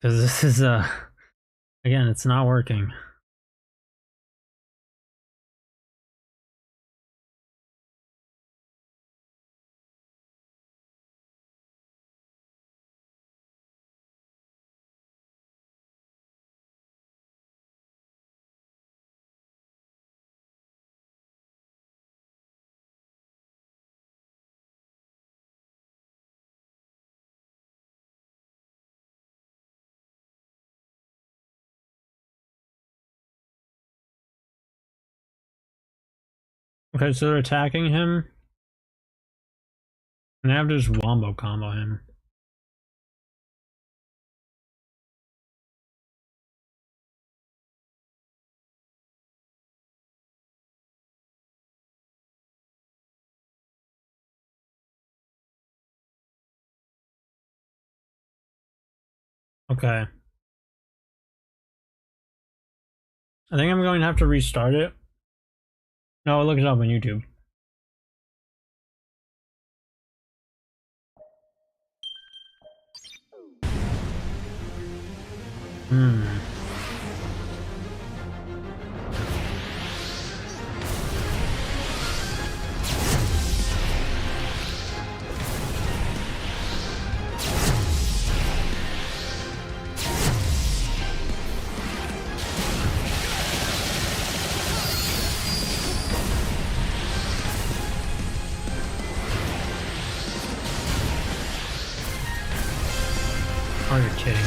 Because this is, again, it's not working. Okay, so they're attacking him. And they have to just wombo combo him. Okay. I think I'm going to have to restart it. No, look it up on YouTube. Oh, you're kidding me.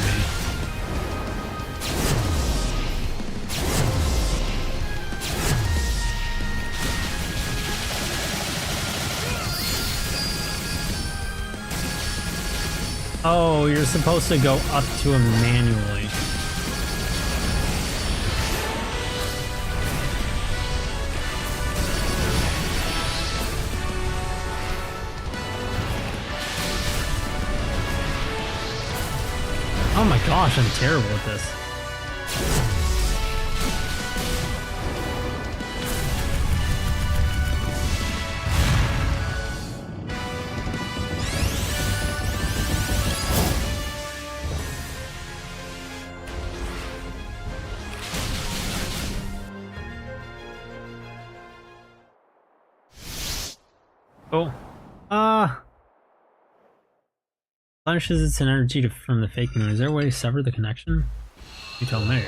Oh, you're supposed to go up to him manually. Oh my gosh, I'm terrible at this. Oh. Punishes its energy from the fake moon. Is there a way to sever the connection? You tell me.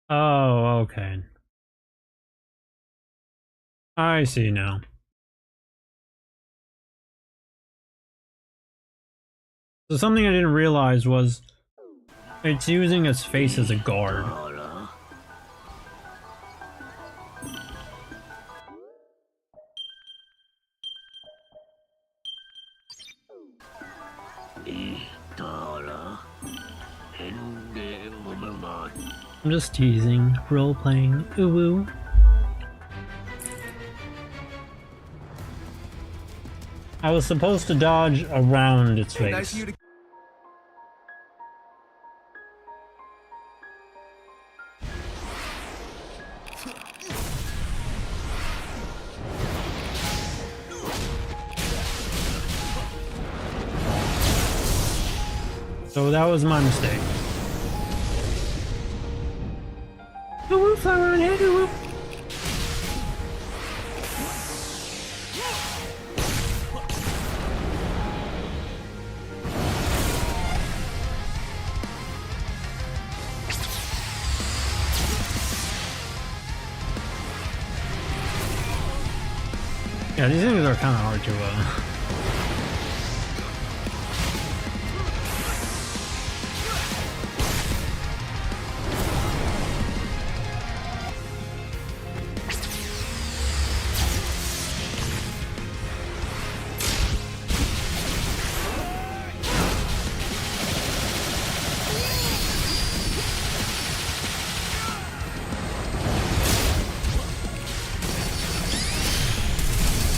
Oh, okay. I see now. So something I didn't realize was it's using its face as a guard. I'm just teasing, role-playing, ooh-woo. I was supposed to dodge around its face. Nice of you to So that was my mistake. Ooh-woo, flower on head, ooh-woo. Yeah, these things are kind of hard to,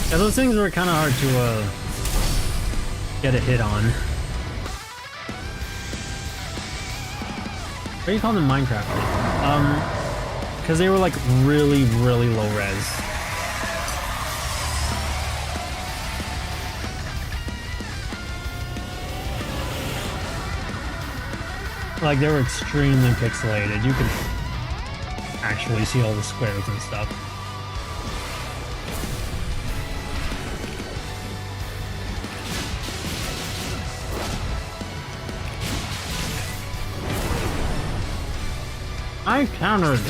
Yeah, those things were kind of hard to, get a hit on. What do you call them, Minecraft? Because they were like really, really low res. Like they were extremely pixelated. You could actually see all the squares and stuff. I countered.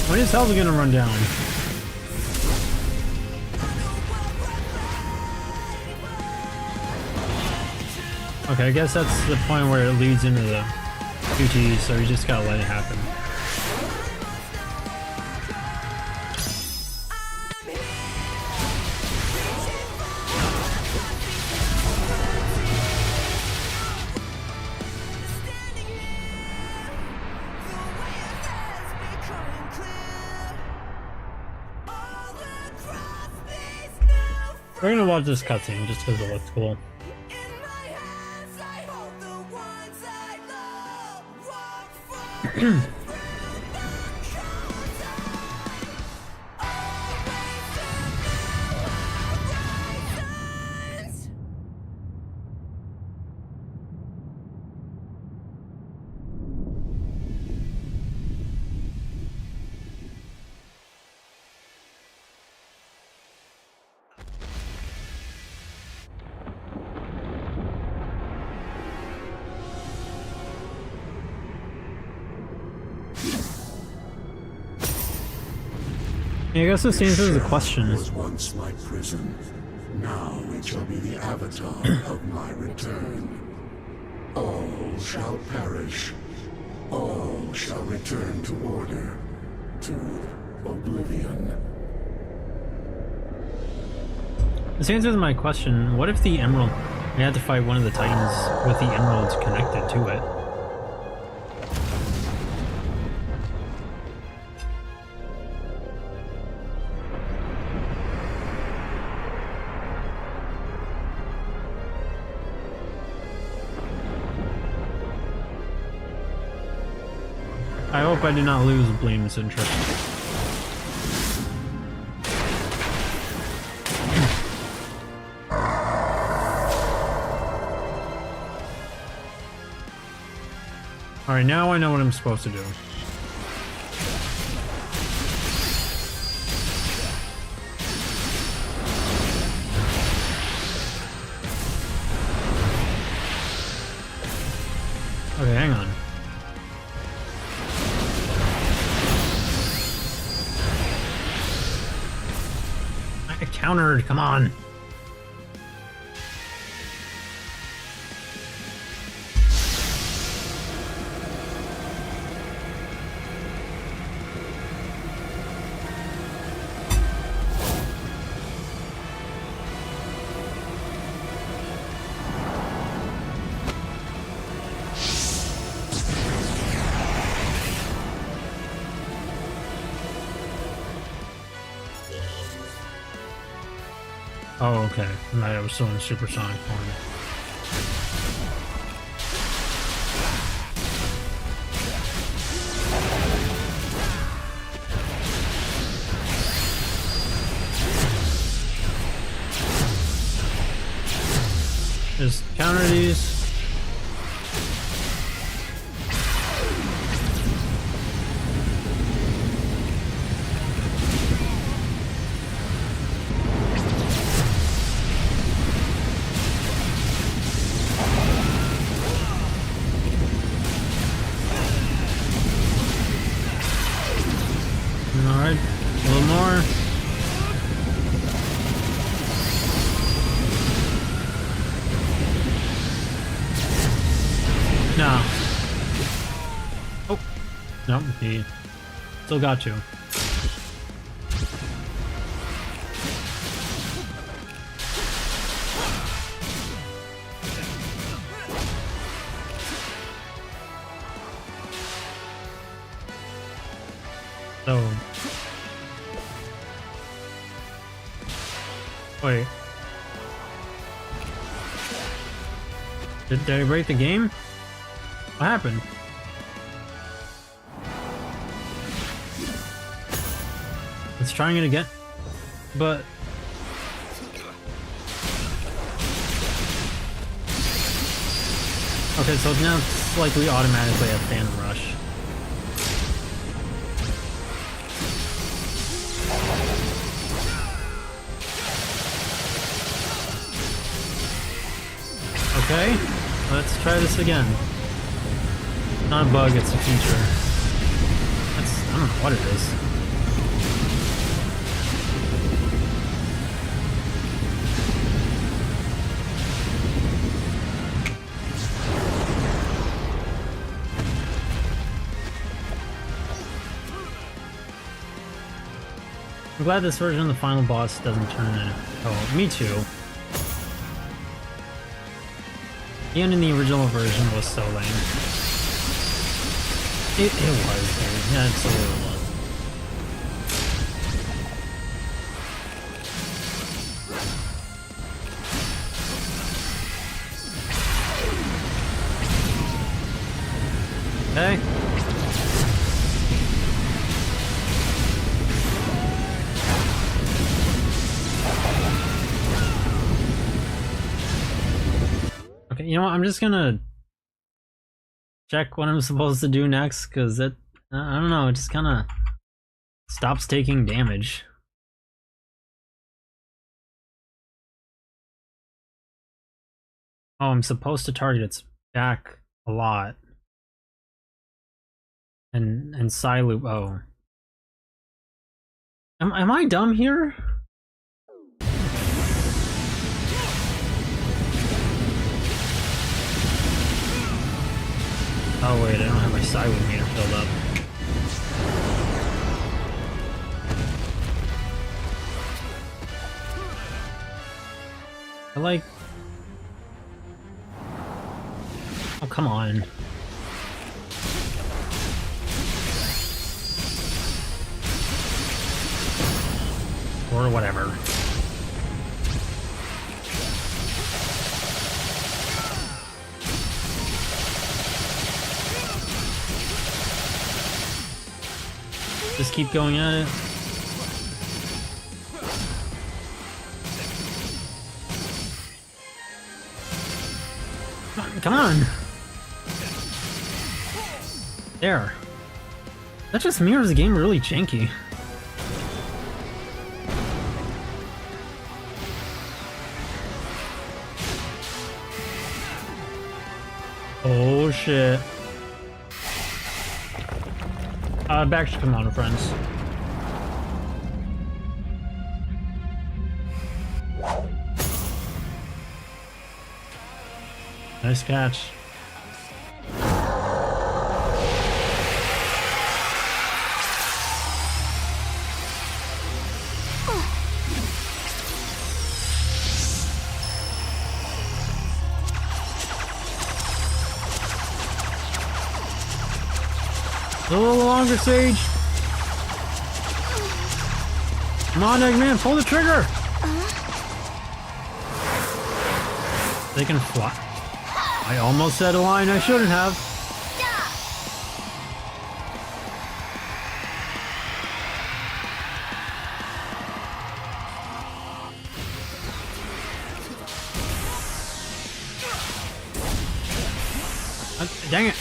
When is hell gonna run down? Okay, I guess that's the point where it leads into the QT, so you just gotta let it happen. We're gonna watch this cutscene just because it looks cool. Yeah, I guess this answers the question. Was once my prison. Now it shall be the avatar of my return. All shall perish. All shall return to order. To oblivion. This answers my question. What if the emerald... We had to fight one of the titans with the emeralds connected to it? I hope I do not lose Bleem's interest. Alright, now I know what I'm supposed to do. Okay, hang on. I countered, come on. Oh, okay. I was still in supersonic form. Just counter these. Alright, a little more. No. Oh. No, he still got you. So. Wait. Did I break the game? What happened? It's trying it again, but okay, so now it's like we automatically have Phantom Rush. Okay, let's try this again. Not a bug, it's a feature. I don't know what it is. I'm glad this version of the final boss doesn't turn in. Oh, me too. The end in the original version was so lame. It was, dude. Yeah, it absolutely was. Okay. Okay, you know what? I'm just gonna check what I'm supposed to do next, because it, I don't know, it just kind of stops taking damage. Oh, I'm supposed to target its back a lot. And side loop, oh. Am I dumb here? Oh wait, I don't have my side loop meter filled up. I like... Oh, come on. Or whatever. Just keep going at it. Come on! There. That just mirrors the game really janky. Oh shit. Back to Commander, friends. Nice catch. A little longer, Sage. Come on, Eggman, pull the trigger. They can fly. I almost said a line I shouldn't have. Dang it.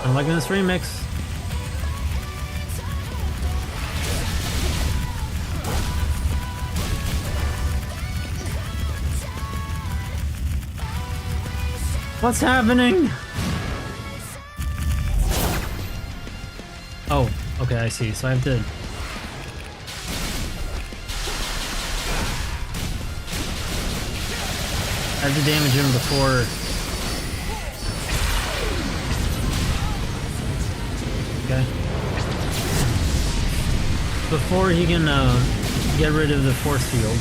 I'm liking this remix. What's happening? Oh, okay, I see. So I have to... damage him before... Okay. Before he can get rid of the force field.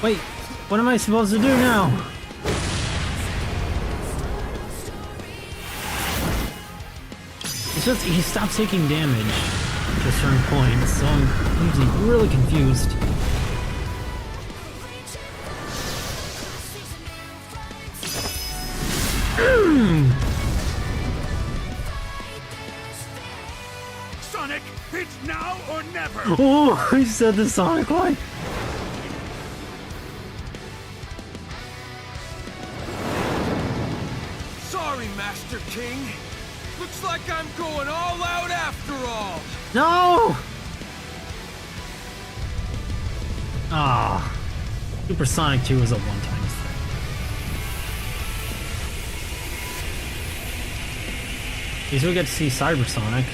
Wait, what am I supposed to do now? It's just he stops taking damage at a certain point, so I'm usually really confused. Sonic, it's now or never! Oh, he said the Sonic line. Sorry, Master King. Looks like I'm going all out after all. No! Ah, Supersonic 2 is a one-time thing. At least we get to see Cybersonic.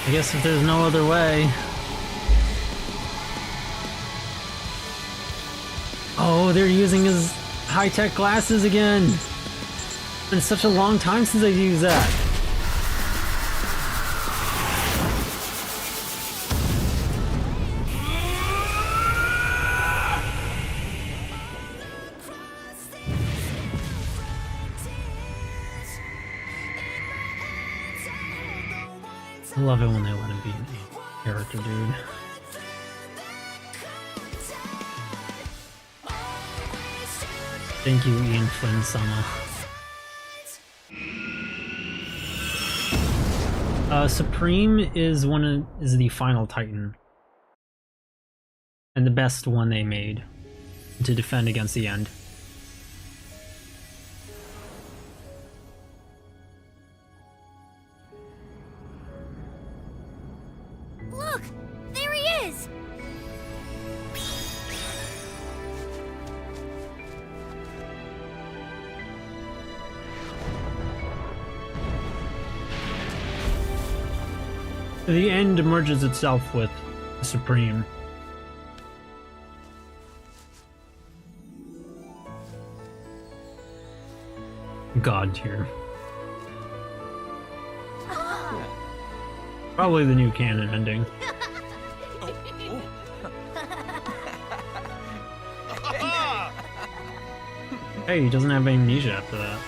I guess if there's no other way. Oh, they're using his high-tech glasses again. It's been such a long time since I've used that. I love it when they let him be a character, dude. Thank you, Ian Flynn-sama. Supreme is is the final Titan, and the best one they made to defend against the end. Look! There he is! The end merges itself with Supreme. God tier. Probably the new canon ending. Hey, he doesn't have amnesia after that.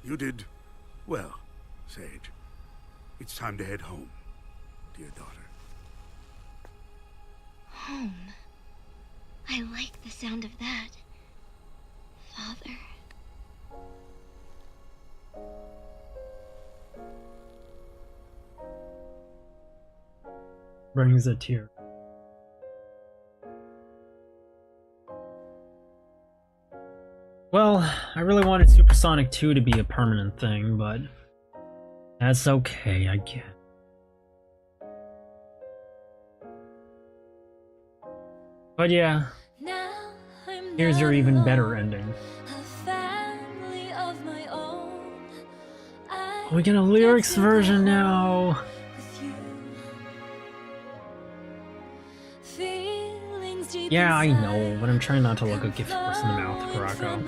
You did well, Sage. It's time to head home, dear daughter. Home. I like the sound of that. Father. Brings a tear. Well, I really wanted Supersonic 2 to be a permanent thing, but that's okay, I get. But yeah, here's your even better ending. We get a lyrics version now. Yeah, I know, but I'm trying not to look a gift horse in the mouth, Kurako.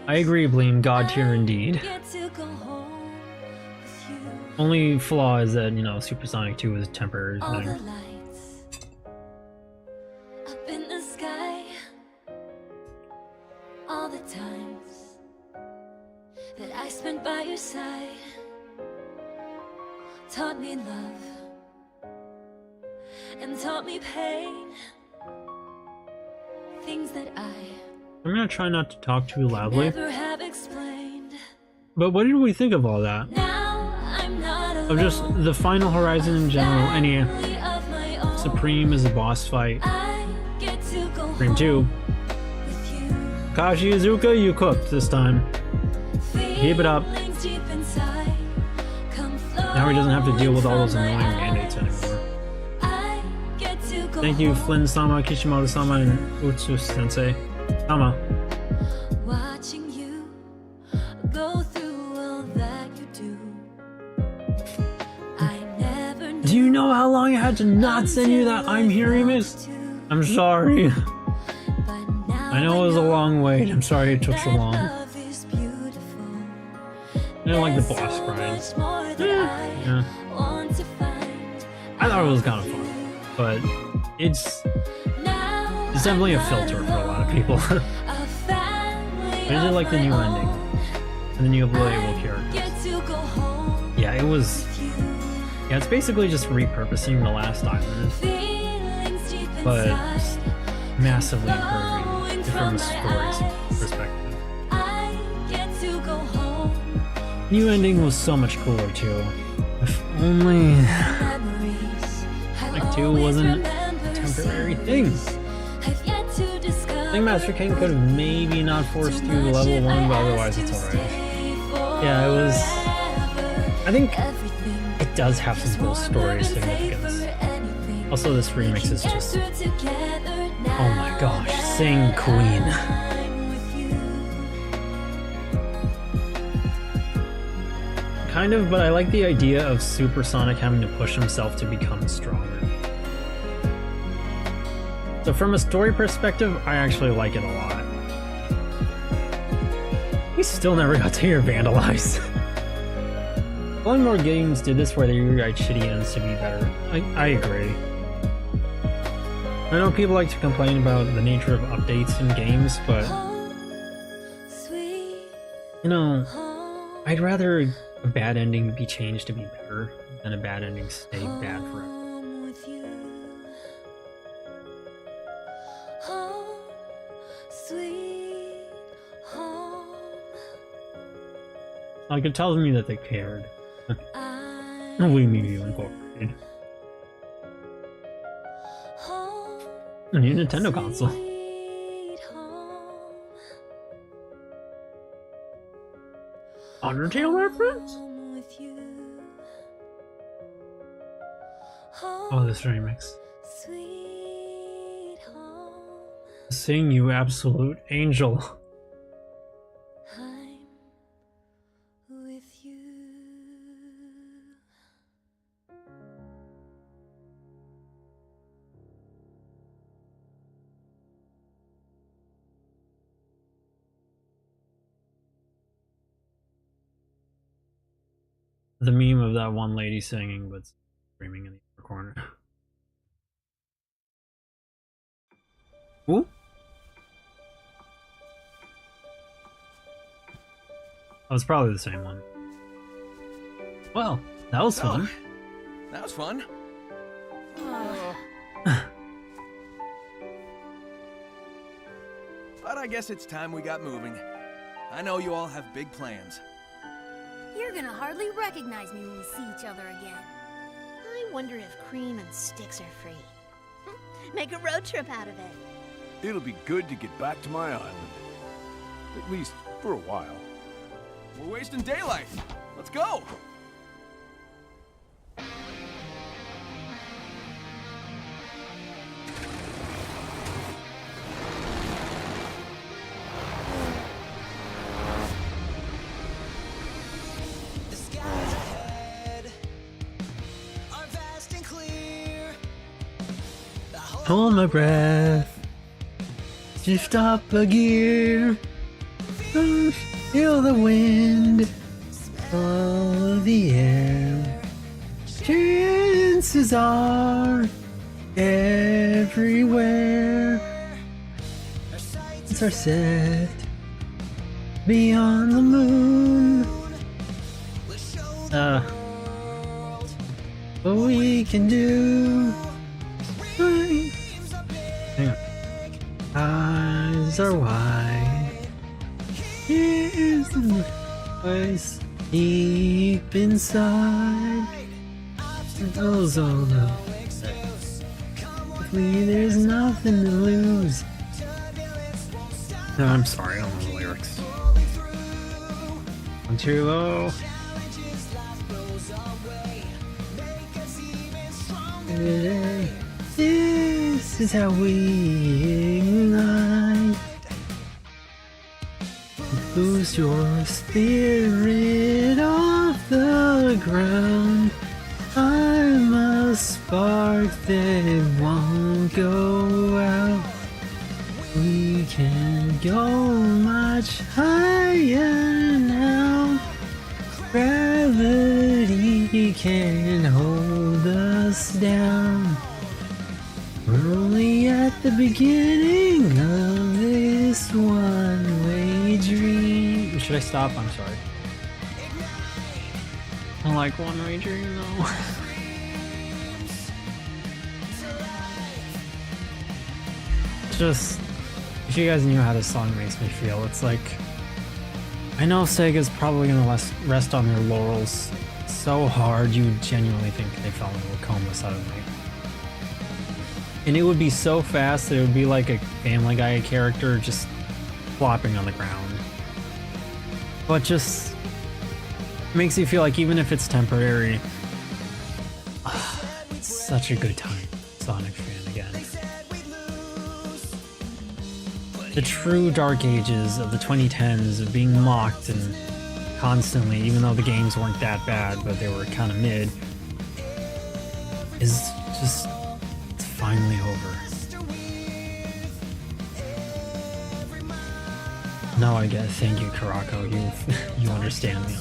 I agree, Bleem, God tier indeed. Only flaw is that, you know, Supersonic 2 is a temporary thing. Up in the sky, all the times that I spent by your side taught me love and taught me pain. Things that I'm gonna try not to talk too loudly. never have explained. But what did we think of all that? Now I'm not alone. Of just the Final Horizon in general, any Family of my own. Supreme is a boss fight. I get to go Supreme 2. with you. Kashi Iizuka, you cooked this time. Keep it up. Feelings deep inside Now he doesn't have to deal with all those annoying mandates anymore. Thank you, Flynn-sama, Kishimoto-sama, and Utsu-sensei. Sama. Watching you go through all that you do. I never Do you know how long I had to not send you that I'm here remix? I'm sorry. I know it was a long wait. I'm sorry it took so long. I didn't like the boss cries. Yeah. I thought it was kind of fun, but it's definitely a filter for a lot of people. I did like the new ending, and the new playable characters. Yeah, it was. Yeah, it's basically just repurposing the last island, but massively improving it from a story's perspective. New ending was so much cooler too. If only like 2 wasn't a temporary thing. I think Master King could have maybe not forced through level 1, but otherwise it's alright. Yeah, it was. I think it does have some cool story significance. Also, this remix is just. Oh my gosh, sing Queen. Kind of, but I like the idea of Supersonic having to push himself to become stronger. So from a story perspective, I actually like it a lot. We still never got to hear Vandalize. Only more games did this where they rewrite shitty ends to be better. I agree. I know people like to complain about the nature of updates in games, but you know, I'd rather a bad ending be changed to be better than a bad ending stay bad forever. Like, it tells me that they cared. We maybe incorporated. A new Nintendo console. Undertale reference? Oh, this remix. Sing, you absolute angel. The meme of that one lady singing but screaming in the other corner. Ooh. Oh, it's probably the same one. Well, that was fun. That was fun. But I guess it's time we got moving. I know you all have big plans. You're gonna hardly recognize me when we see each other again. I wonder if Cream and Sticks are free. Make a road trip out of it. It'll be good to get back to my island. At least for a while. We're wasting daylight. Let's go. Hold my breath. Shift up a gear. Feel the wind. Follow the air. Chances are everywhere. Sights are set beyond the moon. What we can do. Eyes are wide. Here's the place deep inside. Those all know. With me, there's nothing to lose. No, I'm sorry, I don't know the lyrics. I'm too low. This is how we ignite. Boost your spirit off the ground. I'm a spark that won't go out. We can go much higher now. Gravity can't hold us down. We're only at the beginning of this one-way dream. Should I stop? I'm sorry. I like one-way dream though. Just, if you guys knew how this song makes me feel, it's like, I know Sega's probably gonna rest on their laurels so hard you genuinely think they fell into a coma suddenly. And it would be so fast that it would be like a Family Guy character just flopping on the ground. But just makes you feel like even if it's temporary, it's such a good time, Sonic fan again. The true dark ages of the 2010s of being mocked and constantly, even though the games weren't that bad, but they were kind of mid, is just, it's finally over. No, I get it. Thank you, Karako. You understand me.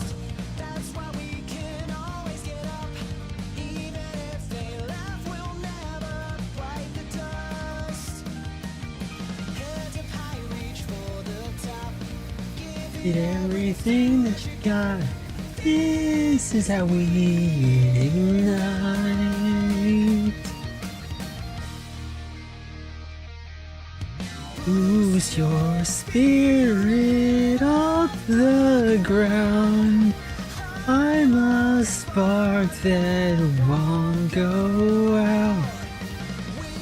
Did everything that you got. This is how we ignite. Boost your spirit off the ground. I'm a spark that won't go out.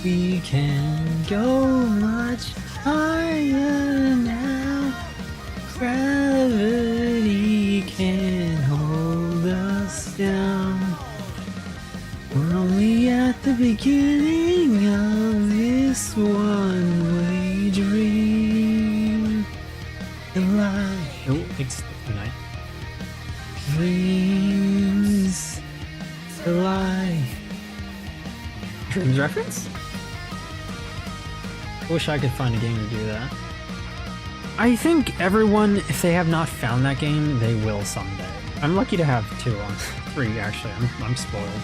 We can go much higher now. Gravity can't hold us down. We're only at the beginning of this one-way dream. The light, oh, it's the night. Dreams, the light. Dreams reference? I wish I could find a game to do that. I think everyone, if they have not found that game, they will someday. I'm lucky to have 2 on 3 actually. I'm spoiled.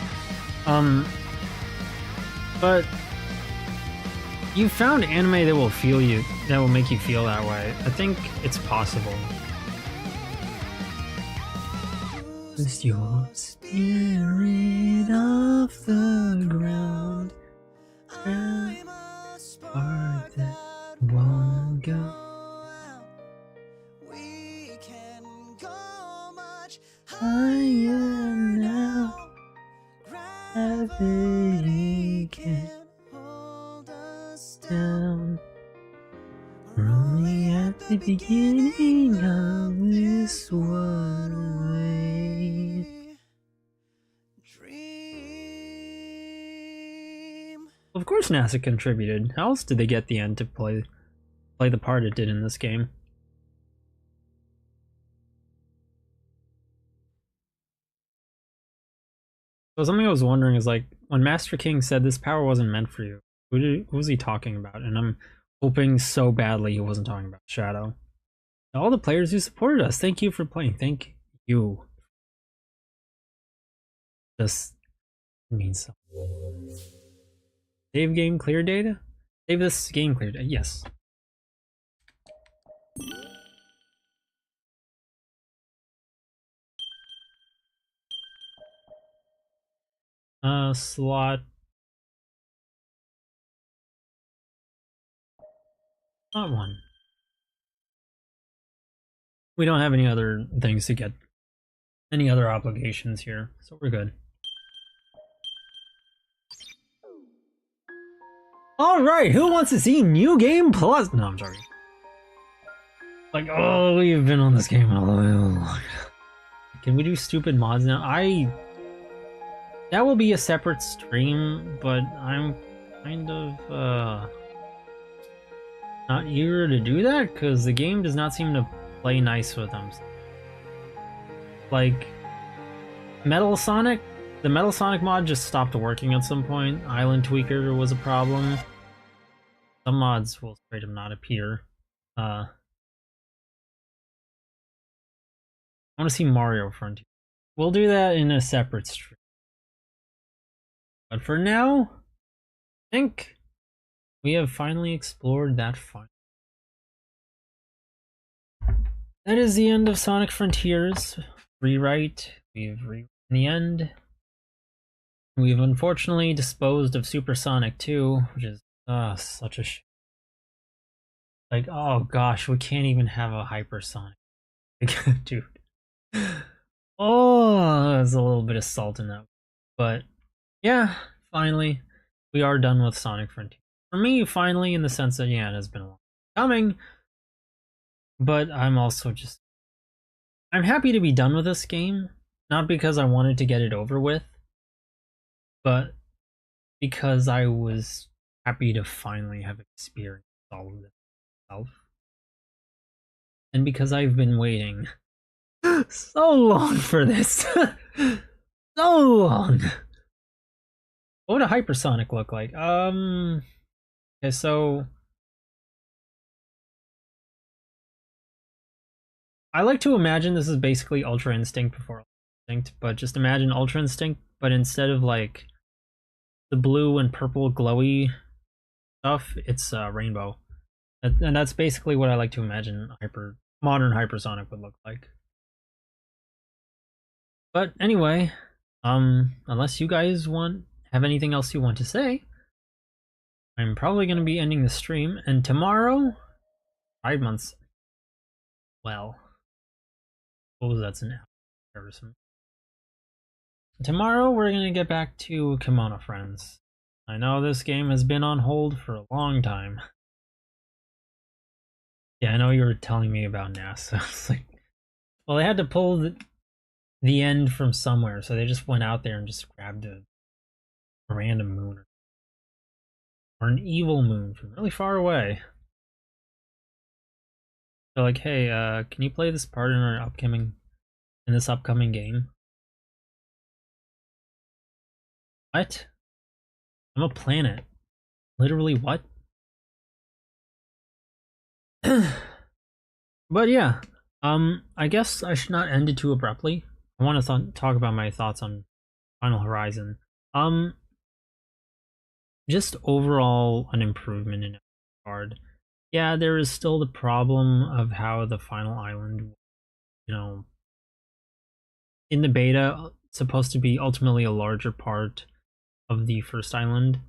But you found anime that will make you feel that way. I think it's possible. Boost your spirit off the ground. I'm a spark that won't go. Higher now, gravity can't hold us down. We're only at the beginning of this one-way dream. Of course NASA contributed. How else did they get the end to play the part it did in this game? So something I was wondering is, like, when Master King said this power wasn't meant for you, who was he talking about? And I'm hoping so badly he wasn't talking about Shadow. All the players who supported us, thank you for playing. Thank you. Just means something. Save game clear data? Save this game clear data. Yes. Slot. Not one. We don't have any other things to get, any other obligations here, so we're good. Alright, who wants to see New Game Plus? No, I'm sorry. Like, oh, we've been on this game a little long. Can we do stupid mods now? That will be a separate stream, but I'm kind of not eager to do that because the game does not seem to play nice with them. Like Metal Sonic, the Metal Sonic mod just stopped working at some point. Island Tweaker was a problem. Some mods will straight up not appear. I want to see Mario Frontier. We'll do that in a separate stream. But for now, I think we have finally explored that fun. That is the end of Sonic Frontiers. Rewrite. We've rewritten the end. We've unfortunately disposed of Super Sonic 2, which is such a like, oh gosh, we can't even have a Hypersonic. Dude. Oh, there's a little bit of salt in that. But yeah, finally, we are done with Sonic Frontier. For me, finally, in the sense that, yeah, it has been a long time coming. But I'm also just... I'm happy to be done with this game. Not because I wanted to get it over with, but because I was happy to finally have experienced all of this myself. And because I've been waiting so long for this. So long. What would a Hypersonic look like? Okay, so I like to imagine this is basically Ultra Instinct before Ultra Instinct, but just imagine Ultra Instinct, but instead of like the blue and purple glowy stuff, it's rainbow. And that's basically what I like to imagine modern Hypersonic would look like. But anyway, unless you guys have anything else you want to say, I'm probably going to be ending the stream, and tomorrow, 5 months, well, suppose that's an embarrassment. Tomorrow we're going to get back to Kimono Friends. I know this game has been on hold for a long time. Yeah, I know you were telling me about NASA. It's like, well, they had to pull the end from somewhere, so they just went out there and just grabbed a random moon or an evil moon from really far away. They're like, hey, can you play this part in this upcoming game? What? I'm a planet. Literally what? But yeah, I guess I should not end it too abruptly. I want to talk about my thoughts on Final Horizon. Just overall an improvement in every regard. Yeah, there is still the problem of how the final island, you know, in the beta, supposed to be ultimately a larger part of the first island.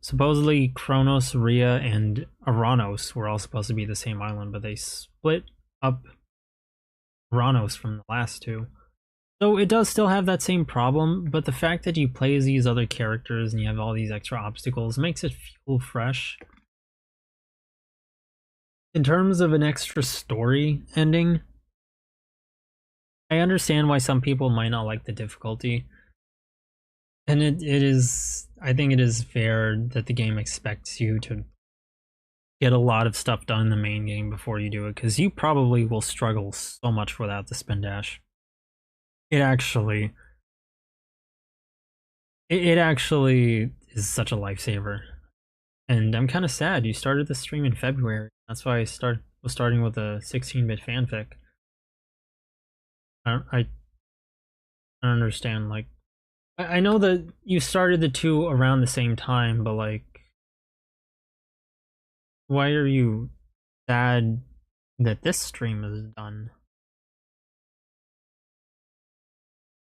Supposedly Kronos, Rhea, and Aranos were all supposed to be the same island, but they split up Aranos from the last two. So it does still have that same problem, but the fact that you play as these other characters and you have all these extra obstacles makes it feel fresh. In terms of an extra story ending, I understand why some people might not like the difficulty. And I think it is fair that the game expects you to get a lot of stuff done in the main game before you do it, because you probably will struggle so much without the spin dash. It actually is such a lifesaver. And I'm kind of sad. You started the stream in February. That's why I was starting with a 16-bit fanfic. I don't understand, like, I know that you started the two around the same time, but like, why are you sad that this stream is done?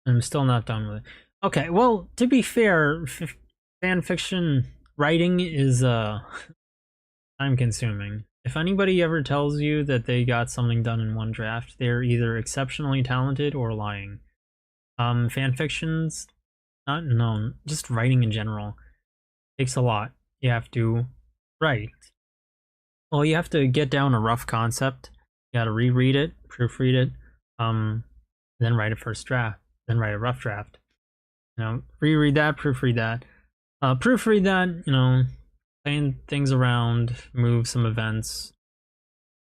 I'm still not done with it. Okay, well, to be fair, fanfiction writing is time consuming. If anybody ever tells you that they got something done in one draft, they're either exceptionally talented or lying. Fanfictions, not known, just writing in general takes a lot. You have to write. Well, you have to get down a rough concept. You gotta reread it, proofread it, then write a first draft, then write a rough draft. You know, reread that, proofread that. Proofread that, you know, plan things around, move some events,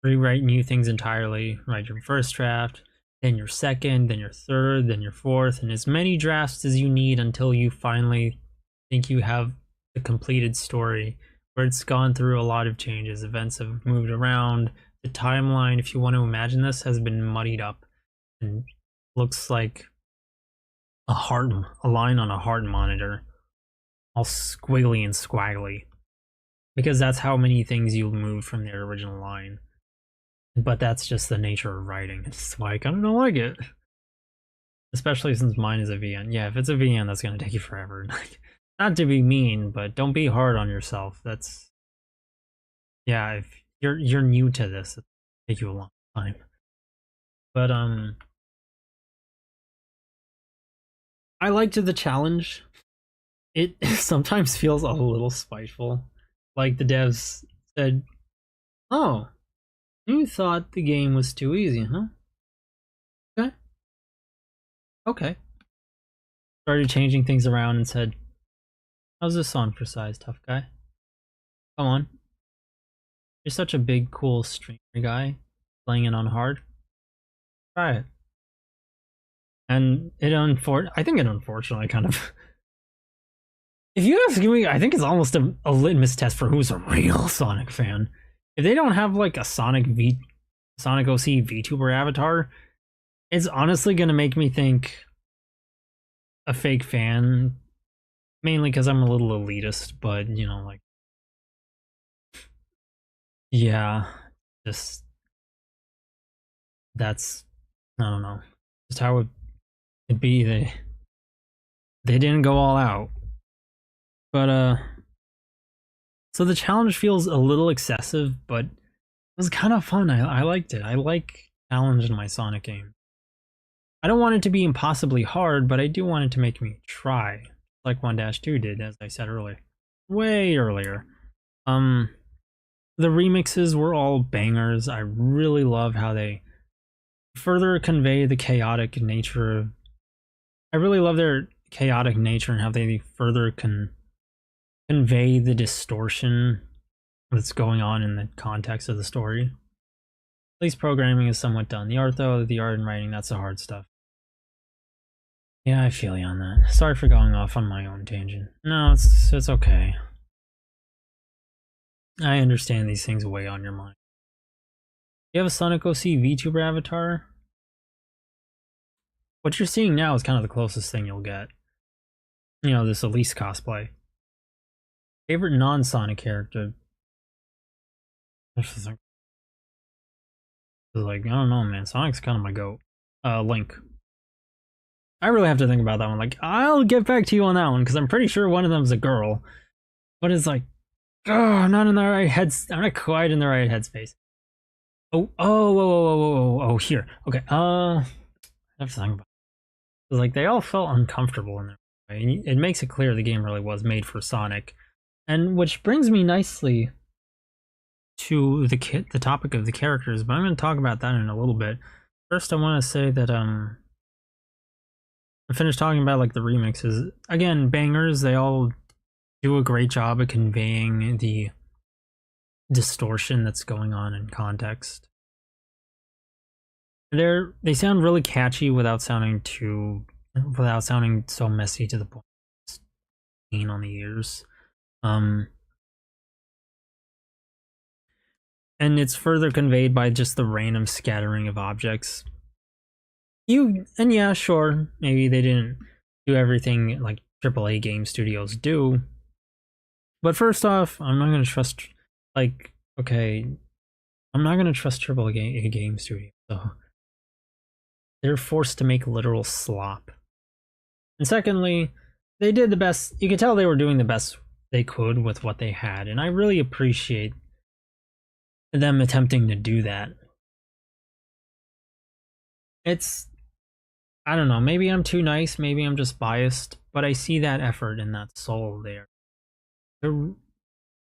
rewrite new things entirely, write your first draft, then your second, then your third, then your fourth, and as many drafts as you need until you finally think you have the completed story where it's gone through a lot of changes. Events have moved around. The timeline, if you want to imagine this, has been muddied up and looks like a line on a heart monitor, all squiggly and squaggly, because that's how many things you moved from their original line. But that's just the nature of writing. It's like, I don't like it. Especially since mine is a VN. Yeah, if it's a VN, that's gonna take you forever. Not to be mean, but don't be hard on yourself. That's, yeah, if you're new to this, it'll take you a long time. But I liked the challenge. It sometimes feels a little spiteful. Like the devs said, "Oh, you thought the game was too easy, huh? Okay. Okay." Started changing things around and said, "How's this on for size, tough guy? Come on. You're such a big, cool streamer guy, playing it on hard. Try it." And I think it unfortunately kind of... If you ask me, I think it's almost a litmus test for who's a real Sonic fan. If they don't have like a Sonic OC VTuber avatar, it's honestly gonna make me think a fake fan. Mainly because I'm a little elitist, but you know, like, yeah, just that's, I don't know, just how it'd be. They didn't go all out, but so the challenge feels a little excessive, but it was kind of fun. I liked it. I like challenge in my Sonic game. I don't want it to be impossibly hard, but I do want it to make me try, like 1-2 did, as I said earlier. Way earlier. The remixes were all bangers. I really love how they further convey the chaotic nature. I really love their chaotic nature and how they further convey the distortion that's going on in the context of the story. At least programming is somewhat done. The art, though, the art and writing, that's the hard stuff. Yeah, I feel you on that. Sorry for going off on my own tangent. No, it's okay. I understand these things weigh on your mind. You have a Sonic OC VTuber avatar? What you're seeing now is kind of the closest thing you'll get. You know, this Elise cosplay. Favorite non-Sonic character? Like, I don't know, man. Sonic's kind of my goat. Link. I really have to think about that one. Like, I'll get back to you on that one, because I'm pretty sure one of them's a girl. But it's like, oh, I'm not in the right heads. I'm not quite in the right headspace. Oh, here. Okay, I have to think about it. Like, they all felt uncomfortable in there. Right? It makes it clear the game really was made for Sonic. And which brings me nicely to the topic of the characters, but I'm going to talk about that in a little bit. First, I want to say that, I finished talking about, like, the remixes. Again, bangers, they all do a great job of conveying the distortion that's going on in context. They sound really catchy without sounding so messy to the point it's pain on the ears. And it's further conveyed by just the random scattering of objects. And yeah, sure, maybe they didn't do everything like AAA game studios do. But first off, I'm not going to trust, like, okay, I'm not going to trust AAA game studios. So they're forced to make literal slop. And secondly, they did the best. You could tell they were doing the best they could with what they had. And I really appreciate them attempting to do that. I don't know, maybe I'm too nice, maybe I'm just biased, but I see that effort and that soul there. To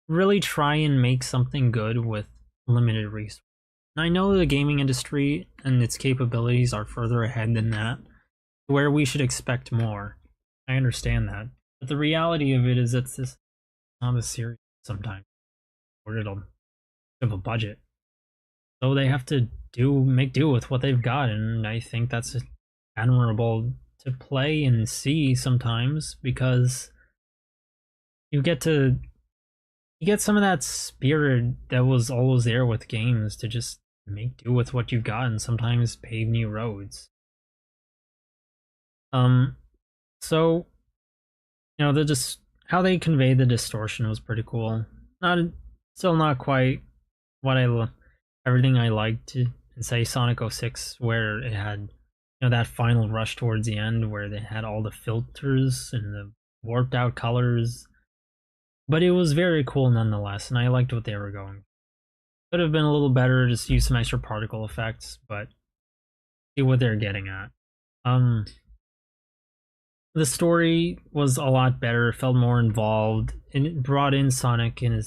really try and make something good with limited resources. And I know the gaming industry and its capabilities are further ahead than that, where we should expect more. I understand that. But the reality of it is it's this not a series sometimes. Or it'll have a budget. So they have to make do with what they've got, and I think that's admirable to play and see sometimes, because you get some of that spirit that was always there with games to just make do with what you've got and sometimes pave new roads. So just how they convey the distortion was pretty cool. Still not quite what everything I liked in, say, Sonic 06, where it had that final rush towards the end where they had all the filters and the warped out colors. But it was very cool nonetheless, and I liked what they were going. Could have been a little better, just use some extra particle effects, but see what they're getting at. The story was a lot better, it felt more involved, and it brought in Sonic and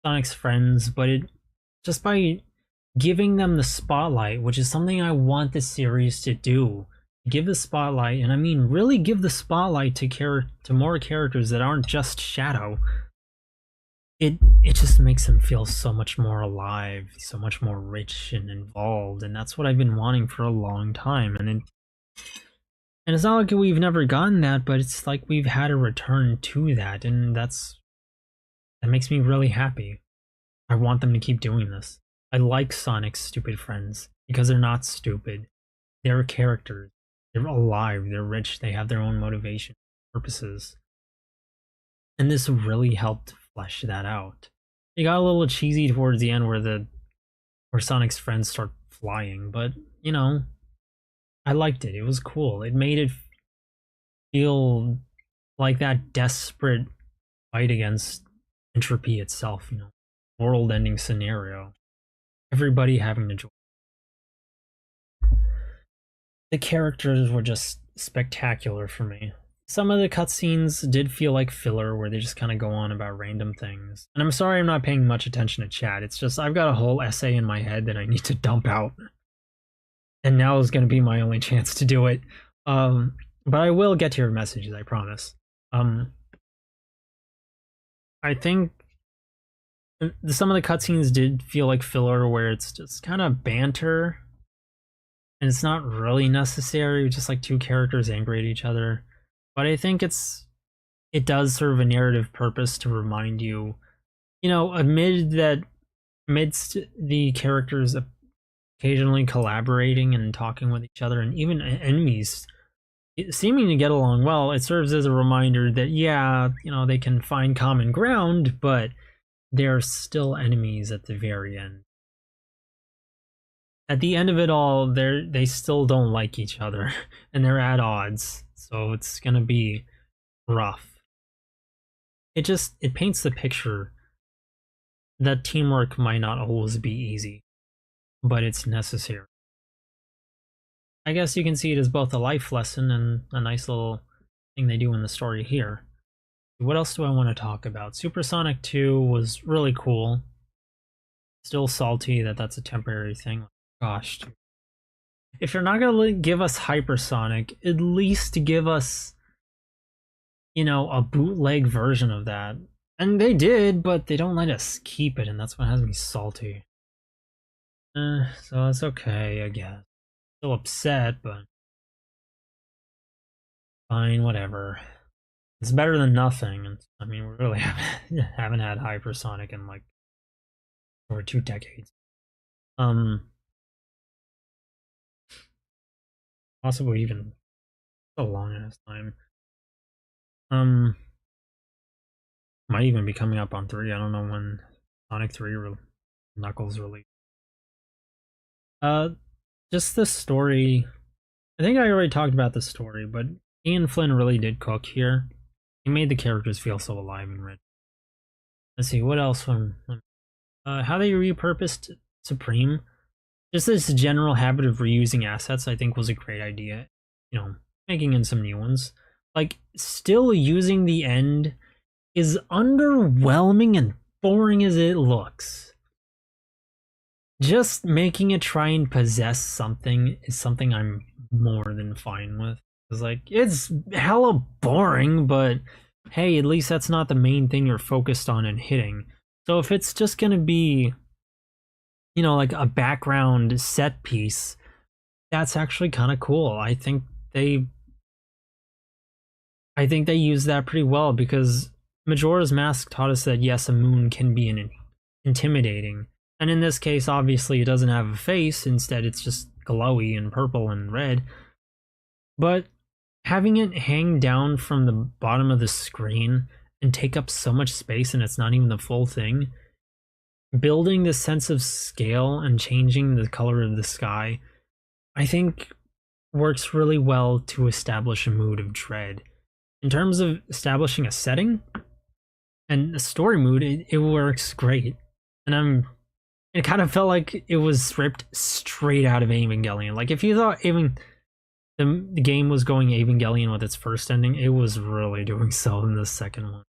Sonic's friends, but just by giving them the spotlight, which is something I want the series to do. Give the spotlight, and I mean really give the spotlight to more characters that aren't just Shadow. It just makes them feel so much more alive, so much more rich and involved, and that's what I've been wanting for a long time. And it's not like we've never gotten that, but it's like we've had a return to that, and that makes me really happy. I want them to keep doing this. I like Sonic's stupid friends because they're not stupid. They're characters. They're alive. They're rich. They have their own motivation, purposes. And this really helped flesh that out. It got a little cheesy towards the end where Sonic's friends start flying, but I liked it. It was cool. It made it feel like that desperate fight against entropy itself, world-ending scenario. Everybody having to join. The characters were just spectacular for me. Some of the cutscenes did feel like filler, where they just kind of go on about random things. And I'm sorry I'm not paying much attention to chat. It's just I've got a whole essay in my head that I need to dump out. And now is going to be my only chance to do it. But I will get to your messages, I promise. I think some of the cutscenes did feel like filler, where it's just kind of banter. And it's not really necessary, just like two characters angry at each other. But I think it does serve a narrative purpose to remind you, amidst the characters occasionally collaborating and talking with each other, and even enemies seeming to get along well, it serves as a reminder that, yeah, they can find common ground, but they're still enemies at the very end. At the end of it all, they still don't like each other, and they're at odds, so it's gonna be rough. It paints the picture that teamwork might not always be easy, but it's necessary. I guess you can see it as both a life lesson and a nice little thing they do in the story here. What else do I want to talk about? Super Sonic 2 was really cool. Still salty that that's a temporary thing. Gosh, dude. If you're not gonna give us Hypersonic, at least give us, a bootleg version of that. And they did, but they don't let us keep it, and that's what has me salty. So it's okay, I guess. Still upset, but fine, whatever. It's better than nothing. And I mean, we really haven't had Hypersonic in like over 2 decades. Possibly even a long ass time. Might even be coming up on 3. I don't know when Sonic 3 or Knuckles release. Just the story. I think I already talked about the story, but Ian Flynn really did cook here. He made the characters feel so alive and rich. Let's see, what else? How they repurposed Supreme. Just this general habit of reusing assets, I think, was a great idea. Making in some new ones. Like, still using the end is underwhelming and boring as it looks. Just making it try and possess something is something I'm more than fine with. It's like, it's hella boring, but hey, at least that's not the main thing you're focused on and hitting. So if it's just gonna be, you know, like a background set piece, that's actually kind of cool. They I think they use that pretty well, because Majora's Mask taught us that yes, a moon can be intimidating. And in this case, obviously, it doesn't have a face. Instead, it's just glowy and purple and red. But having it hang down from the bottom of the screen and take up so much space, and it's not even the full thing, building this sense of scale and changing the color of the sky, I think works really well to establish a mood of dread. In terms of establishing a setting and a story mood, it works great. And it kind of felt like it was ripped straight out of Evangelion. Like, if you thought even the game was going Evangelion with its first ending, it was really doing so in the second one.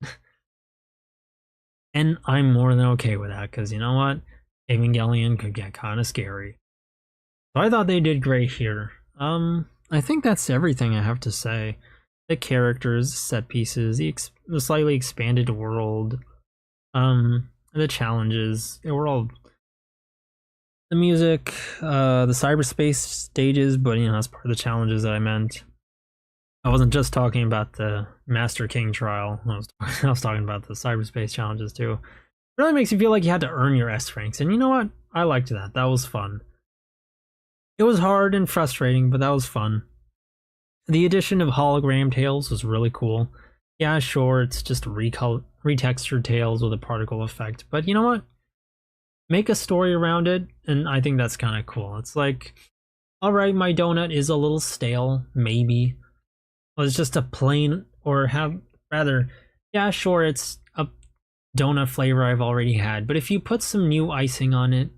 And I'm more than okay with that, because you know what? Evangelion could get kind of scary. So I thought they did great here. I think that's everything I have to say. The characters, set pieces, the slightly expanded world, the challenges, they were all... The music, the cyberspace stages, but you know, that's part of the challenges that I meant. I wasn't just talking about the Master King trial, I was talking about the cyberspace challenges too. It really makes you feel like you had to earn your S ranks, and you know what? I liked that. That was fun. It was hard and frustrating, but that was fun. The addition of hologram tails was really cool. Yeah, sure, it's just retextured tails with a particle effect, but you know what? Make a story around it, and I think that's kind of cool. It's like, alright, my donut is a little stale, maybe. Well, it's just a plain, or yeah, sure, it's a donut flavor I've already had, but if you put some new icing on it,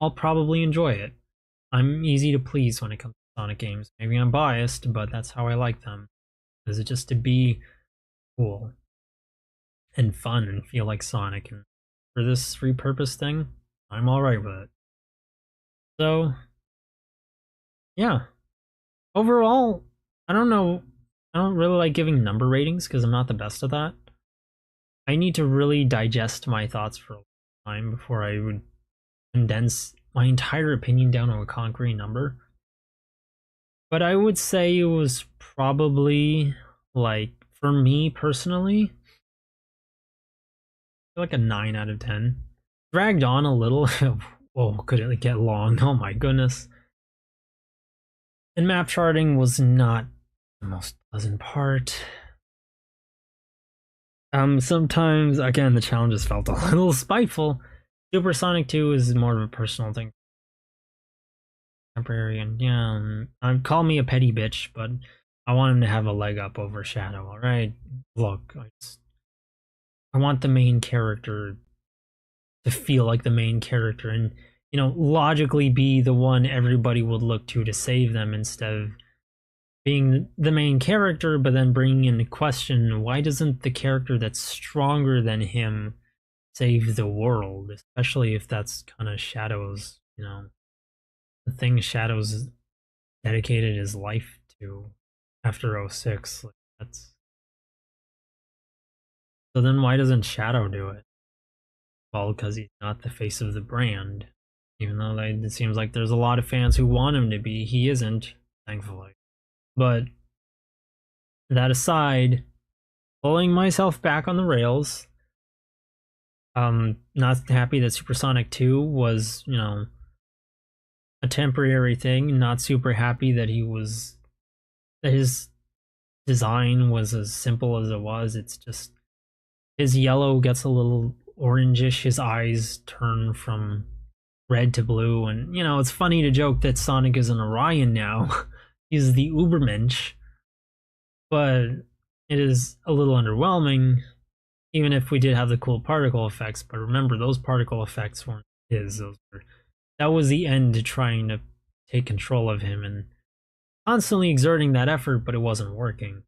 I'll probably enjoy it. I'm easy to please when it comes to Sonic games. Maybe I'm biased, but that's how I like them. Is it just to be cool and fun and feel like Sonic? And for this repurposed thing, I'm alright with it. So, yeah. Overall, I don't know. I don't really like giving number ratings because I'm not the best at that. I need to really digest my thoughts for a long time before I would condense my entire opinion down to a concrete number. But I would say it was probably, like, for me personally, like a 9 out of 10. Dragged on a little. Whoa, could it get long? Oh my goodness. And map charting was not the most pleasant part. Sometimes, again, the challenges felt a little spiteful. Super Sonic 2 is more of a personal thing. Temporary, and yeah, call me a petty bitch, but I want him to have a leg up over Shadow, alright? Look, I want the main character to feel like the main character and, you know, logically be the one everybody would look to save them, instead of being the main character, but then bringing into question, why doesn't the character that's stronger than him save the world? Especially if that's kind of Shadow's, you know, the thing Shadow's dedicated his life to after 06. Like, that's... So then why doesn't Shadow do it? Well, because he's not the face of the brand. Even though it seems like there's a lot of fans who want him to be, he isn't, thankfully. But that aside, pulling myself back on the rails, not happy that Supersonic 2 was, you know, a temporary thing. Not super happy that his design was as simple as it was. It's just his yellow gets a little orangish, his eyes turn from red to blue, and you know, it's funny to joke that Sonic is an Orion now. He's the Ubermensch, but it is a little underwhelming, even if we did have the cool particle effects. But remember, those particle effects weren't his. That was the end to trying to take control of him and constantly exerting that effort, but it wasn't working.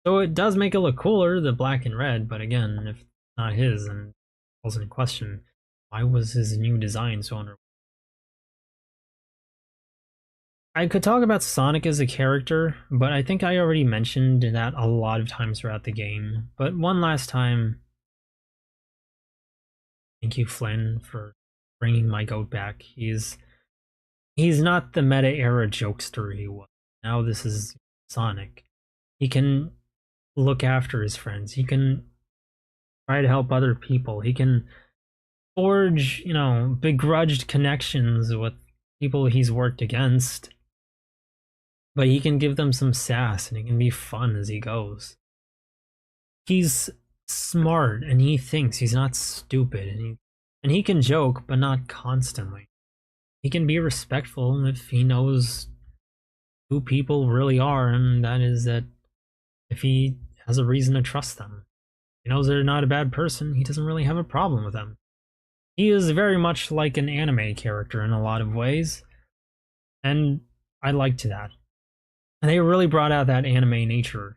So it does make it look cooler, the black and red, but again, if it's not his and calls into question, why was his new design so underwhelming? I could talk about Sonic as a character, but I think I already mentioned that a lot of times throughout the game. But one last time, thank you, Flynn, for bringing my goat back. He's not the meta era jokester he was. Now this is Sonic. He can look after his friends. He can try to help other people. He can forge, begrudged connections with people he's worked against. But he can give them some sass, and he can be fun as he goes. He's smart, and he thinks. He's not stupid, and he can joke, but not constantly. He can be respectful if he knows who people really are, and that is that if he has a reason to trust them. He knows they're not a bad person, he doesn't really have a problem with them. He is very much like an anime character in a lot of ways, and I liked that. And they really brought out that anime nature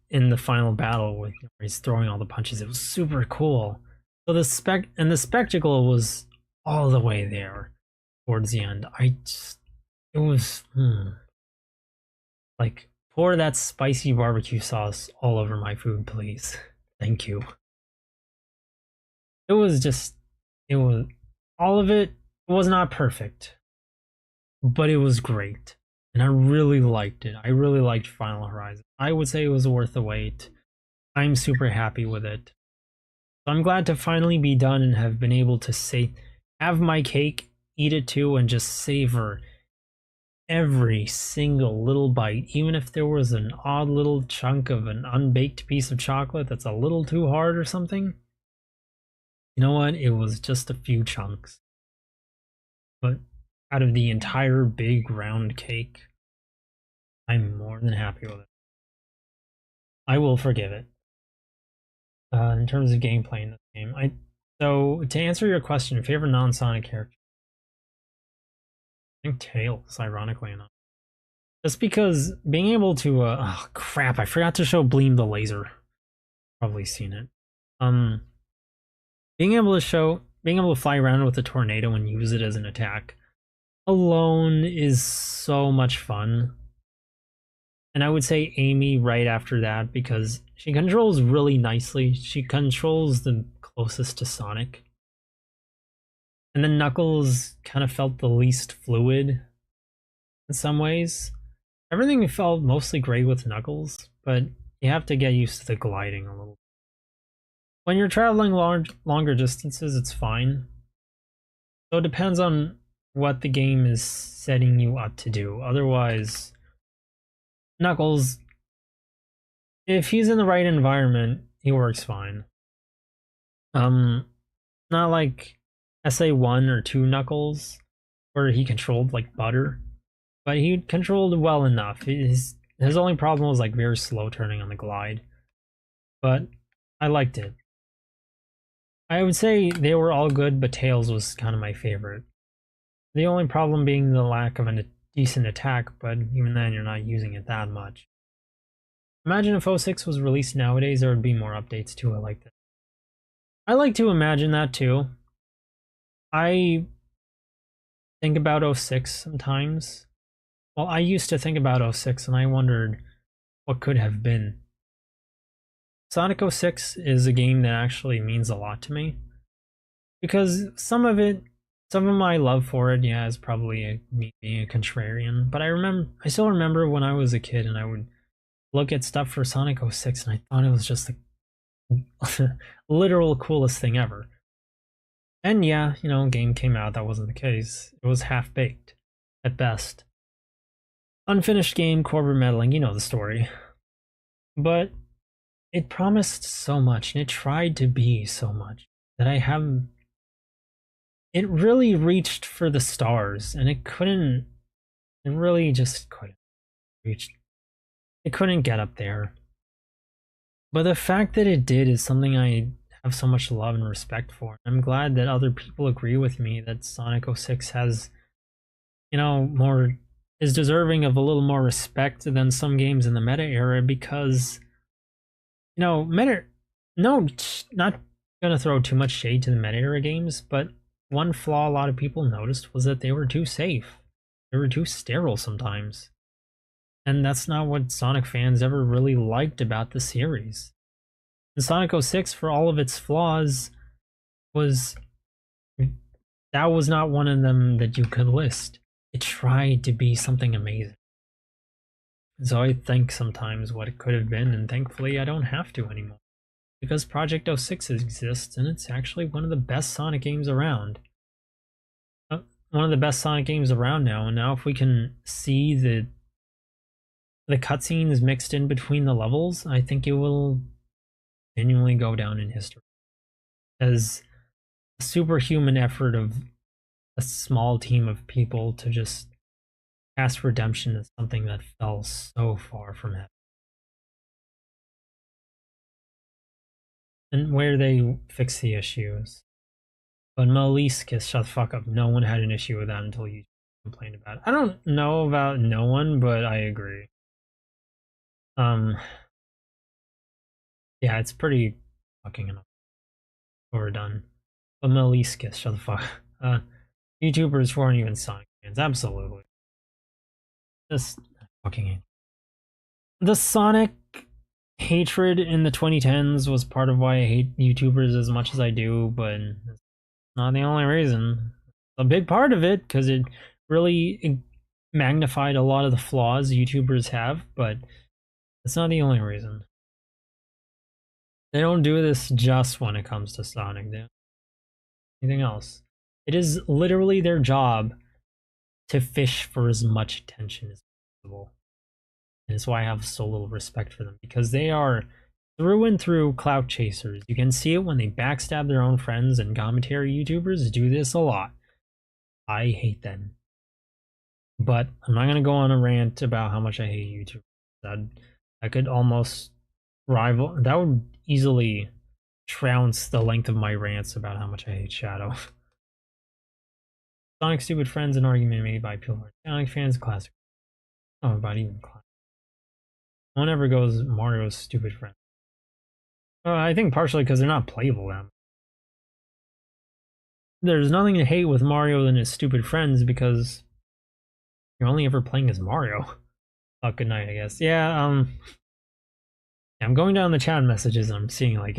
in the final battle where he's throwing all the punches. It was super cool. So the spectacle was all the way there towards the end. It was like, pour that spicy barbecue sauce all over my food, please. Thank you. It was all of it was not perfect, but it was great. And I really liked it. I really liked Final Horizon. I would say it was worth the wait. I'm super happy with it. So I'm glad to finally be done and have been able to have my cake, eat it too, and just savor every single little bite. Even if there was an odd little chunk of an unbaked piece of chocolate that's a little too hard or something. You know what? It was just a few chunks. But out of the entire big round cake, I'm more than happy with it. I will forgive it. In terms of gameplay in this game, so to answer your question, favorite non-Sonic character, I think Tails, ironically enough. Just because being able to, oh crap, I forgot to show Bleem the laser. Probably seen it. Being able to fly around with a tornado and use it as an attack alone is so much fun. And I would say Amy right after that because she controls really nicely. She controls the closest to Sonic. And then Knuckles kind of felt the least fluid in some ways. Everything felt mostly great with Knuckles, but you have to get used to the gliding a little. When you're traveling longer distances, it's fine. So it depends on what the game is setting you up to do. Otherwise, Knuckles, if he's in the right environment, he works fine. Not like SA1 or 2 Knuckles, where he controlled like butter, but he controlled well enough. His only problem was like very slow turning on the glide, but I liked it. I would say they were all good, but Tails was kind of my favorite. The only problem being the lack of a decent attack, but even then you're not using it that much. Imagine if 06 was released nowadays, there would be more updates to it like this. I like to imagine that too. I think about 06 sometimes. Well, I used to think about 06 and I wondered what could have been. Sonic 06 is a game that actually means a lot to me. Because some of my love for it, yeah, is probably me being a contrarian. But I still remember when I was a kid and I would look at stuff for Sonic 06 and I thought it was just the literal coolest thing ever. And yeah, game came out, that wasn't the case. It was half-baked, at best. Unfinished game, corporate meddling, you know the story. But it promised so much, and it tried to be so much, that it really reached for the stars, and it really just couldn't reach. It couldn't get up there. But the fact that it did is something I have so much love and respect for. I'm glad that other people agree with me that Sonic 06 has, is deserving of a little more respect than some games in the meta era because, not gonna throw too much shade to the meta era games, but one flaw a lot of people noticed was that they were too safe. They were too sterile sometimes. And that's not what Sonic fans ever really liked about the series. And Sonic 06, for all of its flaws, that was not one of them that you could list. It tried to be something amazing. So I think sometimes what it could have been, and thankfully I don't have to anymore. Because Project 06 exists, and it's actually one of the best Sonic games around. One of the best Sonic games around now, and now if we can see the cutscenes mixed in between the levels, I think it will genuinely go down in history as a superhuman effort of a small team of people to just cast redemption as something that fell so far from heaven. And where they fix the issues. But Meliscus, shut the fuck up. No one had an issue with that until you complained about it. I don't know about no one, but I agree. Yeah, it's pretty fucking enough. Overdone. But Meliscus, shut the fuck up. YouTubers who aren't even Sonic fans, absolutely. Just fucking hate. The Sonic hatred in the 2010s was part of why I hate YouTubers as much as I do, but it's not the only reason. A big part of it, because it really magnified a lot of the flaws YouTubers have, but it's not the only reason. They don't do this just when it comes to Sonic. They don't do anything else. It is literally their job to fish for as much attention as possible. And it's why I have so little respect for them, because they are through and through clout chasers. You can see it when they backstab their own friends, and commentary YouTubers do this a lot. I hate them. But I'm not going to go on a rant about how much I hate YouTubers. I could almost rival, that would easily trounce the length of my rants about how much I hate Shadow. Sonic Stupid Friends, an argument made by people who are Sonic fans, classic. Oh, about even classic. No one ever goes Mario's Stupid Friend. I think partially because they're not playable then. There's nothing to hate with Mario than his stupid friends, because you're only ever playing as Mario. Oh, good night, I guess. Yeah, I'm going down the chat messages and I'm seeing like,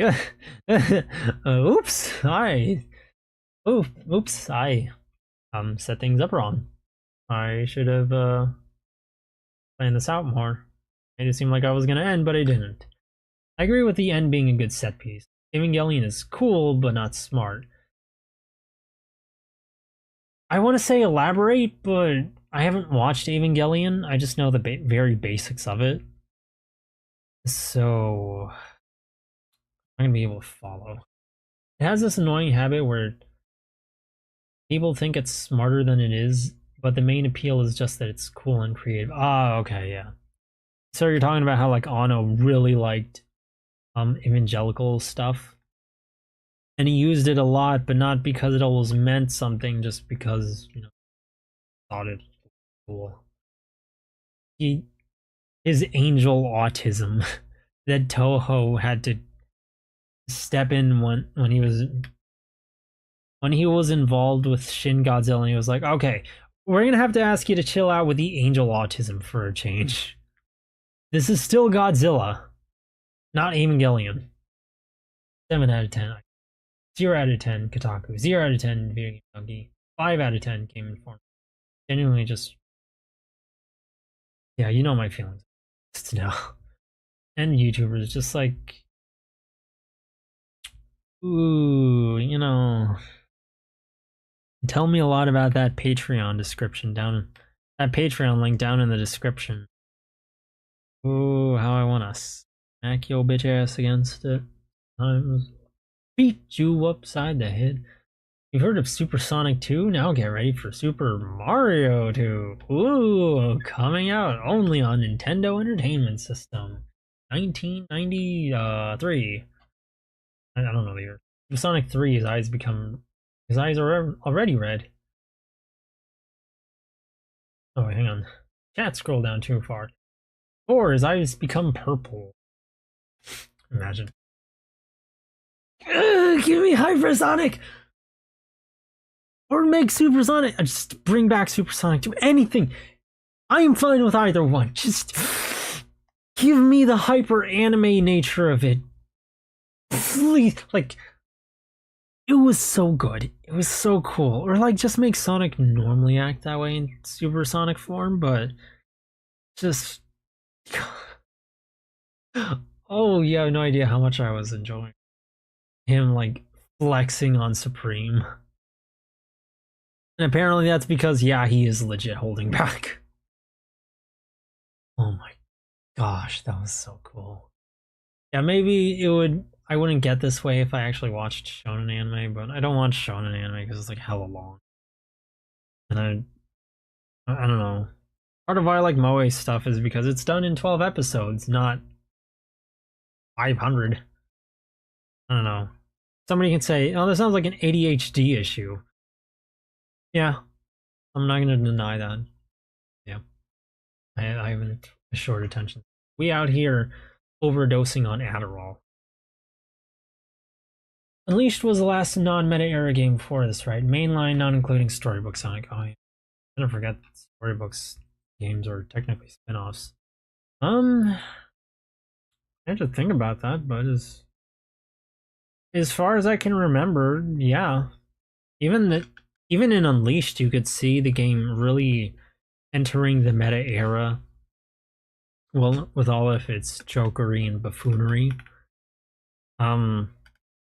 oops, oops, I set things up wrong. I should have planned this out more. Made it seem like I was gonna end, but I didn't. I agree with the end being a good set piece. Evangelion is cool, but not smart. I want to say elaborate, but I haven't watched Evangelion. I just know the very basics of it. So I'm gonna be able to follow. It has this annoying habit where people think it's smarter than it is, but the main appeal is just that it's cool and creative. Ah, okay, yeah. So you're talking about how like Ano really liked evangelical stuff, and he used it a lot, but not because it always meant something, just because, you know, thought it was cool. His angel autism that Toho had to step in when he was involved with Shin Godzilla, and he was like, okay, we're gonna have to ask you to chill out with the angel autism for a change. This is still Godzilla, not Evangelion. 7 out of 10. 0 out of 10 Kotaku. 0 out of 10 Video Game Junkie. 5 out of 10 Game Informer. Genuinely just... yeah, you know my feelings. Just now. And YouTubers just like... ooh, you know... tell me a lot about that Patreon description down... that Patreon link down in the description. Ooh, how I wanna smack your bitch ass against it. Beat you upside the head. You've heard of Supersonic 2? Now get ready for Super Mario 2. Ooh, coming out only on Nintendo Entertainment System. 1993. I don't know the year. Supersonic 3, his eyes are already red. Oh, wait, hang on. Chat scroll down too far. 4, his eyes become purple. Imagine. Give me Hypersonic! Or make Supersonic, just bring back Supersonic, do anything. I am fine with either one. Just give me the hyper anime nature of it. Please, like, it was so good. It was so cool. Or like, just make Sonic normally act that way in Supersonic form, but just, oh, you have no idea how much I was enjoying him, like, flexing on Supreme. And apparently that's because, yeah, he is legit holding back. Oh my gosh, that was so cool. Yeah, maybe I wouldn't get this way if I actually watched shonen anime, but I don't watch shonen anime because it's like hella long. And I don't know. Part of why I like Moe stuff is because it's done in 12 episodes, not 500. I don't know. Somebody can say, oh, that sounds like an ADHD issue. Yeah, I'm not going to deny that. Yeah. I have a short attention. We out here overdosing on Adderall. Unleashed was the last non-meta era game before this, right? Mainline, not including Storybook Sonic. Oh, yeah. I don't forget that Storybooks games are technically spin-offs. I have to think about that, but as far as I can remember, yeah. Even in Unleashed, you could see the game really entering the meta era. Well, with all of its jokery and buffoonery. That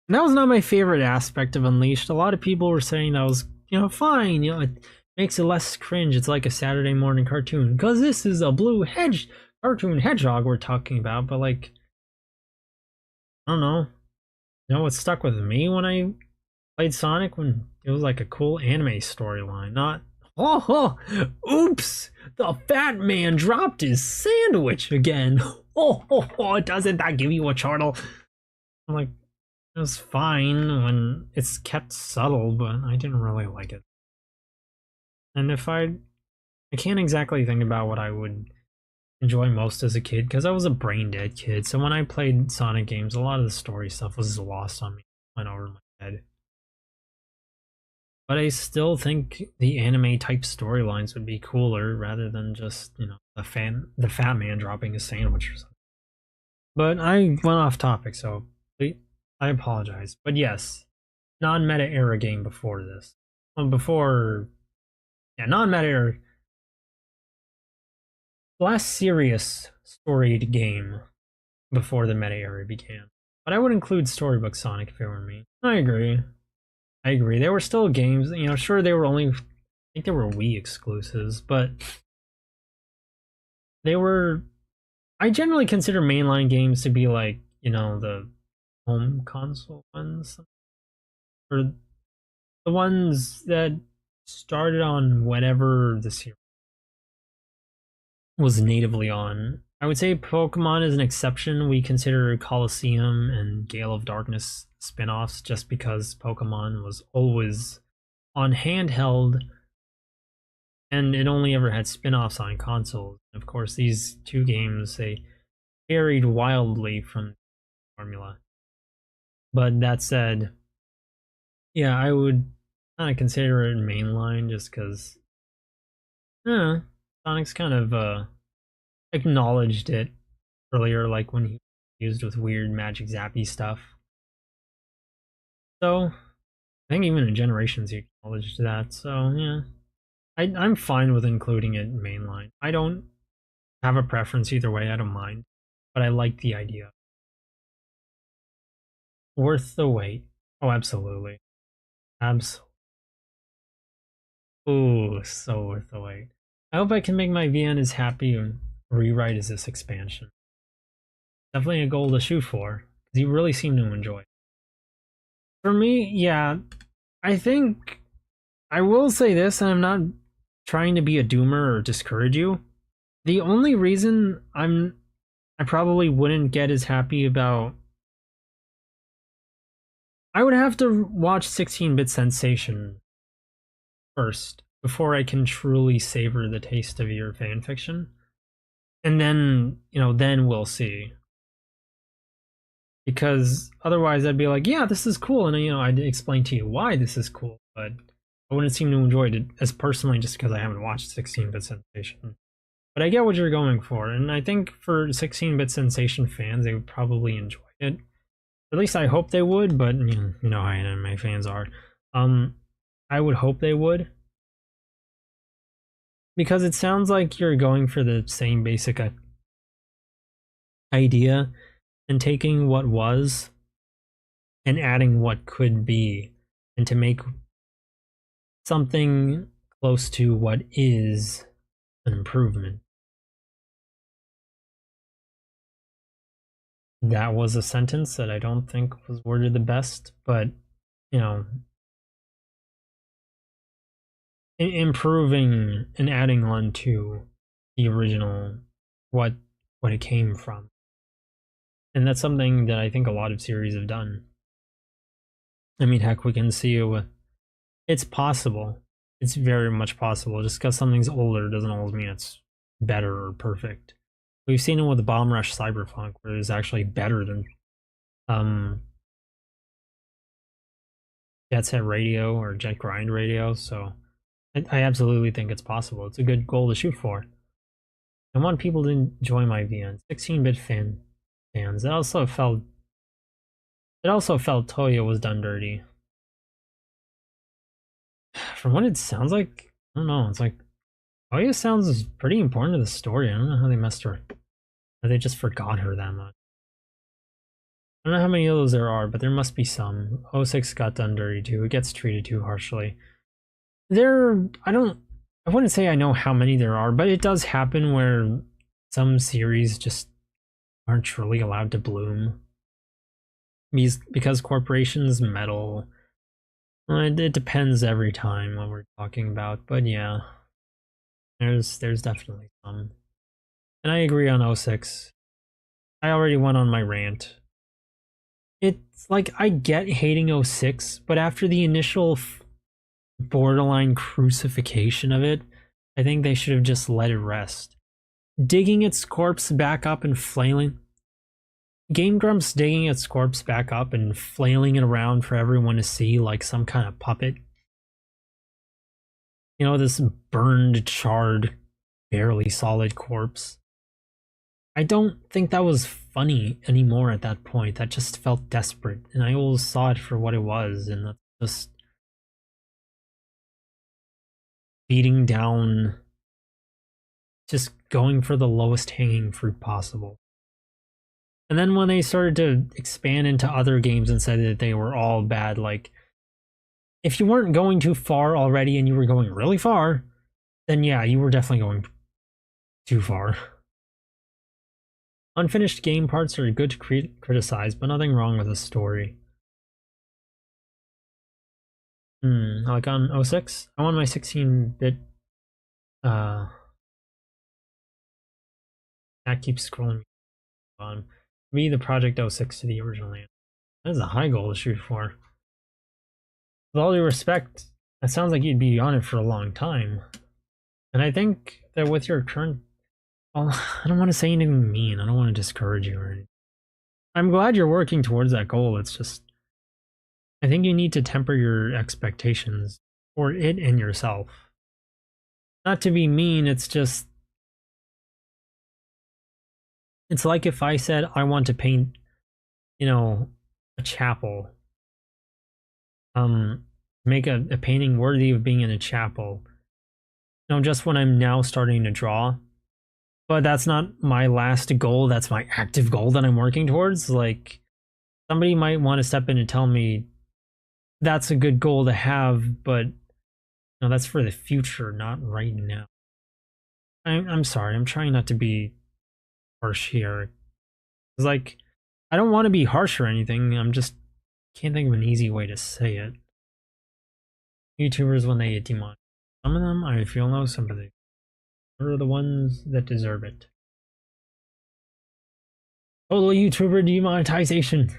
was not my favorite aspect of Unleashed. A lot of people were saying that was, fine. It makes it less cringe. It's like a Saturday morning cartoon. Because this is a blue cartoon hedgehog we're talking about. But, like, I don't know. You know what stuck with me when I played Sonic? When it was like a cool anime storyline. Not, oops! The fat man dropped his sandwich again. Doesn't that give you a chortle? I'm like, it was fine when it's kept subtle, but I didn't really like it. And I can't exactly think about what I would enjoy most as a kid, because I was a brain dead kid. So when I played Sonic games, a lot of the story stuff was lost on me, went over my head. But I still think the anime type storylines would be cooler rather than just, the fat man dropping a sandwich or something. But I went off topic, so I apologize. But yes, non-meta era game before this. Non-meta era. Last serious storied game before the meta era began. But I would include Storybook Sonic if it were me. I agree. There were still games, sure they were I think they were Wii exclusives, but I generally consider mainline games to be like, the home console ones. Or the ones that started on whatever the series was natively on. I would say Pokemon is an exception. We consider Colosseum and Gale of Darkness spin-offs just because Pokemon was always on handheld and it only ever had spin-offs on consoles. Of course, these two games, they varied wildly from the formula. But that said, yeah, I would kind of consider it mainline just because Sonic's kind of acknowledged it earlier, like when he used with weird magic zappy stuff. So I think even in Generations he acknowledged that. So yeah, I'm fine with including it in mainline. I don't have a preference either way. I don't mind, but I like the idea. Worth the wait. Oh, absolutely. Oh, so worth the wait. I hope I can make my VN as happy and rewrite as this expansion. Definitely a goal to shoot for, because you really seem to enjoy it. For me, yeah, I think I will say this, and I'm not trying to be a doomer or discourage you. The only reason I probably wouldn't get as happy about, I would have to watch 16-bit Sensation first before I can truly savor the taste of your fanfiction. And then, then we'll see. Because otherwise I'd be like, yeah, this is cool. And, I'd explain to you why this is cool. But I wouldn't seem to enjoy it as personally just because I haven't watched 16-bit Sensation. But I get what you're going for, and I think for 16-bit Sensation fans, they would probably enjoy it. At least I hope they would, but you know how anime fans are. I would hope they would. Because it sounds like you're going for the same basic idea and taking what was and adding what could be, and to make something close to what is an improvement. That was a sentence that I don't think was worded the best, but you know, improving and adding on to the original, what it came from. And that's something that I think a lot of series have done. I mean, heck, we can see it with, it's possible. It's very much possible. Just because something's older doesn't always mean it's better or perfect. We've seen it with the Bomb Rush Cyberpunk, where it was actually better than Jet Set Radio or Jet Grind Radio, so I absolutely think it's possible. It's a good goal to shoot for. I want people to enjoy my VN. 16-bit fans. It also felt Toyo was done dirty. From what it sounds like, I don't know, it's like Toyo sounds pretty important to the story. I don't know how they messed her. Or they just forgot her that much. I don't know how many of those there are, but there must be some. 06 got done dirty too. It gets treated too harshly. I wouldn't say I know how many there are, but it does happen where some series just aren't truly allowed to bloom. Because corporations meddle. It depends every time what we're talking about, but yeah. There's definitely some. And I agree on 06. I already went on my rant. It's like, I get hating 06, but after the initial borderline crucifixion of it, I think they should have just let it rest. Digging its corpse back up and flailing. Game Grumps digging its corpse back up and flailing it around for everyone to see like some kind of puppet. You know, this burned, charred, barely solid corpse. I don't think that was funny anymore at that point. That just felt desperate, and I always saw it for what it was, and that's just beating down, just going for the lowest hanging fruit possible. And then when they started to expand into other games and said that they were all bad, like, if you weren't going too far already and you were going really far, then yeah, you were definitely going too far. Unfinished game parts are good to criticize, but nothing wrong with the story. Like on 06, I want my 16-bit, that keeps scrolling on. Be the Project 06 to the original name. That is a high goal to shoot for. With all due respect, that sounds like you'd be on it for a long time. And I think that with your current... Well, I don't want to say anything mean. I don't want to discourage you or anything. I'm glad you're working towards that goal. It's just... I think you need to temper your expectations for it and yourself. Not to be mean, it's just... It's like if I said I want to paint, you know, a chapel. Make a painting worthy of being in a chapel. You know, just when I'm now starting to draw. But that's not my last goal, that's my active goal that I'm working towards. Like, somebody might want to step in and tell me that's a good goal to have, but no, that's for the future, not right now. I'm sorry, I'm trying not to be harsh here. It's like, I don't want to be harsh or anything, I'm just can't think of an easy way to say it. YouTubers when they get demonetized. Some of them I feel no sympathy. What are the ones that deserve it? Total YouTuber demonetization.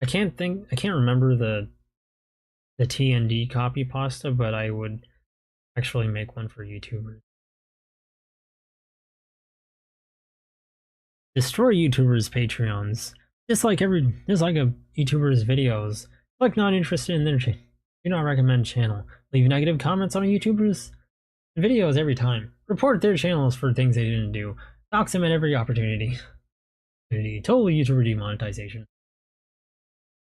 I can't remember the TND copy pasta, but I would actually make one for YouTubers. Destroy YouTubers' Patreons. Just like a YouTuber's videos. Like not interested in Do not recommend channel. Leave negative comments on YouTubers' videos every time. Report their channels for things they didn't do. Dox them at every opportunity. Total YouTuber demonetization.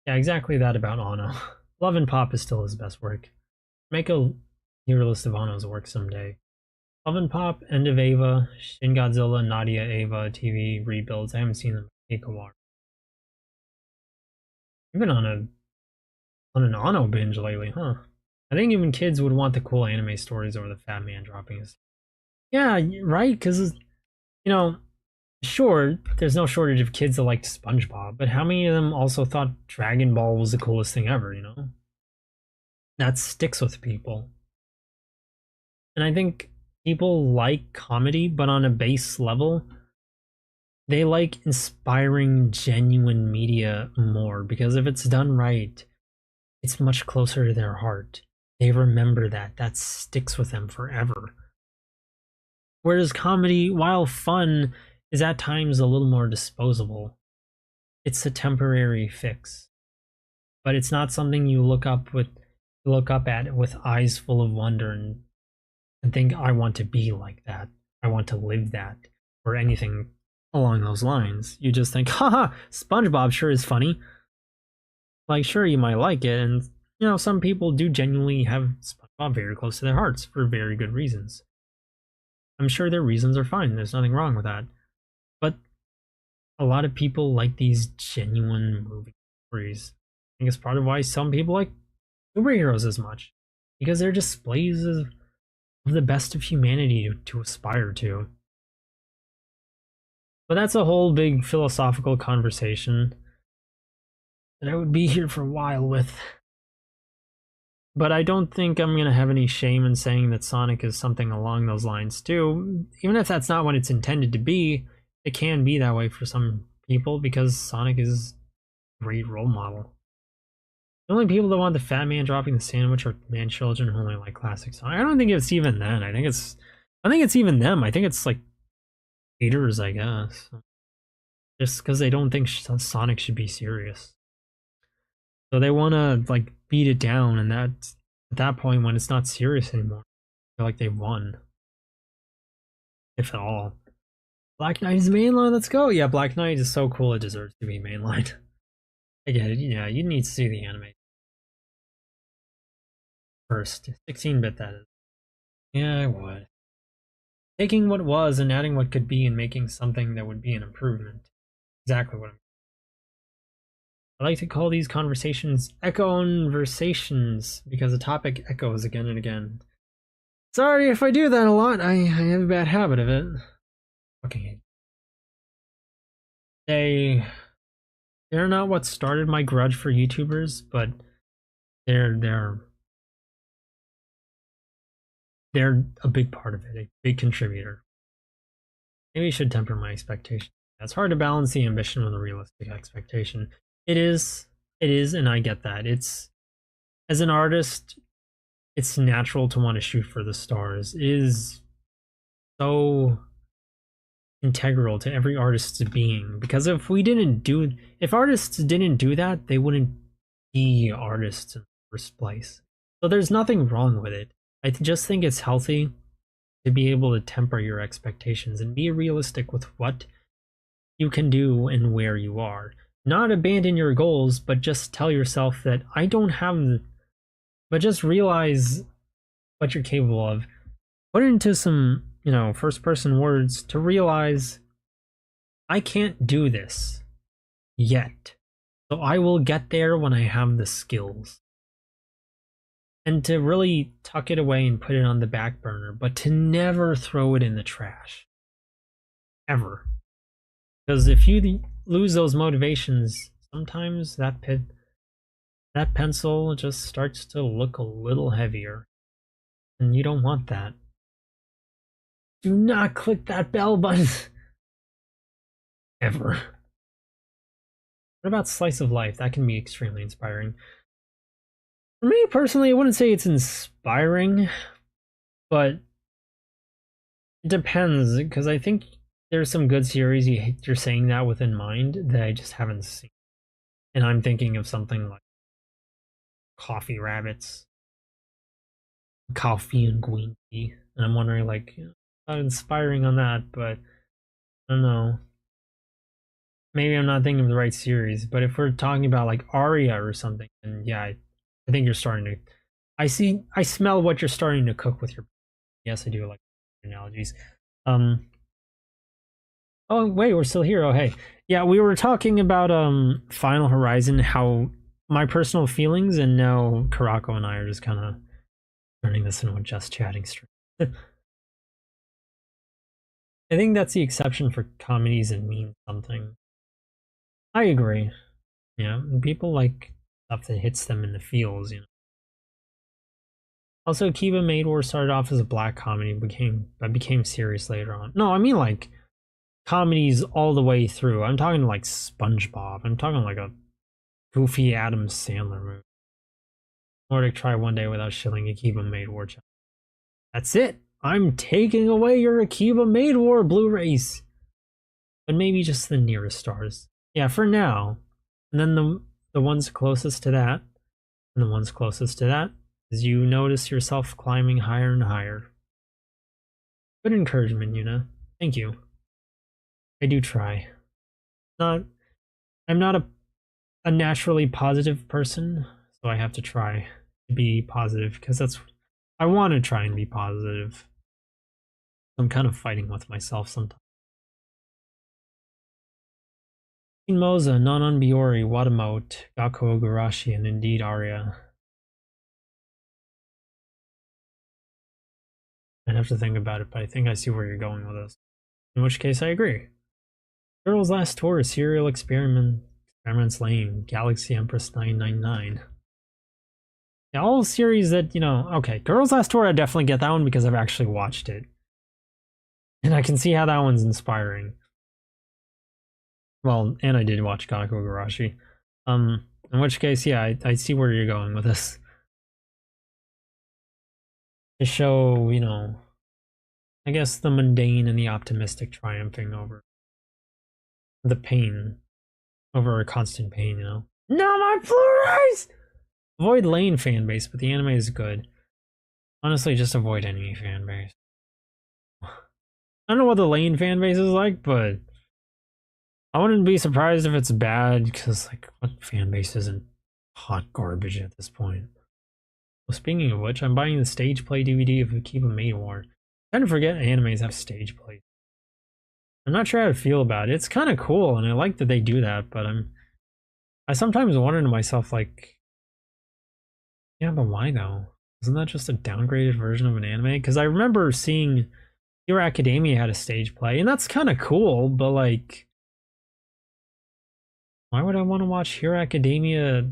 Yeah, exactly that about Ano. Love and Pop is still his best work. Make a tier list of Ano's work someday. Love and Pop, End of Ava, Shin Godzilla, Nadia, Ava, TV, rebuilds. I haven't seen them take a while. I've been on an Ano binge lately, huh? I think even kids would want the cool anime stories over the fat man dropping his. Yeah, right? Because, you know, sure, there's no shortage of kids that liked SpongeBob, but how many of them also thought Dragon Ball was the coolest thing ever, you know? That sticks with people. And I think people like comedy, but on a base level, they like inspiring, genuine media more, because if it's done right, it's much closer to their heart. They remember that. That sticks with them forever. Whereas comedy, while fun, is at times a little more disposable. It's a temporary fix. But it's not something you look up at with eyes full of wonder and think, I want to be like that. I want to live that. Or anything along those lines. You just think, haha, SpongeBob sure is funny. Like, sure, you might like it, and, you know, some people do genuinely have SpongeBob very close to their hearts for very good reasons. I'm sure their reasons are fine, there's nothing wrong with that. But a lot of people like these genuine movie stories. I think it's part of why some people like superheroes as much. Because they're displays of the best of humanity to aspire to. But that's a whole big philosophical conversation that I would be here for a while with. But I don't think I'm going to have any shame in saying that Sonic is something along those lines too. Even if that's not what it's intended to be, it can be that way for some people because Sonic is a great role model. The only people that want the fat man dropping the sandwich are man children who only like classic Sonic. I don't think it's even then. I think it's even them. I think it's like haters, I guess. Just because they don't think Sonic should be serious. So they want to like beat it down, and at that point when it's not serious anymore, I feel like they've won. If at all. Black Knight is mainline, let's go! Yeah, Black Knight is so cool, it deserves to be mainline. I get it, yeah, you need to see the anime. First, 16-bit that is. Yeah, I would. Taking what was and adding what could be and making something that would be an improvement. Exactly what I'm. I like to call these conversations echo-conversations because the topic echoes again and again. Sorry if I do that a lot, I have a bad habit of it. Okay. They're not what started my grudge for YouTubers, but they're a big part of it, a big contributor. Maybe I should temper my expectations. It's hard to balance the ambition with a realistic expectation. It is, and I get that. It's, as an artist, it's natural to want to shoot for the stars. It is so integral to every artist's being, because if artists didn't do that, they wouldn't be artists in the first place. So there's nothing wrong with it. I just think it's healthy to be able to temper your expectations and be realistic with what you can do and where you are. Not abandon your goals, but just tell yourself that I don't have, but just realize what you're capable of. Put it into some, first person words to realize I can't do this yet. So I will get there when I have the skills. And to really tuck it away and put it on the back burner, but to never throw it in the trash. Ever. Because if you lose those motivations, sometimes that pencil just starts to look a little heavier. And you don't want that. Do not click that bell button. Ever. What about Slice of Life? That can be extremely inspiring. For me personally, I wouldn't say it's inspiring, but it depends, because I think there's some good series you're saying that with in mind that I just haven't seen. And I'm thinking of something like coffee rabbits, coffee and green tea, and I'm wondering like, not inspiring on that, but I don't know. Maybe I'm not thinking of the right series, but if we're talking about like Aria or something, then yeah, I think you're starting to. I smell what you're starting to cook with your. Yes, I do like analogies. Oh wait, we're still here. Oh hey, yeah, we were talking about Final Horizon, how my personal feelings, and now Karako and I are just kind of turning this into a just chatting stream. I think that's the exception for comedies that mean something. I agree. Yeah, people like stuff that hits them in the feels, you know. Also, Kiba Maid War started off as a black comedy, became serious later on. No, I mean like comedies all the way through. I'm talking like SpongeBob. I'm talking like a goofy Adam Sandler movie. Nordic try one day without shilling Akiba Maid War channel. That's it. I'm taking away your Akiba Maid War Blu-rays. But maybe just the nearest stars. Yeah, for now. And then the ones closest to that, and the ones closest to that, as you notice yourself climbing higher and higher. Good encouragement, Yuna. Thank you. I do try. I'm not a naturally positive person, so I have to try to be positive because I want to try and be positive. I'm kind of fighting with myself sometimes. Moza, Nanan Biori, Watamote, Gakko Ogarashi, and indeed Arya. I'd have to think about it, but I think I see where you're going with this. In which case, I agree. Girl's Last Tour, Serial Experiments Lane, Galaxy Empress 999. Yeah, all series that, you know, okay, Girl's Last Tour, I definitely get that one because I've actually watched it. And I can see how that one's inspiring. Well, and I did watch Gakko Ogarashi. In which case, yeah, I see where you're going with this. To show, you know, I guess the mundane and the optimistic triumphing over the pain, over a constant pain, you know. No, my Blu-rays! Avoid Lane fanbase, but the anime is good. Honestly, just avoid any fanbase. I don't know what the Lane fanbase is like, but I wouldn't be surprised if it's bad, because, like, what fanbase isn't hot garbage at this point? Well, speaking of which, I'm buying the stage play DVD of Akiba Maid War. I kind of forget animes have stage play. I'm not sure how to feel about it. It's kind of cool, and I like that they do that, but I sometimes wonder to myself, like, yeah, but why though? Isn't that just a downgraded version of an anime? Because I remember seeing Hero Academia had a stage play, and that's kind of cool, but like, why would I want to watch Hero Academia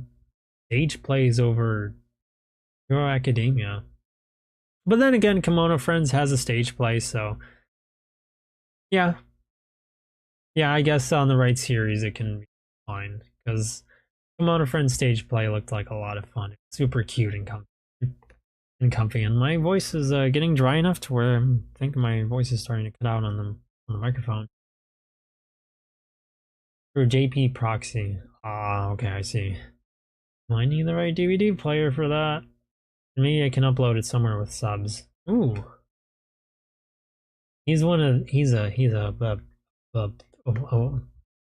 stage plays over Hero Academia? But then again, Kimono Friends has a stage play, so yeah. Yeah, I guess on the right series it can be fine, because Kimono Friends stage play looked like a lot of fun. Super cute and comfy. And my voice is getting dry enough to where I think my voice is starting to cut out on the microphone. Through JP Proxy. Ah, okay, I see. Well, I need the right DVD player for that. Maybe I can upload it somewhere with subs. Ooh. He's a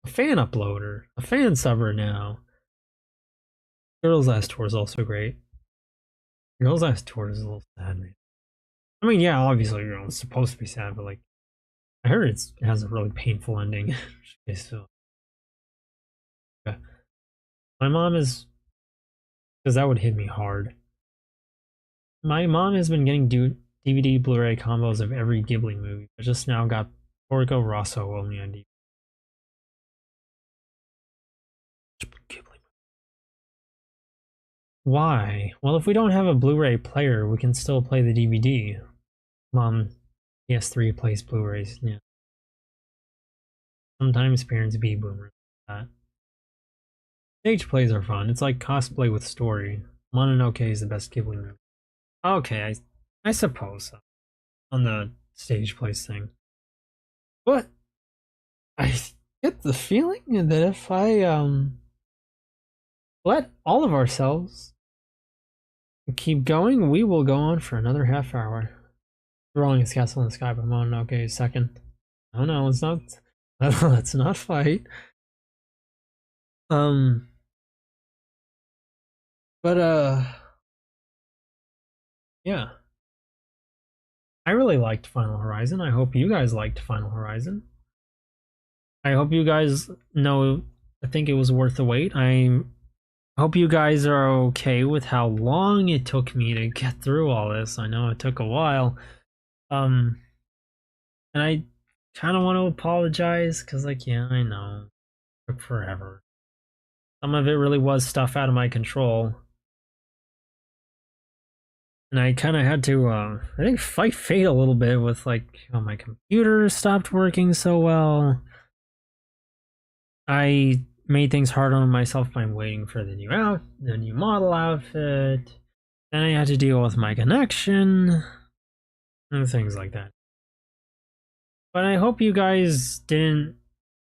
fan uploader, a fan subber now. Girls Last Tour is also great. Girls Last Tour is a little sad, man. I mean, yeah, obviously, you know, it's supposed to be sad, but like, I heard it has a really painful ending. Okay, so, yeah. My mom is, because that would hit me hard. My mom has been getting DVD Blu-ray combos of every Ghibli movie, but just now got Porco Rosso only on DVD. Why? Well, if we don't have a Blu-ray player, we can still play the DVD. Mom, PS3 plays Blu-rays, yeah. Sometimes parents be boomers like that. Stage plays are fun. It's like cosplay with story. Mononoke is the best Ghibli movie. Okay, I suppose so. On the stage plays thing. But I get the feeling that if I let all of ourselves keep going, we will go on for another half hour. Rolling his castle in the sky, but Mononoke is second. Oh no, let's not. Let's not fight. But yeah. I really liked Final Horizon. I hope you guys liked Final Horizon. I hope you guys know. I think it was worth the wait. I hope you guys are okay with how long it took me to get through all this. I know it took a while. And I kind of want to apologize because, like, yeah, I know it took forever. Some of it really was stuff out of my control. And I kind of had to, I think, fight fate a little bit with, like, my computer stopped working so well. I made things hard on myself by waiting for the new model outfit. Then I had to deal with my connection and things like that. But I hope you guys didn't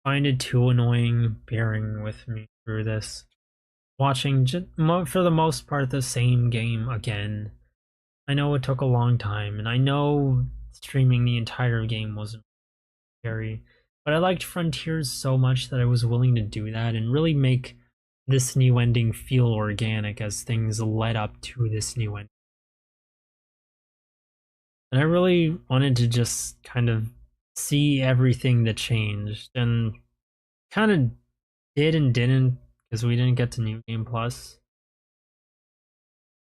find it too annoying bearing with me through this. Watching, for the most part, the same game again. I know it took a long time, and I know streaming the entire game wasn't scary, but I liked Frontiers so much that I was willing to do that and really make this new ending feel organic as things led up to this new ending. And I really wanted to just kind of see everything that changed, and kind of did and didn't, because we didn't get to New Game Plus.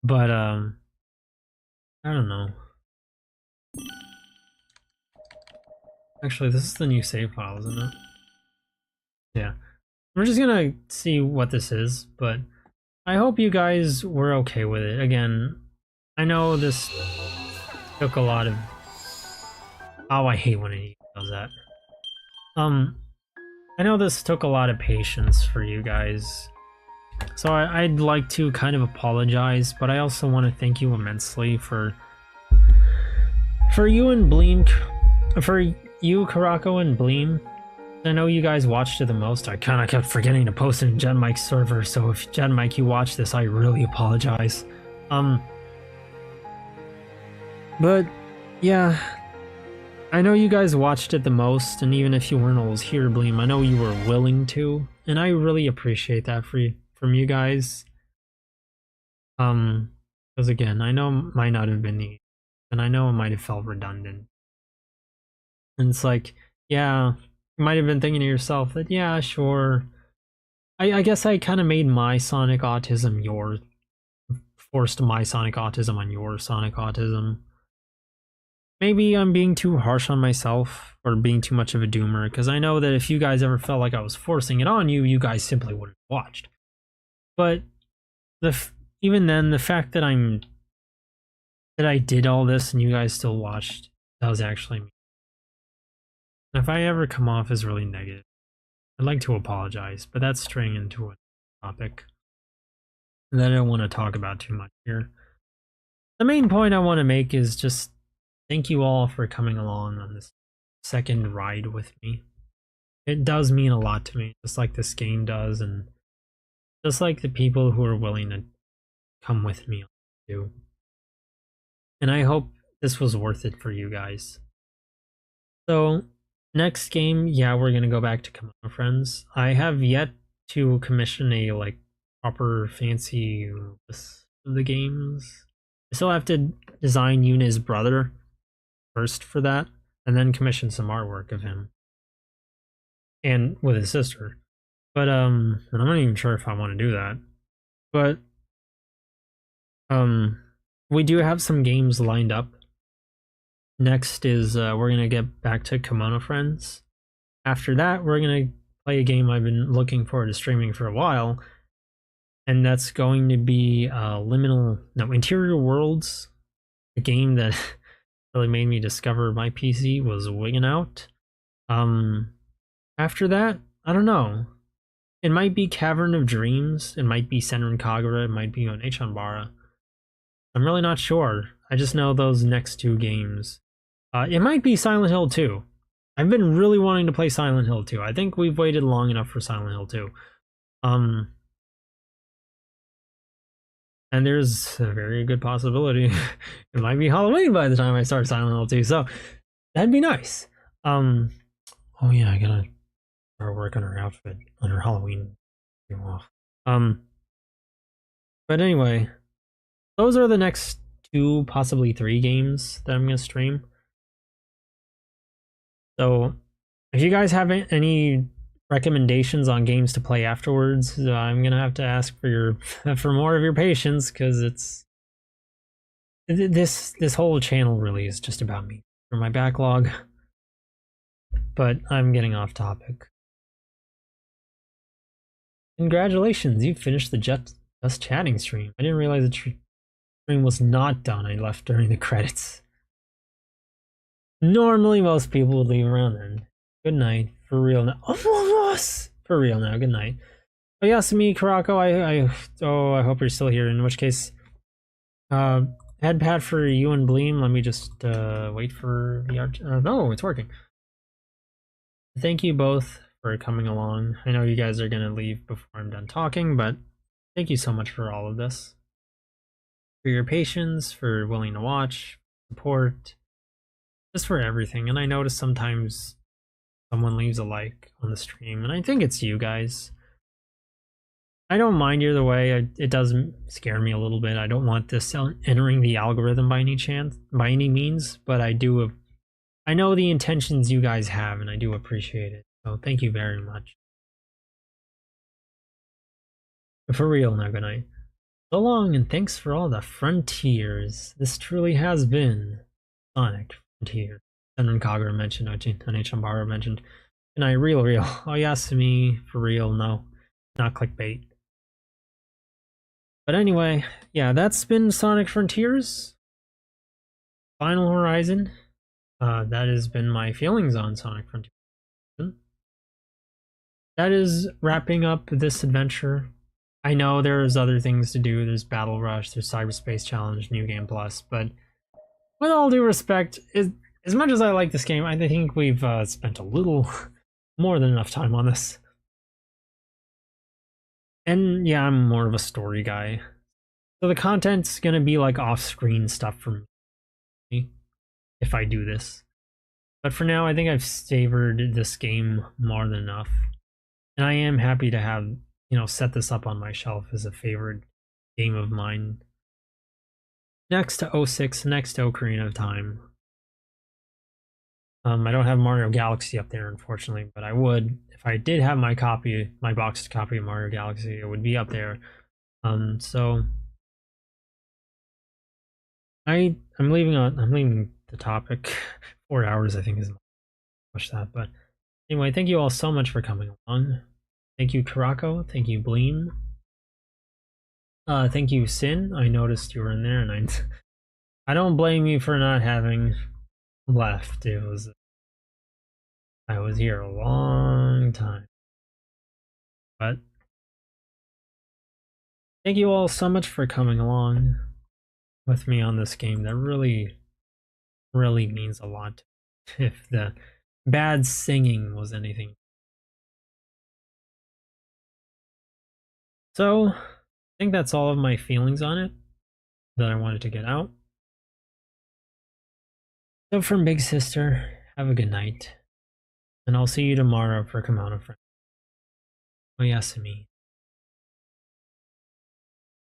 But I don't know. Actually, this is the new save file, isn't it? Yeah. We're just gonna see what this is, but I hope you guys were okay with it. Again, I know this took a lot of... Oh, I hate when he does that. I know this took a lot of patience for you guys. So I'd like to kind of apologize, but I also want to thank you immensely for you and Bleem, for you, Karako, and Bleem. I know you guys watched it the most. I kind of kept forgetting to post it in Jen Mike's server, so if Jen Mike, you watch this, I really apologize. But yeah, I know you guys watched it the most, and even if you weren't always here, Bleem, I know you were willing to, and I really appreciate that from you guys. Because again, I know it might not have been neat, and I know it might have felt redundant. And it's like, yeah, you might have been thinking to yourself that, yeah, sure. I guess I kind of made my Sonic autism forced my Sonic autism on your Sonic autism. Maybe I'm being too harsh on myself, or being too much of a doomer, because I know that if you guys ever felt like I was forcing it on you, you guys simply wouldn't have watched. But even then, the fact that I did all this and you guys still watched, that was actually me. If I ever come off as really negative, I'd like to apologize, but that's straying into a topic that I don't want to talk about too much here. The main point I want to make is just thank you all for coming along on this second ride with me. It does mean a lot to me, just like this game does, and just like the people who are willing to come with me too. And I hope this was worth it for you guys. So, next game, yeah, we're gonna go back to Kimono Friends. I have yet to commission a like proper fancy list of the games. I still have to design Yu-nee's brother first for that, and then commission some artwork of him. And with his sister. But and I'm not even sure if I want to do that. But we do have some games lined up. Next is we're gonna get back to Kimono Friends. After that, we're gonna play a game I've been looking forward to streaming for a while, and that's going to be Interior Worlds, a game that really made me discover my PC was wigging out. After that, I don't know. It might be Cavern of Dreams, it might be Senran Kagura, it might be Onechanbara. I'm really not sure. I just know those next two games. It might be Silent Hill 2. I've been really wanting to play Silent Hill 2. I think we've waited long enough for Silent Hill 2. And there's a very good possibility it might be Halloween by the time I start Silent Hill 2, so that'd be nice. Oh yeah, I gotta start working on her outfit on her Halloween. But anyway, those are the next 2, possibly 3 games that I'm gonna stream. So if you guys have any recommendations on games to play afterwards, I'm gonna have to ask for your for more of your patience, because this whole channel really is just about me for my backlog. But I'm getting off topic. Congratulations, you finished the Just Chatting stream. I didn't realize the stream was not done. I left during the credits. Normally, most people would leave around then. Good night. For real now. Oh, for real now. Good night. Oh, Yasumi, Karako, I hope you're still here. In which case, head pad for you and Bleem. Let me just wait for the art. No, it's working. Thank you both for coming along. I know you guys are gonna leave before I'm done talking, but thank you so much for all of this. For your patience, for willing to watch, support, just for everything. And I notice sometimes someone leaves a like on the stream, and I think it's you guys. I don't mind either way. It does scare me a little bit. I don't want this entering the algorithm by any means, but I know the intentions you guys have, and I do appreciate it. So thank you very much. For real now, good night. So long, and thanks for all the frontiers. This truly has been Sonic Frontier. Senran Kagura mentioned, Onechambaro mentioned. And real. Oh, Yasumi, for real, no. Not clickbait. But anyway, yeah, that's been Sonic Frontiers. Final Horizon. That has been my feelings on Sonic Frontiers. That is wrapping up this adventure. I know there's other things to do. There's Battle Rush, there's Cyberspace Challenge, New Game Plus, but with all due respect, as much as I like this game, I think we've spent a little more than enough time on this. And yeah, I'm more of a story guy. So the content's gonna be like off-screen stuff for me if I do this. But for now, I think I've savored this game more than enough. And I am happy to have, set this up on my shelf as a favorite game of mine. Next to 06, next to Ocarina of Time. I don't have Mario Galaxy up there, unfortunately, but I would. If I did have my boxed copy of Mario Galaxy, it would be up there. So I'm leaving the topic. 4 hours, I think, is much that. But anyway, thank you all so much for coming along. Thank you, Karako. Thank you, Bleem. Thank you, Sin. I noticed you were in there, and I don't blame you for not having left. I was here a long time. But thank you all so much for coming along with me on this game. That really means a lot. If the bad singing was anything. So, I think that's all of my feelings on it that I wanted to get out. So from Big Sister, have a good night. And I'll see you tomorrow for Kimono Friends. Oyasumi.